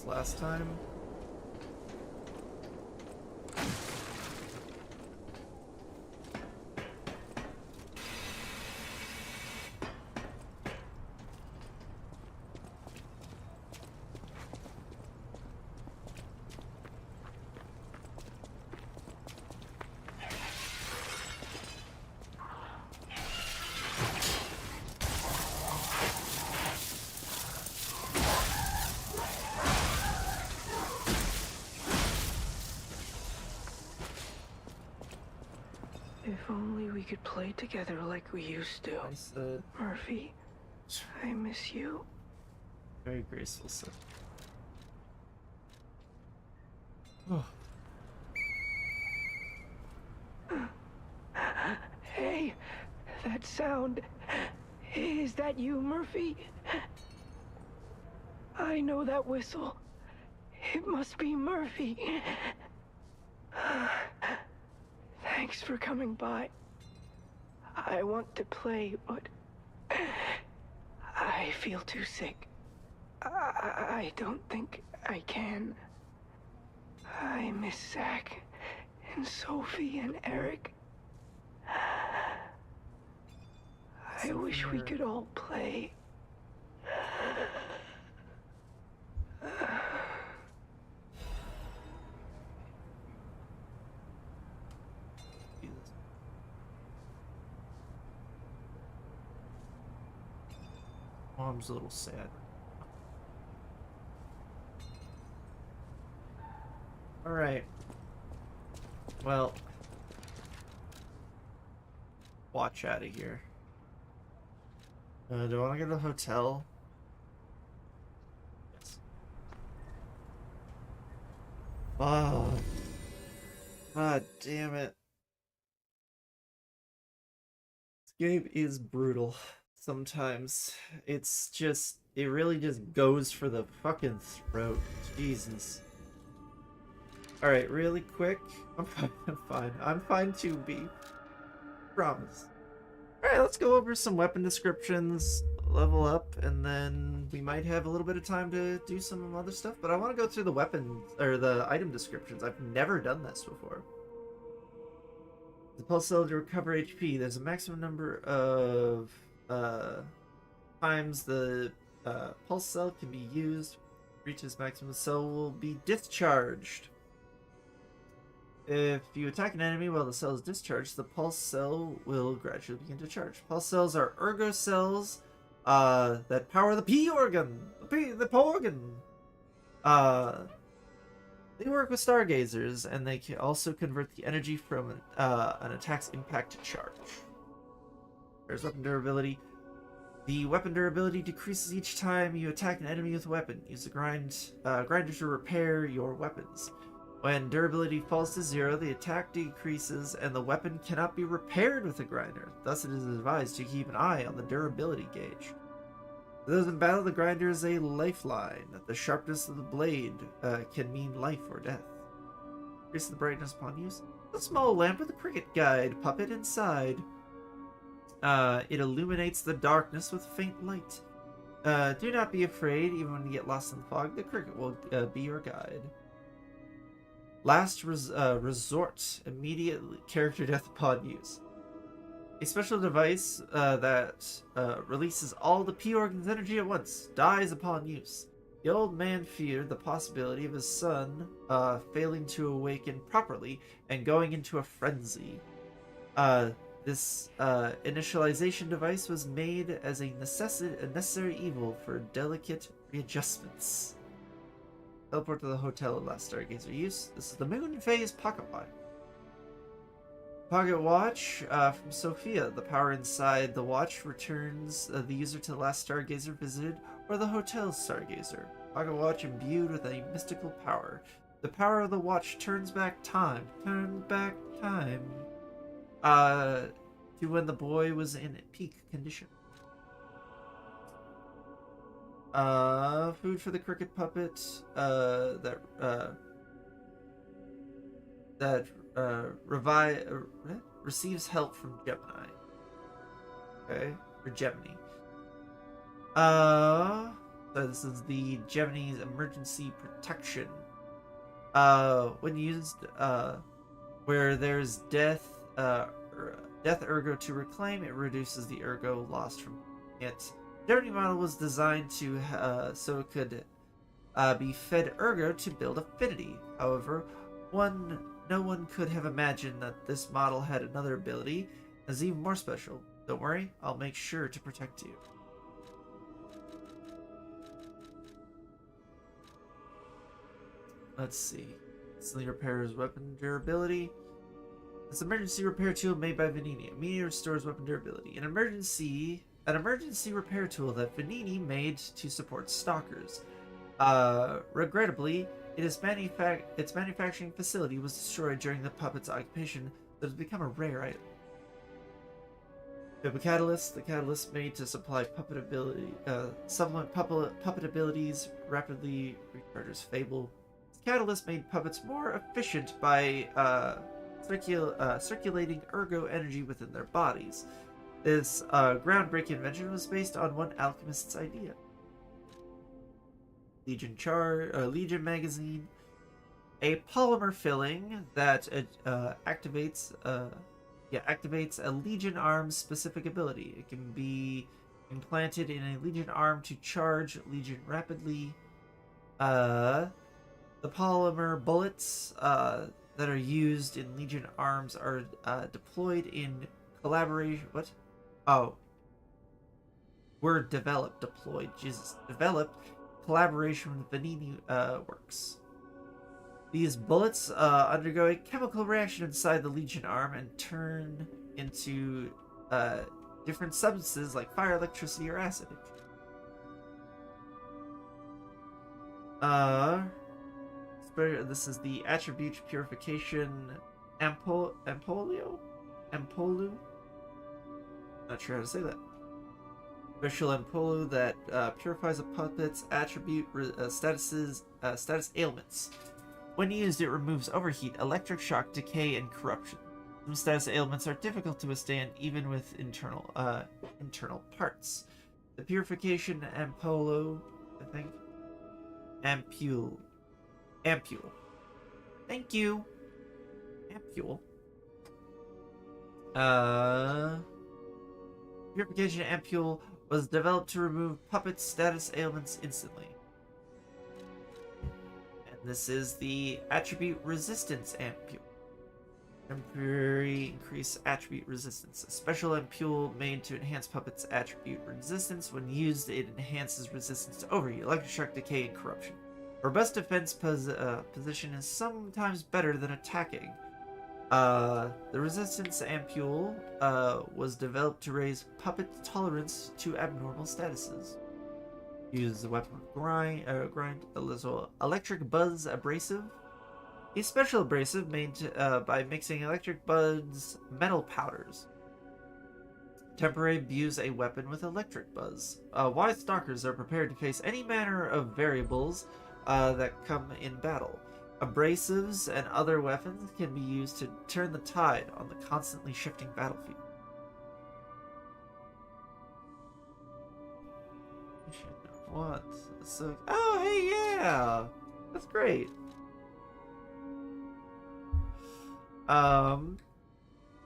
Speaker 1: Last time.
Speaker 9: If only we could play together like we used to.
Speaker 1: I said,
Speaker 9: Murphy, I miss you.
Speaker 1: very graceful, sir. Oh.
Speaker 9: Hey, that sound. Is that you, Murphy? I know that whistle. It must be Murphy. Thanks for coming by. I want to play, but I feel too sick. I don't think I can. I miss Zach and Sophie and Eric. I wish we could all play.
Speaker 1: Mom's a little sad. Alright. Well. Watch out of here. Do I want to go to the hotel? Yes. Oh. God damn it. This game is brutal. Sometimes it's just, it really just goes for the fucking throat. Jesus. Alright, really quick. I'm fine. I'm fine. I'm fine too, B. Promise. Alright, let's go over some weapon descriptions, level up, and then we might have a little bit of time to do some other stuff. But I want to go through the weapon, or the item descriptions. I've never done this before. The pulse cell to recover HP. There's a maximum number of times the pulse cell can be used. Reaches maximum, the cell will be discharged. If you attack an enemy while the cell is discharged, the pulse cell will gradually begin to charge. Pulse cells are ergo cells that power the P organ. The P organ. They work with stargazers, and they can also convert the energy from an attack's impact to charge. There's weapon durability. The weapon durability decreases each time you attack an enemy with a weapon. Use the grinder to repair your weapons. When durability falls to 0, the attack decreases and the weapon cannot be repaired with a grinder. Thus, it is advised to keep an eye on the durability gauge. For those in battle, the grinder is a lifeline. The sharpness of the blade can mean life or death. Increase the brightness upon use. A small lamp with a cricket guide puppet inside. It illuminates the darkness with faint light. Do not be afraid, even when you get lost in the fog. The cricket will be your guide. Last resort, immediate character death upon use. A special device that releases all the P organ's energy at once dies upon use. The old man feared the possibility of his son failing to awaken properly and going into a frenzy. This initialization device was made as a necessary evil for delicate readjustments. Teleport to the hotel at last Stargazer use. This is the Moon Phase Pocket Watch. Pocket Watch from Sophia. The power inside the watch returns the user to the last Stargazer visited or the hotel Stargazer. Pocket Watch imbued with a mystical power. The power of the watch turns back time. To when the boy was in peak condition. Food for the cricket puppet, receives help from Gemini. Okay, or Gemini. So this is the Gemini's emergency protection. When used, where there's death ergo to reclaim, it reduces the ergo lost from it. The Gemini model was designed to so it could be fed ergo to build affinity. However, no one could have imagined that this model had another ability that's even more special. Don't worry, I'll make sure to protect you. Let's see. Instantly repairs weapon durability. This emergency repair tool made by Vanini. Immediately restores weapon durability. An emergency repair tool that Vanini made to support stalkers. Regrettably, its manufacturing facility was destroyed during the puppet's occupation, but has become a rare item. We have a catalyst. The catalyst made to supply puppet ability, supplement puppet abilities rapidly recharges Fable. This catalyst made puppets more efficient by circulating ergo energy within their bodies. This groundbreaking invention was based on one alchemist's idea. Legion magazine, a polymer filling that activates a Legion arm's specific ability. It can be implanted in a Legion arm to charge Legion rapidly. The polymer bullets that are used in Legion arms are deployed in collaboration. What? Oh. Word developed, deployed. Jesus. Developed collaboration with Vanini works. These bullets undergo a chemical reaction inside the Legion arm and turn into different substances like fire, electricity, or acid. This is the attribute purification Ampolu? Not sure how to say that. Special Ampolu that purifies a puppet's attribute status ailments. When used, it removes overheat, electric shock, decay, and corruption. Some status ailments are difficult to withstand even with internal parts. The purification Ampolu, I think. Ampule. Thank you. Ampule. Purification Ampule was developed to remove puppet status ailments instantly. And this is the attribute resistance Ampule. Temporary increase attribute resistance. A special ampule made to enhance puppet's attribute resistance. When used, it enhances resistance to overheat, electric shock, decay, and corruption. Robust defense position is sometimes better than attacking. The resistance ampule was developed to raise puppet tolerance to abnormal statuses. Use the weapon grind a little electric buzz abrasive. A special abrasive made by mixing electric buds metal powders. Temporarily abuse a weapon with electric buzz. Wise stalkers are prepared to face any manner of variables that come in battle. Abrasives and other weapons can be used to turn the tide on the constantly shifting battlefield. What? So, oh, hey, yeah! That's great.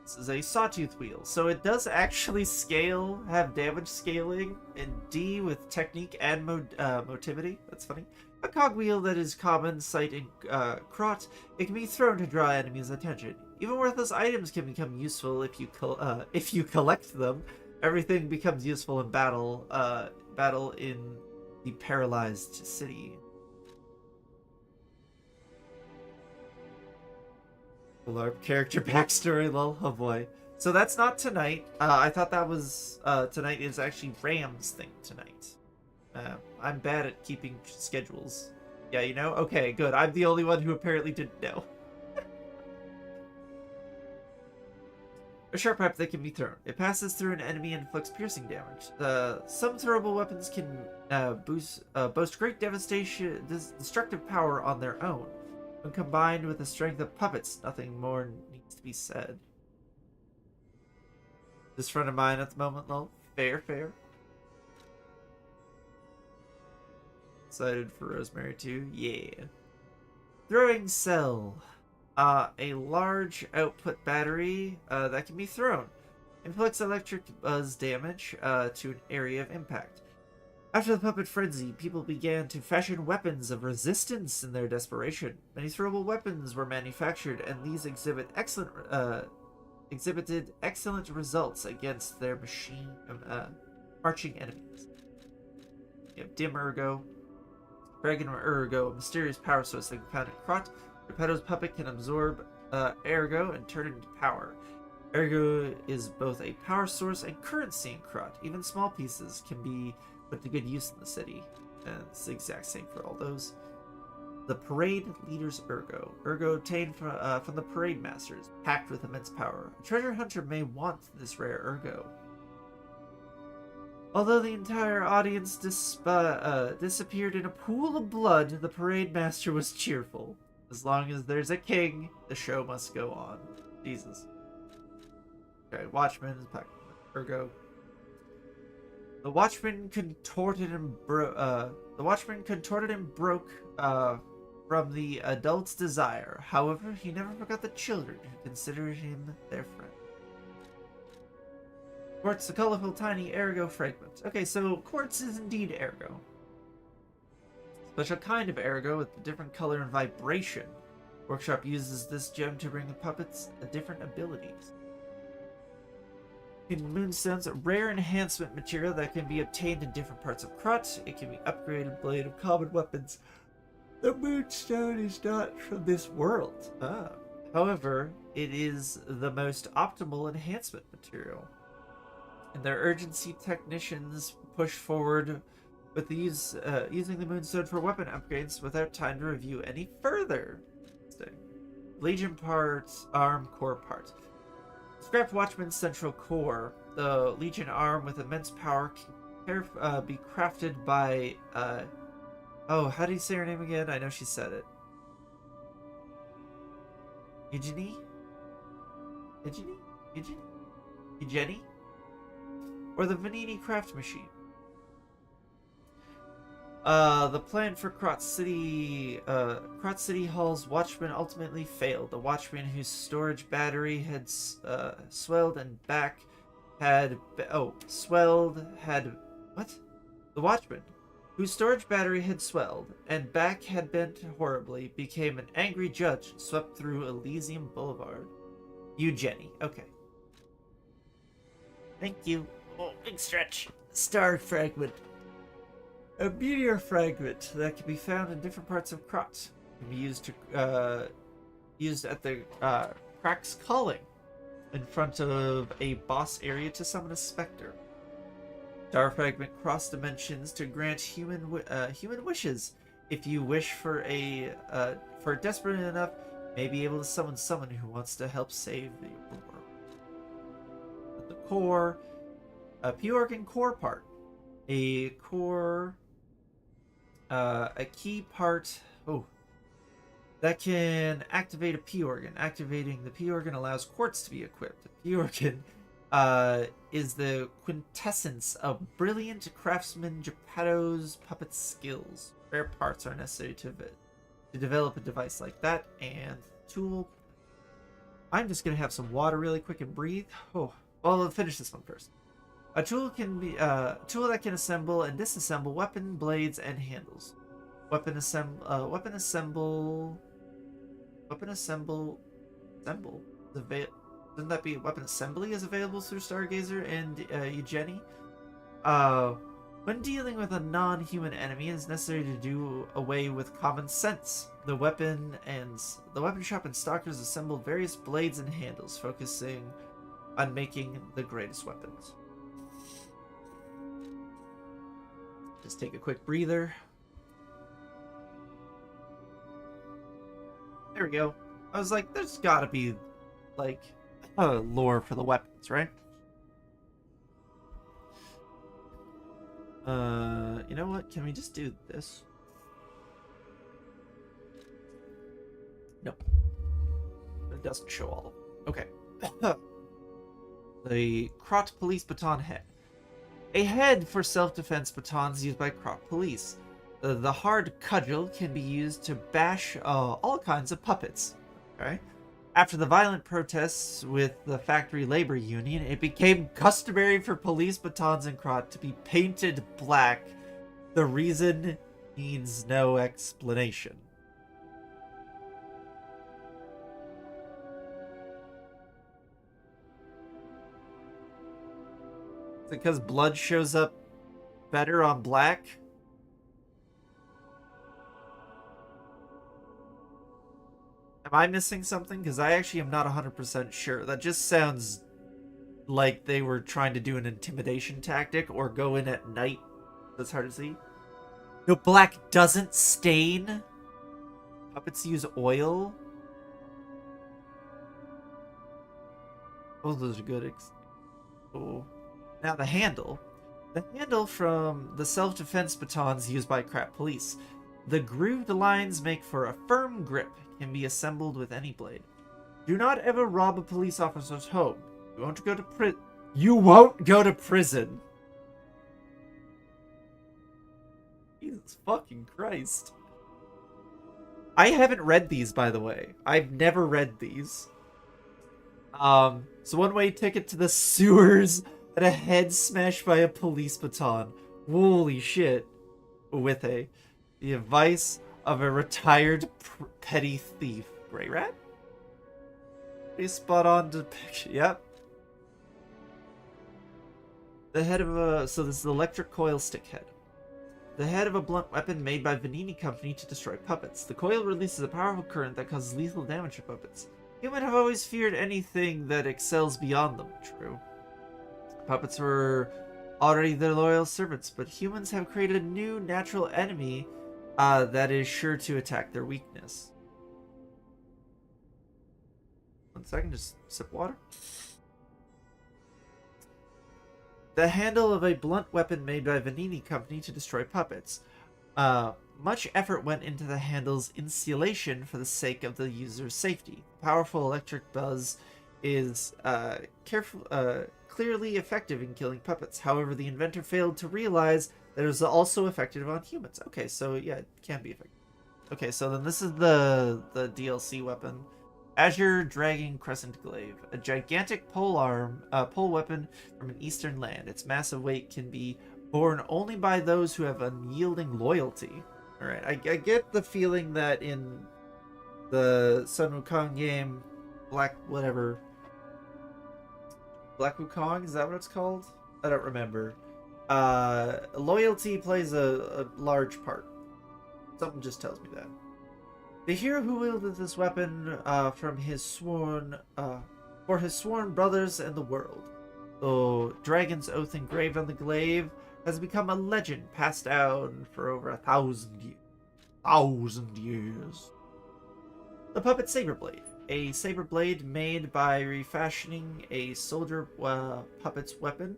Speaker 1: This is a sawtooth wheel, so it does actually scale, have damage scaling in D with technique and motivity. That's funny. A cogwheel that is common sight in Krot. It can be thrown to draw enemies' attention. Even worthless items can become useful if you collect them. Everything becomes useful in battle. Battle in the paralyzed city. LARP character backstory, lol. Oh boy. So that's not tonight. I thought that was tonight. Is actually Ram's thing tonight. I'm bad at keeping schedules. Yeah, you know? Okay, good. I'm the only one who apparently didn't know. A sharp pipe that can be thrown. It passes through an enemy and inflicts piercing damage. Some throwable weapons can boast great destructive power on their own. When combined with the strength of puppets, nothing more needs to be said. This friend of mine at the moment, lol. Fair. Excited for Rosemary too? Yeah. Throwing cell. A large output battery that can be thrown. Inflicts electric buzz damage to an area of impact. After the puppet frenzy, people began to fashion weapons of resistance in their desperation. Many throwable weapons were manufactured, and these exhibited excellent results against their marching enemies. You have Dim Ergo, Dragon Ergo, a mysterious power source that can be found in Krot. Geppetto's puppet can absorb Ergo and turn it into power. Ergo is both a power source and currency in Krot. Even small pieces can be put to good use in the city. And it's the exact same for all those. The parade leader's Ergo. Ergo obtained from the parade masters, packed with immense power. A treasure hunter may want this rare Ergo. Although the entire audience disappeared in a pool of blood, the parade master was cheerful. As long as there's a king, the show must go on. Jesus. Okay, Watchman is packed with Ergo. The Watchman contorted and broke from the adult's desire. However, he never forgot the children who considered him their friend. Quartz, a colorful tiny Ergo fragment. Okay, so quartz is indeed Ergo. Special kind of Ergo with a different color and vibration. Workshop uses this gem to bring the puppets different abilities. In Moonstone's a rare enhancement material that can be obtained in different parts of Krot. It can be upgraded blade of common weapons. The Moonstone is not from this world. However, it is the most optimal enhancement material. In their urgency, technicians push forward with these using the Moonstone for weapon upgrades without time to review any further. Legion parts, arm, core part. Scrapped Watchman's central core. The Legion arm with immense power can be crafted by oh, how do you say her name again? I know she said it. Eugenie? Or the Vanini craft machine. The plan for Krot City Hall's Watchman ultimately failed. The Watchman whose storage battery had swelled and back had... What? The Watchman, whose storage battery had swelled and back had bent horribly, became an angry judge and swept through Elysium Boulevard. Eugenie. Okay. Thank you. Oh, big stretch. Star fragment. A meteor fragment that can be found in different parts of Krot. Can be used at the Crack's Calling in front of a boss area to summon a specter. Star fragment cross dimensions to grant human wishes. If you wish for desperate enough, May be able to summon someone who wants to help save the world. At the core, a P-Organ core part. A core, a key part, that can activate a P-Organ. Activating the P-Organ allows quartz to be equipped. A P-Organ is the quintessence of brilliant craftsman Geppetto's puppet skills. Rare parts are necessary to develop a device like that, and tool. I'm just gonna have some water really quick and breathe. Well, let's finish this one first. A tool can be tool that can assemble and disassemble weapon blades and handles. Weapon assemble. Doesn't that be weapon assembly is available through Stargazer and Eugenie? When dealing with a non-human enemy, it is necessary to do away with common sense. The weapon shop and stalkers assemble various blades and handles, focusing on making the greatest weapons. Just take a quick breather. There we go. I was like, there's gotta be, like, lore for the weapons, right? You know what? Can we just do this? Nope. It doesn't show all of them. Okay. The Krot Police Baton Head. A head for self-defense batons used by Krot Police. The hard cudgel can be used to bash all kinds of puppets. Okay. After the violent protests with the factory labor union, it became customary for police batons in Krot to be painted black. The reason needs no explanation. Is it because blood shows up better on black? Am I missing something? Because I actually am not 100% sure. That just sounds like they were trying to do an intimidation tactic or go in at night. That's hard to see. No, black doesn't stain. Puppets use oil. Oh, those are good. Oh. Now the handle. The handle from the self-defense batons used by Krot Police. The grooved lines make for a firm grip. Can be assembled with any blade. Do not ever rob a police officer's home. You won't go to prison. Jesus fucking Christ. I haven't read these, by the way. I've never read these. So one-way ticket to the sewers and a head smashed by a police baton. Holy shit. With the advice of a retired petty thief. Grey Rat? Pretty spot on depiction. Yep. The head of a... So this is the electric coil stick head. The head of a blunt weapon made by Vanini Company to destroy puppets. The coil releases a powerful current that causes lethal damage to puppets. Humans have always feared anything that excels beyond them. True. Puppets were already their loyal servants, but humans have created a new natural enemy that is sure to attack their weakness. 1 second, just sip water. The handle of a blunt weapon made by Vanini Company to destroy puppets. Much effort went into the handle's insulation for the sake of the user's safety. Powerful electric buzz is clearly effective in killing puppets. However, the inventor failed to realize that it was also effective on humans. Okay, so yeah, it can be effective. Okay, so then this is the DLC weapon. Azure Dragon Crescent Glaive. A gigantic pole weapon from an eastern land. Its massive weight can be borne only by those who have unyielding loyalty. Alright, I get the feeling that in the Sun Wukong game, Black Wukong, is that what it's called? I don't remember. Loyalty plays a large part. Something just tells me that. The hero who wielded this weapon for his sworn brothers and the world. The dragon's oath engraved on the glaive has become a legend passed down for over 1,000 years. The Puppet Saber Blade. A saber blade made by refashioning a soldier puppet's weapon.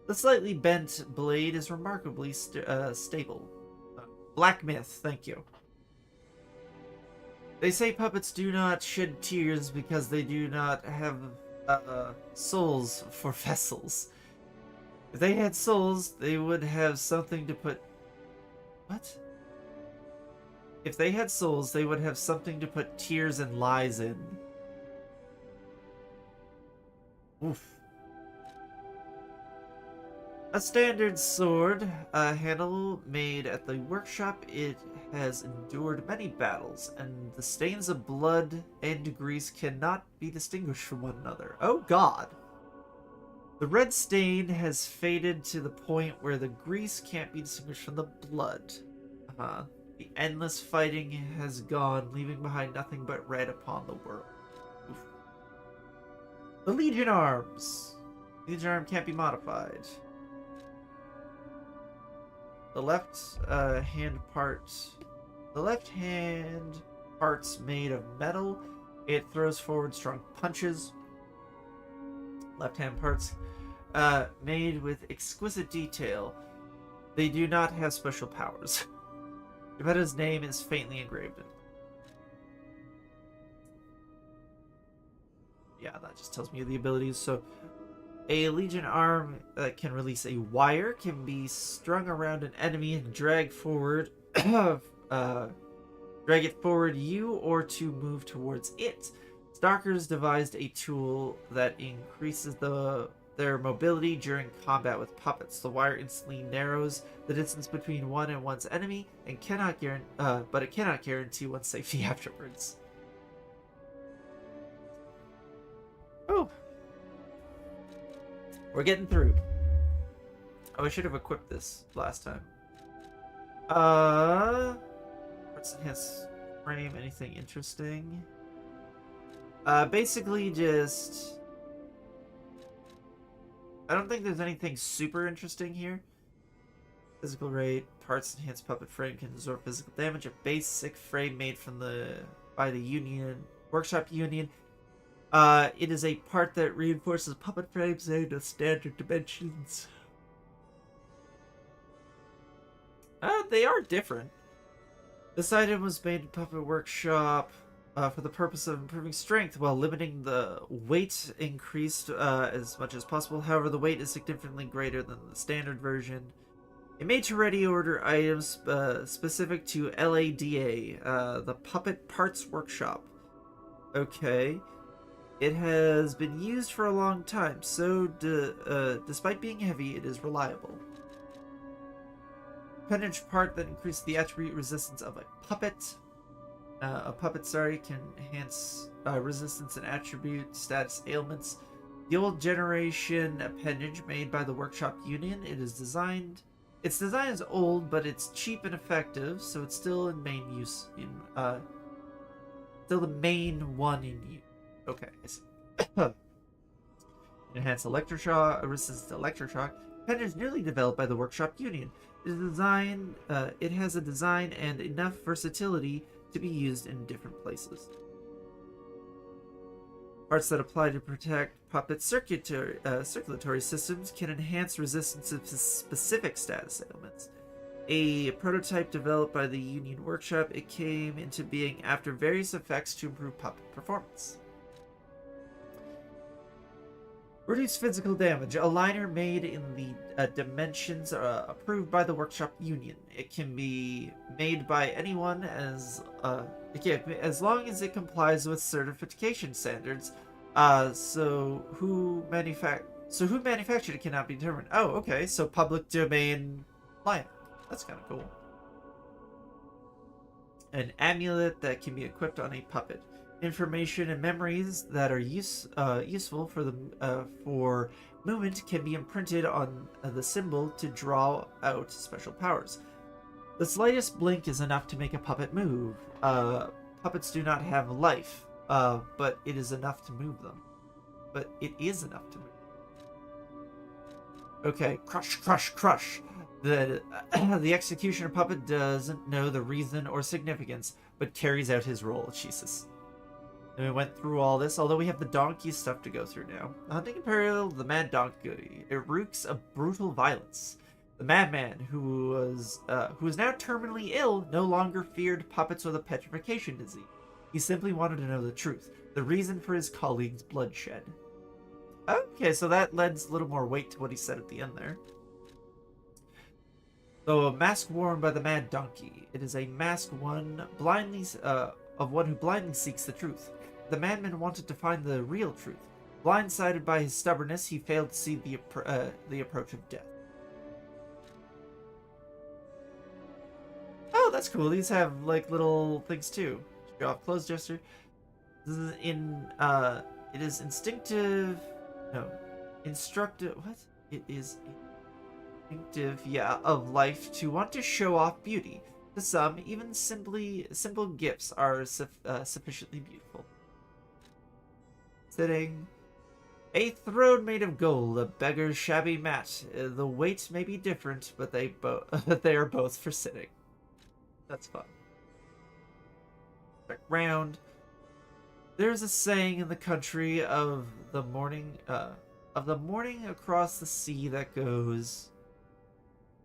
Speaker 1: The slightly bent blade is remarkably stable. Black myth, thank you. They say puppets do not shed tears because they do not have souls for vessels. If they had souls, they would have something to put... What? If they had souls, they would have something to put tears and lies in. Oof. A standard sword handle made at the workshop. It has endured many battles, and the stains of blood and grease cannot be distinguished from one another. Oh god! The red stain has faded to the point where the grease can't be distinguished from the blood. The endless fighting has gone, leaving behind nothing but red upon the world. Oof. The Legion Arms. Legion Arm can't be modified. The left hand parts made of metal. It throws forward strong punches. Left hand parts made with exquisite detail. They do not have special powers. Geppetto's name is faintly engraved in. Yeah, that just tells me the abilities. So, a Legion arm can release a wire, can be strung around an enemy and drag forward, drag it forward you, or to move towards it. Stalkers devised a tool that increases their mobility during combat with puppets. The wire instantly narrows the distance between one and one's enemy, and but it cannot guarantee one's safety afterwards. Oh, we're getting through. Oh, I should have equipped this last time. Let's enhance frame. Anything interesting? Basically just. I don't think there's anything super interesting here. Physical rate, parts enhanced puppet frame can absorb physical damage. A basic frame made by the workshop union. It is a part that reinforces puppet frames into standard dimensions. They are different. This item was made in Puppet Workshop for the purpose of improving strength while limiting the weight increased as much as possible. However, the weight is significantly greater than the standard version. It made to ready order items specific to LADA, the Puppet Parts Workshop. Okay. It has been used for a long time, so despite being heavy, it is reliable. Appendage part that increases the attribute resistance of a puppet. Can enhance resistance and attribute status ailments. The old generation appendage made by the Workshop Union. Its design is old, but it's cheap and effective, so it's still in main use. Still the main one in use. Okay, I see. Enhanced electroshock, resistance to electroshock. Appendage newly developed by the Workshop Union. It has a design and enough versatility to be used in different places. Parts that apply to protect puppet circulatory systems can enhance resistance to specific status ailments. A prototype developed by the Union Workshop, it came into being after various effects to improve puppet performance. Reduce physical damage. A liner made in the dimensions approved by the Workshop Union. It can be made by anyone as long as it complies with certification standards. So who manufactured it cannot be determined. Oh, okay. So public domain liner. That's kind of cool. An amulet that can be equipped on a puppet. Information and memories that are useful for movement can be imprinted on the symbol to draw out special powers. The slightest blink is enough to make a puppet move. Puppets do not have life, but it is enough to move them. Okay, crush, crush, crush. The executioner puppet doesn't know the reason or significance, but carries out his role. Jesus. And we went through all this, although we have the donkey stuff to go through now. The Hunting Imperial, the Mad Donkey. It reeks of brutal violence. The madman, who was now terminally ill, no longer feared puppets or the petrification disease. He simply wanted to know the truth, the reason for his colleagues' bloodshed. Okay, so that lends a little more weight to what he said at the end there. So, a mask worn by the Mad Donkey. It is a mask of one who blindly seeks the truth. The madman wanted to find the real truth. Blindsided by his stubbornness, he failed to see the approach of death. Oh, that's cool. These have like little things too. Show off clothes gesture. This is it is instinctive. No, instructive. What? It is instinctive, yeah, of life to want to show off beauty. To some, even simple gifts are sufficiently beautiful. Sitting. A throne made of gold, a beggar's shabby mat. The weight may be different, but they are both for sitting. That's fun. Back round. There's a saying in the country of the morning across the sea that goes.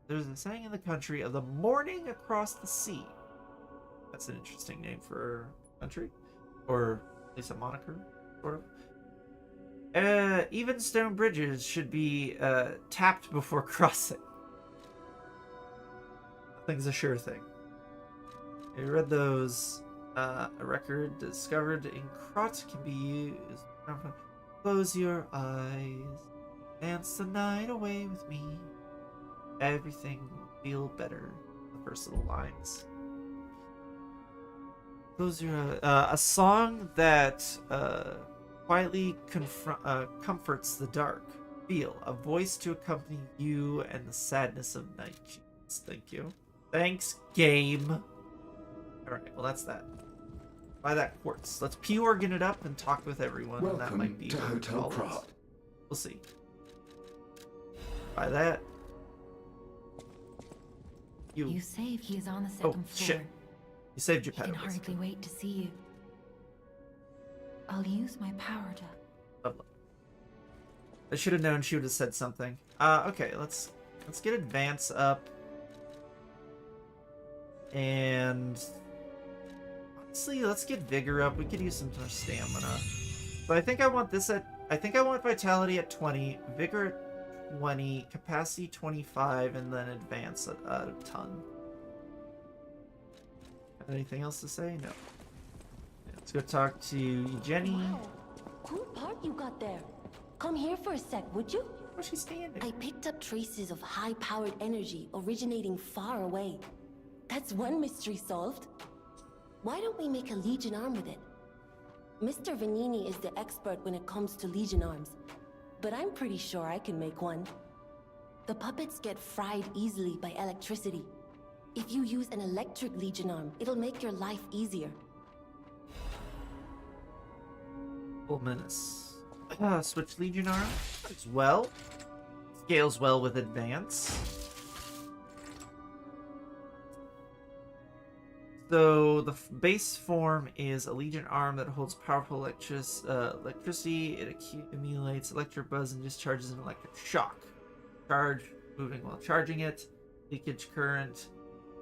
Speaker 1: There's a saying in the country of the morning across the sea. That's an interesting name for a country, or at least a moniker, sort of. Even stone bridges should be tapped before crossing. Nothing's a sure thing. I read those. A record discovered in Krot can be used. Close your eyes. Dance the night away with me. Everything will feel better. The first little lines. Close your eyes. A song that quietly comforts the dark. Feel a voice to accompany you and the sadness of night. Jeez, thank you. Thanks, game. Alright, well that's that. Buy that quartz. Let's P-organ it up and talk with everyone.
Speaker 5: Welcome
Speaker 1: that might be
Speaker 5: to Hotel Krot.
Speaker 1: We'll see. Buy that.
Speaker 2: You saved. He is on the second floor.
Speaker 1: Shit. You saved
Speaker 2: He
Speaker 1: Geppetto.
Speaker 2: can hardly wait to see you. I'll use my power to...
Speaker 1: Lovely. I should have known she would have said something. Okay, let's get advance up. And honestly, let's get vigor up. We could use some more stamina. But I think I want this at vitality at 20, vigor at 20, capacity 25, and then advance at a ton. Anything else to say? No. Let's go talk to Jenny.
Speaker 6: Wow. Cool part you got there. Come here for a sec, would you?
Speaker 1: Where's she standing?
Speaker 6: I picked up traces of high-powered energy originating far away. That's one mystery solved. Why don't we make a Legion arm with it? Mr. Vanini is the expert when it comes to Legion arms, but I'm pretty sure I can make one. The puppets get fried easily by electricity. If you use an electric Legion arm, it'll make your life easier.
Speaker 1: Full menace. Switch Legion arm as well. Scales well with advance. So the base form is a Legion arm that holds powerful electricity. It accumulates electric buzz and discharges an electric shock. Charge, moving while charging it. Leakage current.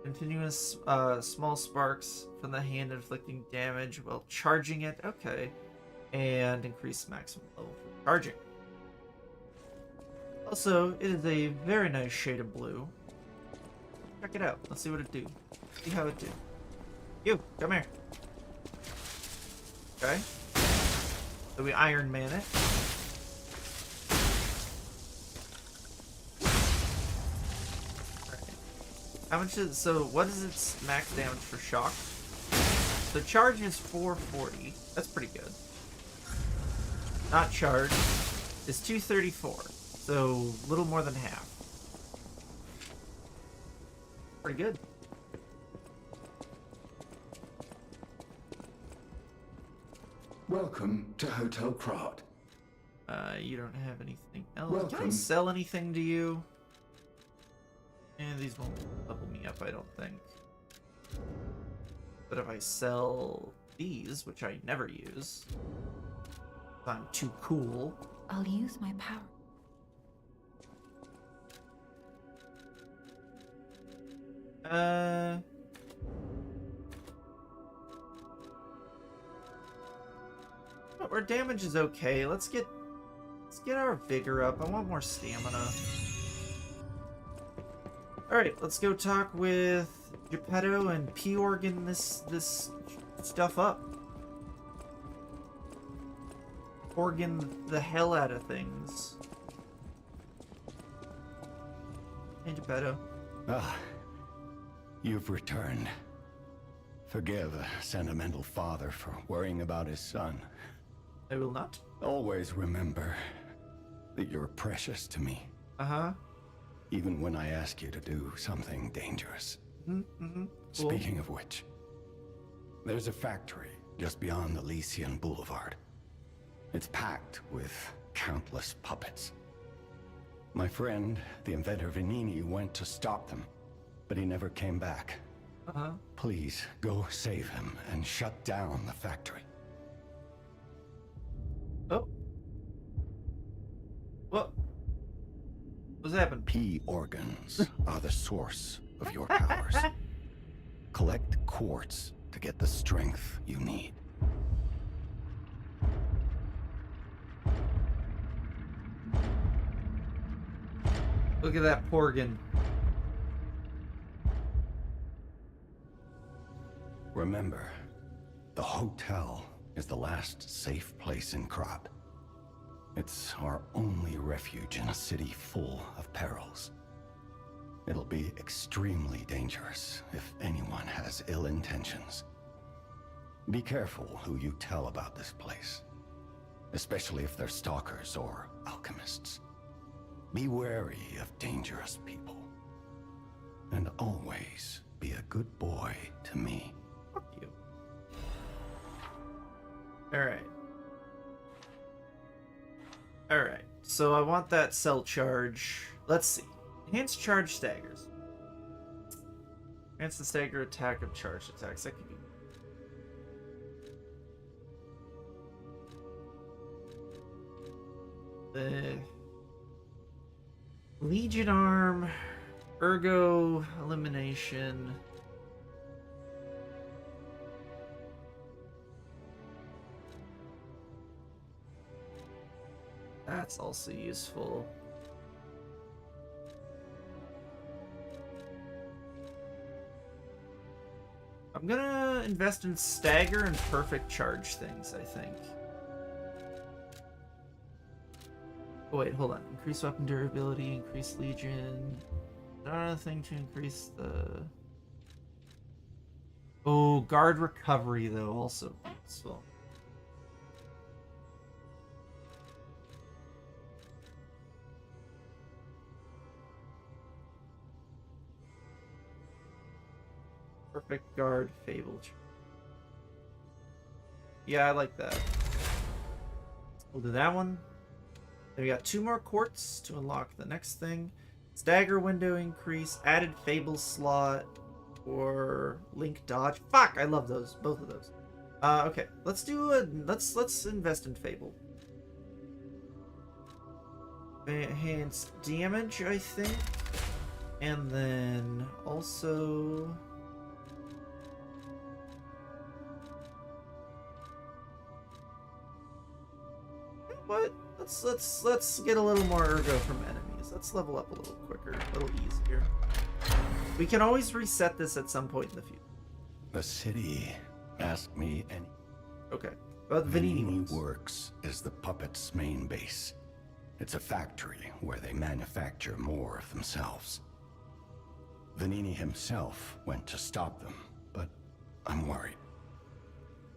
Speaker 1: Continuous small sparks from the hand inflicting damage while charging it. Okay. And increase maximum level for charging. Also, it is a very nice shade of blue. Check it out. Let's see what it do. See how it do. You, come here. Okay. So we Iron Man it. Alright. How much is, so what is its max damage for shock? The charge is 440. That's pretty good. Not charged is 234. So a little more than half. Pretty good.
Speaker 5: Welcome to Hotel Krot.
Speaker 1: You don't have anything else.
Speaker 5: Welcome.
Speaker 1: Can I sell anything to you? And these won't level me up, I don't think. But if I sell these, which I never use. I'm too cool.
Speaker 2: I'll use my power.
Speaker 1: Our damage is okay. Let's get our vigor up. I want more stamina. Alright, let's go talk with Geppetto and P-Organ this stuff up. Organ the hell out of things. Hey, Geppetto.
Speaker 11: Ah, you've returned. Forgive a sentimental father for worrying about his son.
Speaker 1: I will not.
Speaker 11: Always remember that you're precious to me.
Speaker 1: Uh-huh.
Speaker 11: Even when I ask you to do something dangerous.
Speaker 1: Cool.
Speaker 11: Speaking of which, there's a factory just beyond the Elysian Boulevard. It's packed with countless puppets. My friend, the inventor Vanini, went to stop them, but he never came back.
Speaker 1: Uh-huh.
Speaker 11: Please, go save him and shut down the factory.
Speaker 1: Oh. What? What's happened?
Speaker 11: P-organs are the source of your powers. Collect quartz to get the strength you need.
Speaker 1: Look at that Porgan.
Speaker 11: Remember, the hotel is the last safe place in Krat. It's our only refuge in a city full of perils. It'll be extremely dangerous if anyone has ill intentions. Be careful who you tell about this place, especially if they're stalkers or alchemists. Be wary of dangerous people. And always be a good boy to me.
Speaker 1: Fuck you. Alright. Alright, so I want that cell charge. Let's see. Enhanced charge staggers. Enhance the stagger attack of charged attacks. That could be. The Legion Arm, Ergo Elimination. That's also useful. I'm gonna invest in stagger and perfect charge things, I think. Oh wait, hold on. Increase weapon durability, increase legion. Another thing to increase the... Oh, guard recovery though, also useful. Perfect guard, fable. Yeah, I like that. We'll do that one. Then we got 2 more quartz to unlock the next thing. Stagger window increase, added fable slot, or link dodge. Fuck, I love those, both of those. Okay, let's do a let's invest in fable. Enhanced damage, I think, and then also. What? Let's get a little more ergo from enemies. Let's level up a little quicker, a little easier. We can always reset this at some point in the future.
Speaker 11: The city asked me any.
Speaker 1: Okay. But
Speaker 11: Vanini Works is the puppet's main base. It's a factory where they manufacture more of themselves. Vanini himself went to stop them, but I'm worried.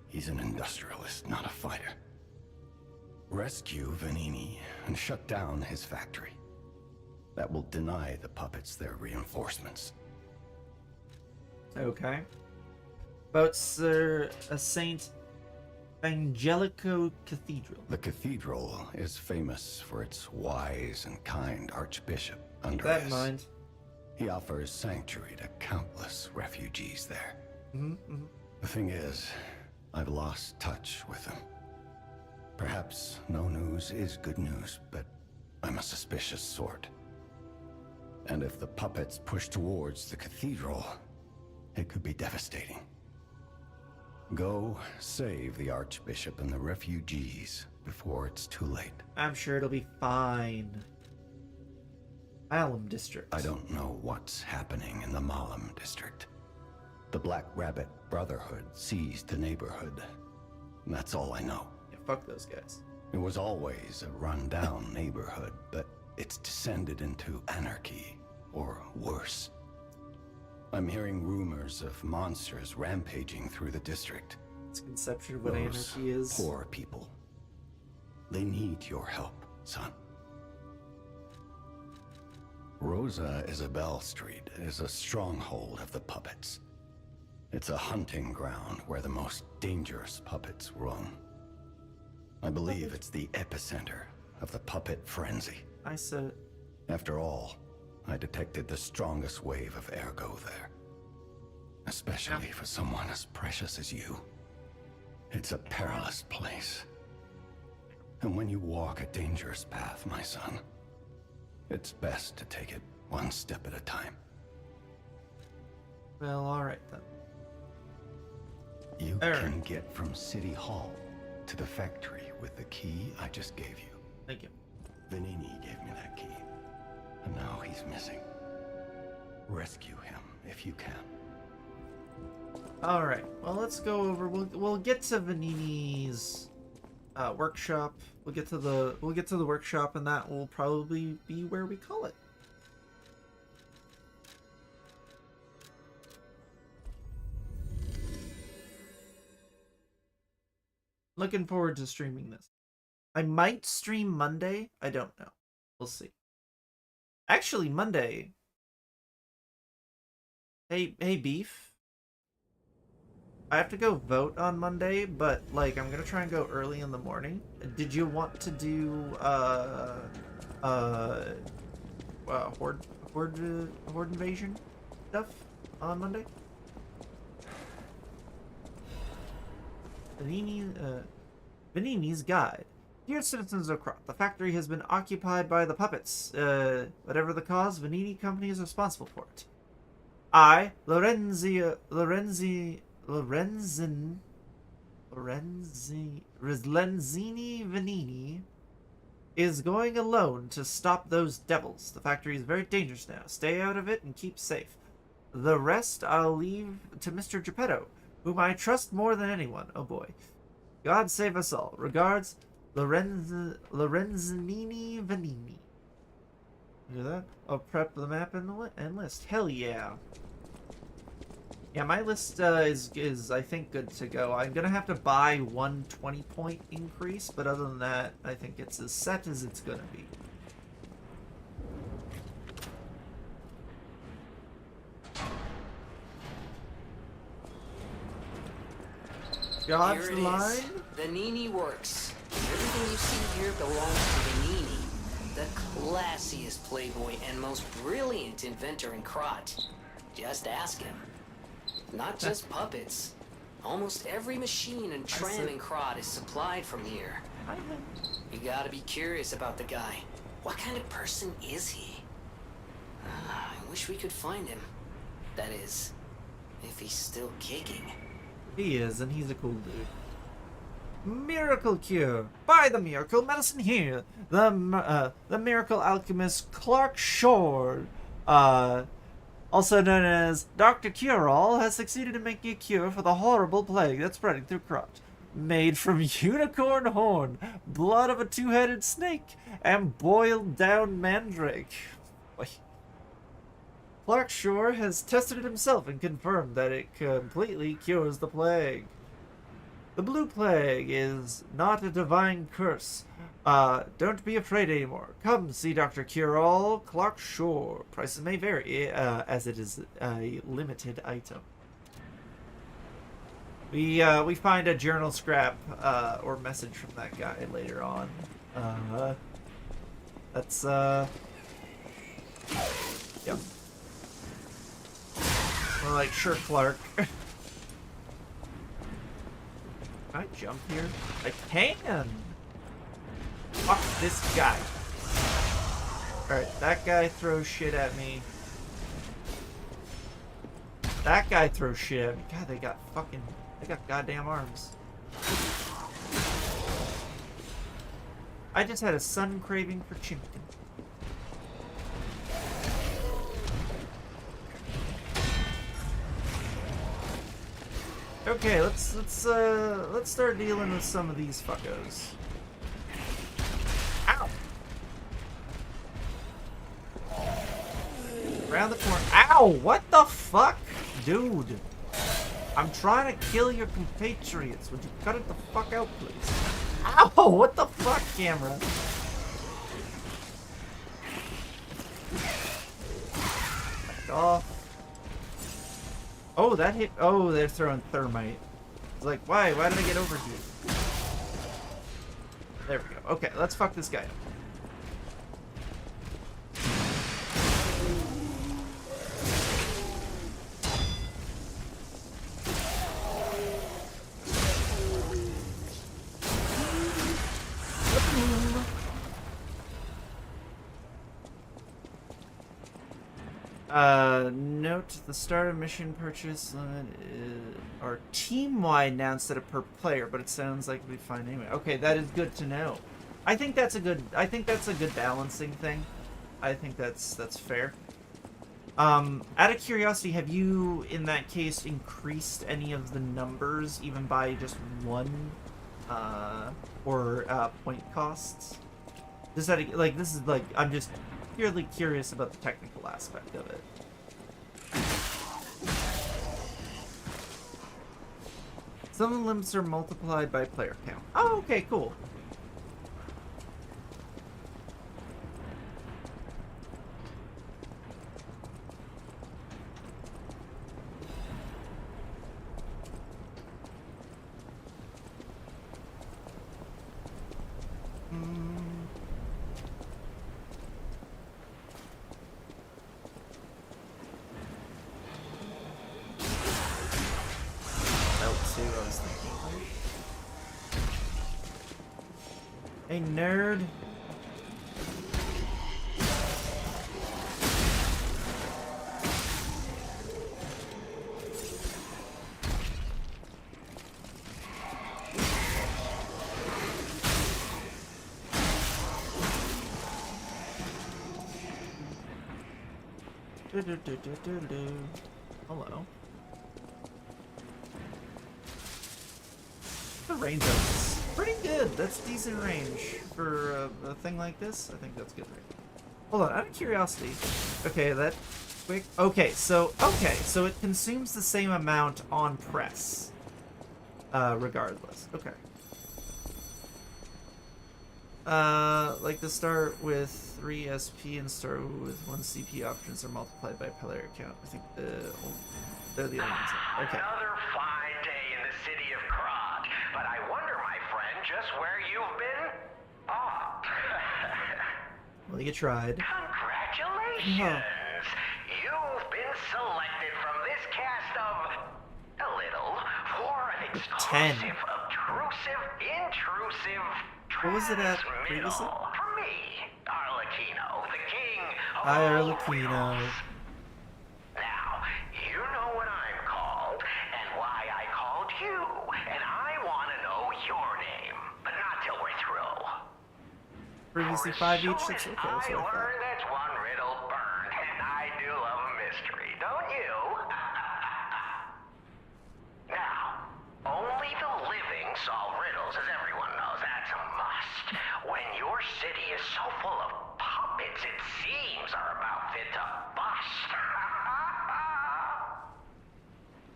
Speaker 11: He's an industrialist, not a fighter. Rescue Vanini and shut down his factory. That will deny the puppets their reinforcements.
Speaker 1: Okay. About Sir Saint Angelico Cathedral.
Speaker 11: The cathedral is famous for its wise and kind Archbishop,
Speaker 1: Keep
Speaker 11: Andreas.
Speaker 1: that in mind.
Speaker 11: He offers sanctuary to countless refugees there.
Speaker 1: Mm-hmm.
Speaker 11: The thing is, I've lost touch with them. Perhaps no news is good news, but I'm a suspicious sort. And if the puppets push towards the cathedral, it could be devastating. Go save the Archbishop and the refugees before it's too late.
Speaker 1: I'm sure it'll be fine. Malum District.
Speaker 11: I don't know what's happening in the Malum District. The Black Rabbit Brotherhood seized the neighborhood. That's all I know.
Speaker 1: Yeah, fuck those guys.
Speaker 11: It was always a run-down neighborhood, but it's descended into anarchy, or worse. I'm hearing rumors of monsters rampaging through the district.
Speaker 1: It's conception of what
Speaker 11: Those
Speaker 1: anarchy is.
Speaker 11: poor people. They need your help, son. Rosa Isabel Street is a stronghold of the puppets. It's a hunting ground where the most dangerous puppets roam. I believe it's the epicenter of the puppet frenzy.
Speaker 1: I said it.
Speaker 11: After all, I detected the strongest wave of ergo there. Especially for someone as precious as you. It's a perilous place. And when you walk a dangerous path, my son, it's best to take it one step at a time.
Speaker 1: Well, alright then.
Speaker 11: You can get from City Hall to the factory with the key I just gave you.
Speaker 1: Thank you.
Speaker 11: Vanini gave me that key, and now he's missing. Rescue him if you can.
Speaker 1: Alright, well let's go over, we'll get to Vanini's workshop. We'll get to the workshop, and that will probably be where we call it. Looking forward to streaming this. I might stream Monday. I don't know. We'll see. Actually, Monday. Hey, Beef. I have to go vote on Monday, but like I'm gonna try and go early in the morning. Did you want to do horde invasion stuff on Monday? Vanini's Guide. Dear citizens of Krot, the factory has been occupied by the puppets. Whatever the cause, Vanini Company is responsible for it. I, Lorenzini Vanini, is going alone to stop those devils. The factory is very dangerous now. Stay out of it and keep safe. The rest I'll leave to Mr. Geppetto, whom I trust more than anyone. Oh boy. God save us all. Regards, Lorenzini Vanini. Look at that. I'll prep the map and list. Hell yeah. Yeah, my list is I think good to go. I'm gonna have to buy one 20-point increase, but other than that, I think it's as set as it's gonna be. God's
Speaker 8: Here it
Speaker 1: line.
Speaker 8: is. Vanini Works. Everything you see here belongs to Vanini, the classiest playboy and most brilliant inventor in Krot. Just ask him. Not just puppets. Almost every machine and tram in Krot is supplied from here. You gotta be curious about the guy. What kind of person is he? I wish we could find him. That is, if he's still kicking.
Speaker 1: He is, and he's a cool dude. Miracle cure. Buy the miracle medicine here. The miracle alchemist Clark Shore, also known as Dr. Cure-All, has succeeded in making a cure for the horrible plague that's spreading through Krot. Made from unicorn horn, blood of a two-headed snake, and boiled down mandrake. Clark Shore has tested it himself and confirmed that it completely cures the plague. The blue plague is not a divine curse. Don't be afraid anymore. Come see Dr. Cure-All, Clark Shore. Prices may vary, as it is a limited item. We find a journal scrap or message from that guy later on. That's yep. We're like, sure, Clark. Can I jump here? I can! Fuck this guy. Alright, that guy throws shit at me. That guy throws shit at me. God, they got goddamn arms. I just had a sudden craving for chicken. Okay, let's start dealing with some of these fuckos. Ow! Around the corner. Ow! What the fuck? Dude. I'm trying to kill your compatriots. Would you cut it the fuck out, please? Ow! What the fuck, camera? Back off. Oh, that hit. Oh, they're throwing thermite. It's like, why? Why did I get over here? There we go. Okay, let's fuck this guy up. Note the start of mission purchase limit are team-wide now instead of per player, but it sounds like we find anyway. Okay, that is good to know. I think that's a good balancing thing. I think that's fair. Out of curiosity, have you in that case increased any of the numbers even by just one or point costs? Does that like this is like I'm just purely curious about the technical aspect of it. Some of the limits are multiplied by player count. Oh, okay, cool. Hey, nerd. Hello. The range is pretty good. That's decent range for a thing like this. I think that's good range. Hold on, out of curiosity. Okay, that quick. Okay, so it consumes the same amount on press, regardless. Okay. Like to start with 3 SP and start with 1 CP options are multiplied by player count. I think they're the only ones. Okay.
Speaker 3: Another fine day in the city of Krog, but I wonder, my friend, just where you've been? Oh.
Speaker 1: Well, you tried.
Speaker 3: Congratulations! You've been selected from this cast of a little for an exclusive, obtrusive, intrusive.
Speaker 1: What was it at previously?
Speaker 3: For me, Arlecchino, the king of
Speaker 1: Hi,
Speaker 3: all
Speaker 1: Arlecchino.
Speaker 3: riddles. Now, you know what I'm called, and why I called you, and I want to know your name, but not till we're through.
Speaker 1: Previously 5 each, 6. Okay, that's
Speaker 3: I
Speaker 1: what I thought.
Speaker 3: learned that's one riddle burned, and I do love a mystery, don't you? Now, only the living solve riddles, as everyone knows. That's a must. When your city is so full of puppets, it seems are about fit to bust.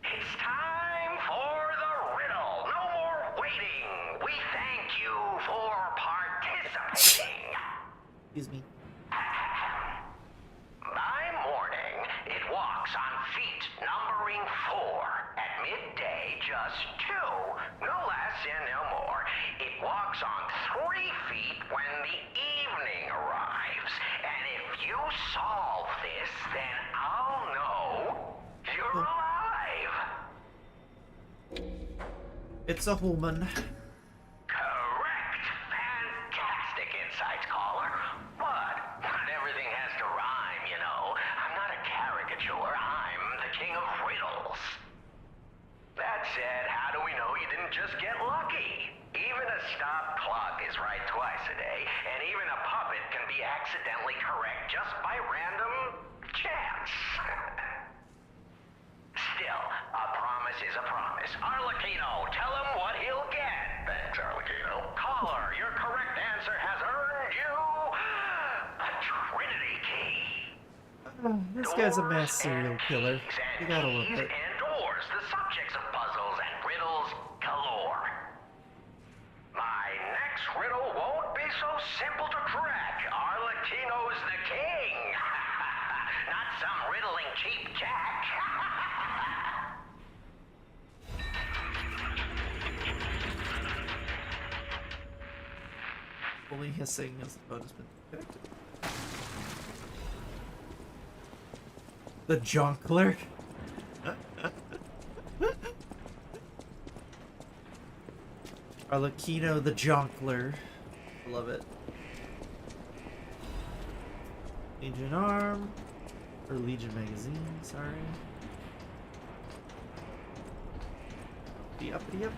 Speaker 3: It's time for the riddle. No more waiting. We thank you for participating.
Speaker 1: Excuse me.
Speaker 3: By morning, it walks on feet numbering 4. At midday, just 2. No less and no more. It walks on 3 feet when the evening arrives. And if you solve this, then I'll know you're alive.
Speaker 1: It's a woman.
Speaker 3: Correct. Fantastic insights, caller. But not everything has to rhyme, you know. I'm not a caricature. I'm the king of riddles. That said, how do we know you didn't just get lucky? Even a stop clock is right twice a day, and even a puppet can be accidentally correct just by random chance. Still, a promise is a promise. Arlecchino, tell him what he'll get. Thanks, Arlecchino. Caller, your correct answer has earned you a Trinity key.
Speaker 1: This guy's a mass serial killer. You gotta love
Speaker 3: Keys
Speaker 1: it.
Speaker 3: and doors, the subjects of puzzles and riddles galore. My next riddle won't be so simple to crack. Arlecchino's the king. Not some riddling cheap jack.
Speaker 1: Fully hissing as the phone has been connected. The Jonkler. Arlecchino the Jonkler. Love it. Legion Arm. Or Legion Magazine, sorry. Uppity up.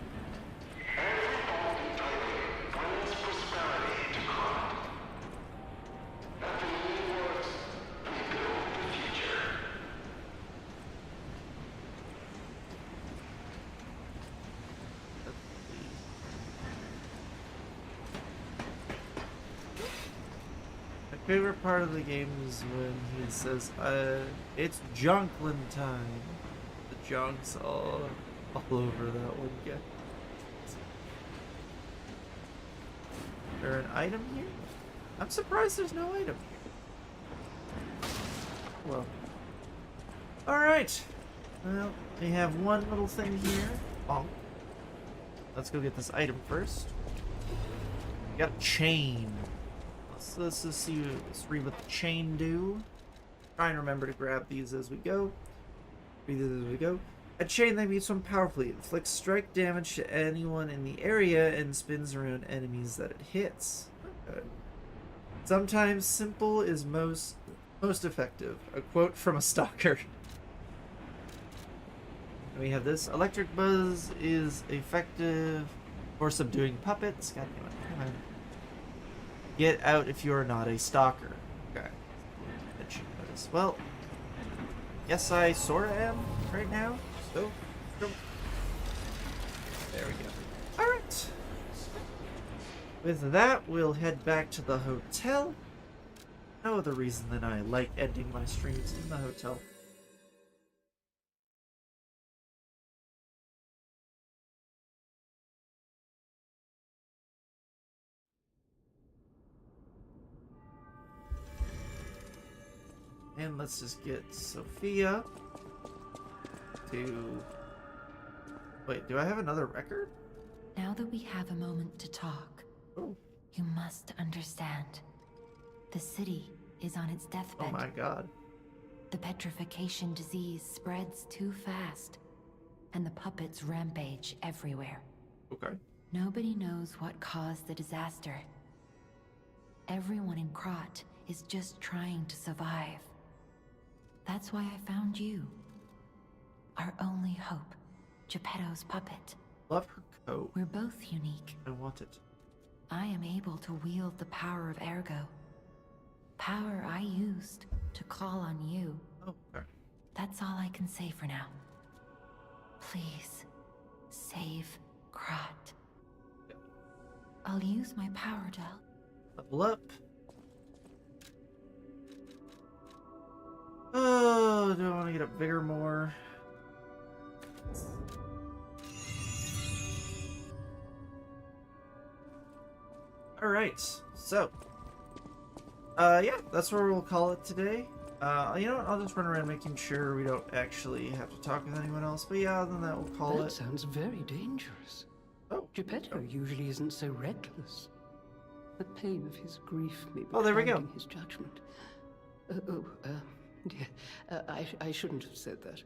Speaker 1: My favorite part of the game is when he says, it's Jonklin time. The Jonk's all over that one guy. Is there an item here? I'm surprised there's no item here. Well. Alright. Well, we have one little thing here. Bonk. Let's go get this item first. We got a chain. Let's just see, let's read what the chain do. Try and remember to grab these as we go. Read these as we go. A chain that beats one powerfully, inflicts strike damage to anyone in the area and spins around enemies that it hits. Okay. Sometimes simple is most effective. A quote from a stalker. And we have this. Electric buzz is effective for subduing puppets. God damn it. Come on. Get out if you are not a stalker. Okay. Well, yes, I sorta am right now. So, there we go. Alright. With that, we'll head back to the hotel. No other reason than I like ending my streams in the hotel. And let's just get Sophia to... Wait, do I have another record?
Speaker 2: Now that we have a moment to talk, you must understand. The city is on its deathbed.
Speaker 1: Oh my god.
Speaker 2: The petrification disease spreads too fast, and the puppets rampage everywhere.
Speaker 1: Okay.
Speaker 2: Nobody knows what caused the disaster. Everyone in Krat is just trying to survive. That's why I found you. Our only hope, Geppetto's puppet.
Speaker 1: Love her coat.
Speaker 2: We're both unique.
Speaker 1: I want it.
Speaker 2: I am able to wield the power of Ergo. Power I used to call on you.
Speaker 1: Oh, okay.
Speaker 2: That's all I can say for now. Please, save Krat. I'll use my power to help.
Speaker 1: Level up. Oh, do I want to get up bigger more? Alright, so. Yeah, that's where we'll call it today. You know what, I'll just run around making sure we don't actually have to talk with anyone else. But yeah, other than that, we'll call it.
Speaker 7: That sounds very dangerous.
Speaker 1: Oh.
Speaker 7: Geppetto usually isn't so reckless. The pain of his grief may be
Speaker 1: there we go.
Speaker 7: clouding his judgment. I shouldn't have said that.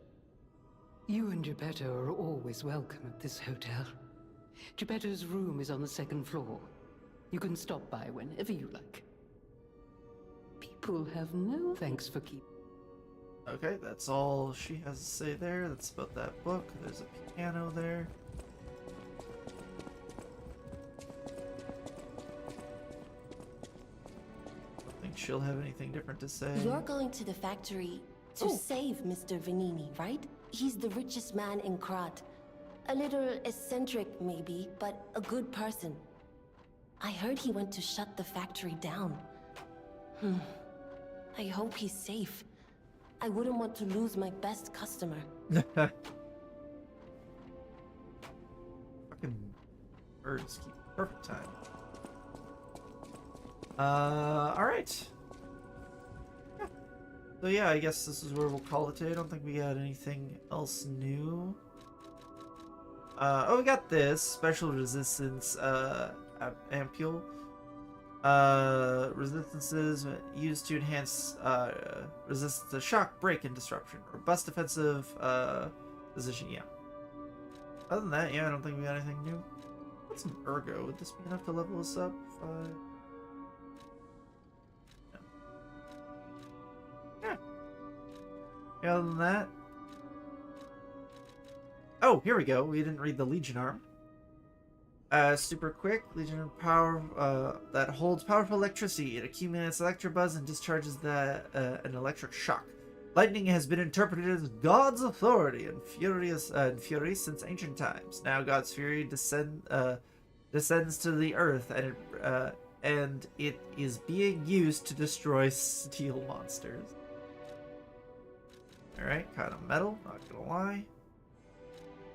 Speaker 7: You and Geppetto are always welcome at this hotel. Geppetto's room is on the second floor. You can stop by whenever you like. People have no thanks for keeping.
Speaker 1: Okay, that's all she has to say there. That's about that book. There's a piano there. I don't think she'll have anything different to say.
Speaker 6: You're going to the factory to save Mr. Vanini, right? He's the richest man in Krat. A little eccentric, maybe, but a good person. I heard he went to shut the factory down. I hope he's safe. I wouldn't want to lose my best customer.
Speaker 1: Fucking birds keep perfect time. Alright. Yeah. So yeah, I guess this is where we'll call it today. I don't think we got anything else new. Oh, we got this. Special resistance, ampule. Resistances used to enhance resistance to shock, break, and disruption. Robust defensive position, yeah. Other than that, yeah, I don't think we got anything new. What's an ergo? Would this be enough to level us up? No. Yeah. Yeah, other than that. Oh, here we go. We didn't read the Legion arm. Super quick, Legion of Power that holds powerful electricity. It accumulates electrobuzz and discharges an electric shock. Lightning has been interpreted as God's authority and fury since ancient times. Now God's fury descends to the earth, and it is being used to destroy steel monsters. All right, kind of metal. Not gonna lie.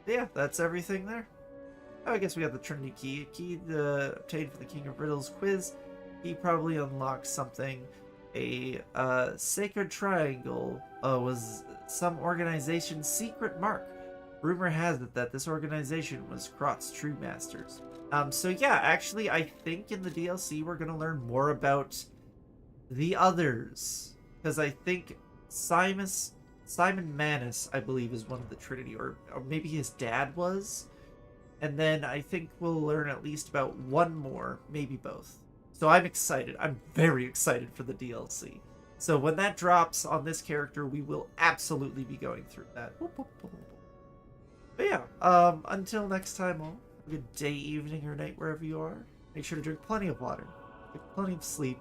Speaker 1: Yeah, that's everything there. Oh, I guess we got the Trinity Key. A key obtained for the King of Riddles quiz. He probably unlocked something. A sacred triangle was some organization's secret mark. Rumor has it that this organization was Krot's true masters. So yeah, actually, I think in the DLC we're gonna learn more about the others, because I think Simon Manus, I believe, is one of the Trinity, or maybe his dad was. And then I think we'll learn at least about one more, maybe both. So I'm excited. I'm very excited for the DLC. So when that drops on this character, we will absolutely be going through that. But yeah, until next time, all, have a good day, evening, or night, wherever you are. Make sure to drink plenty of water, get plenty of sleep,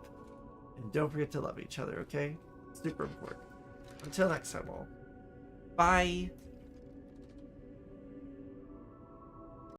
Speaker 1: and don't forget to love each other, okay? Super important. Until next time, all. Bye.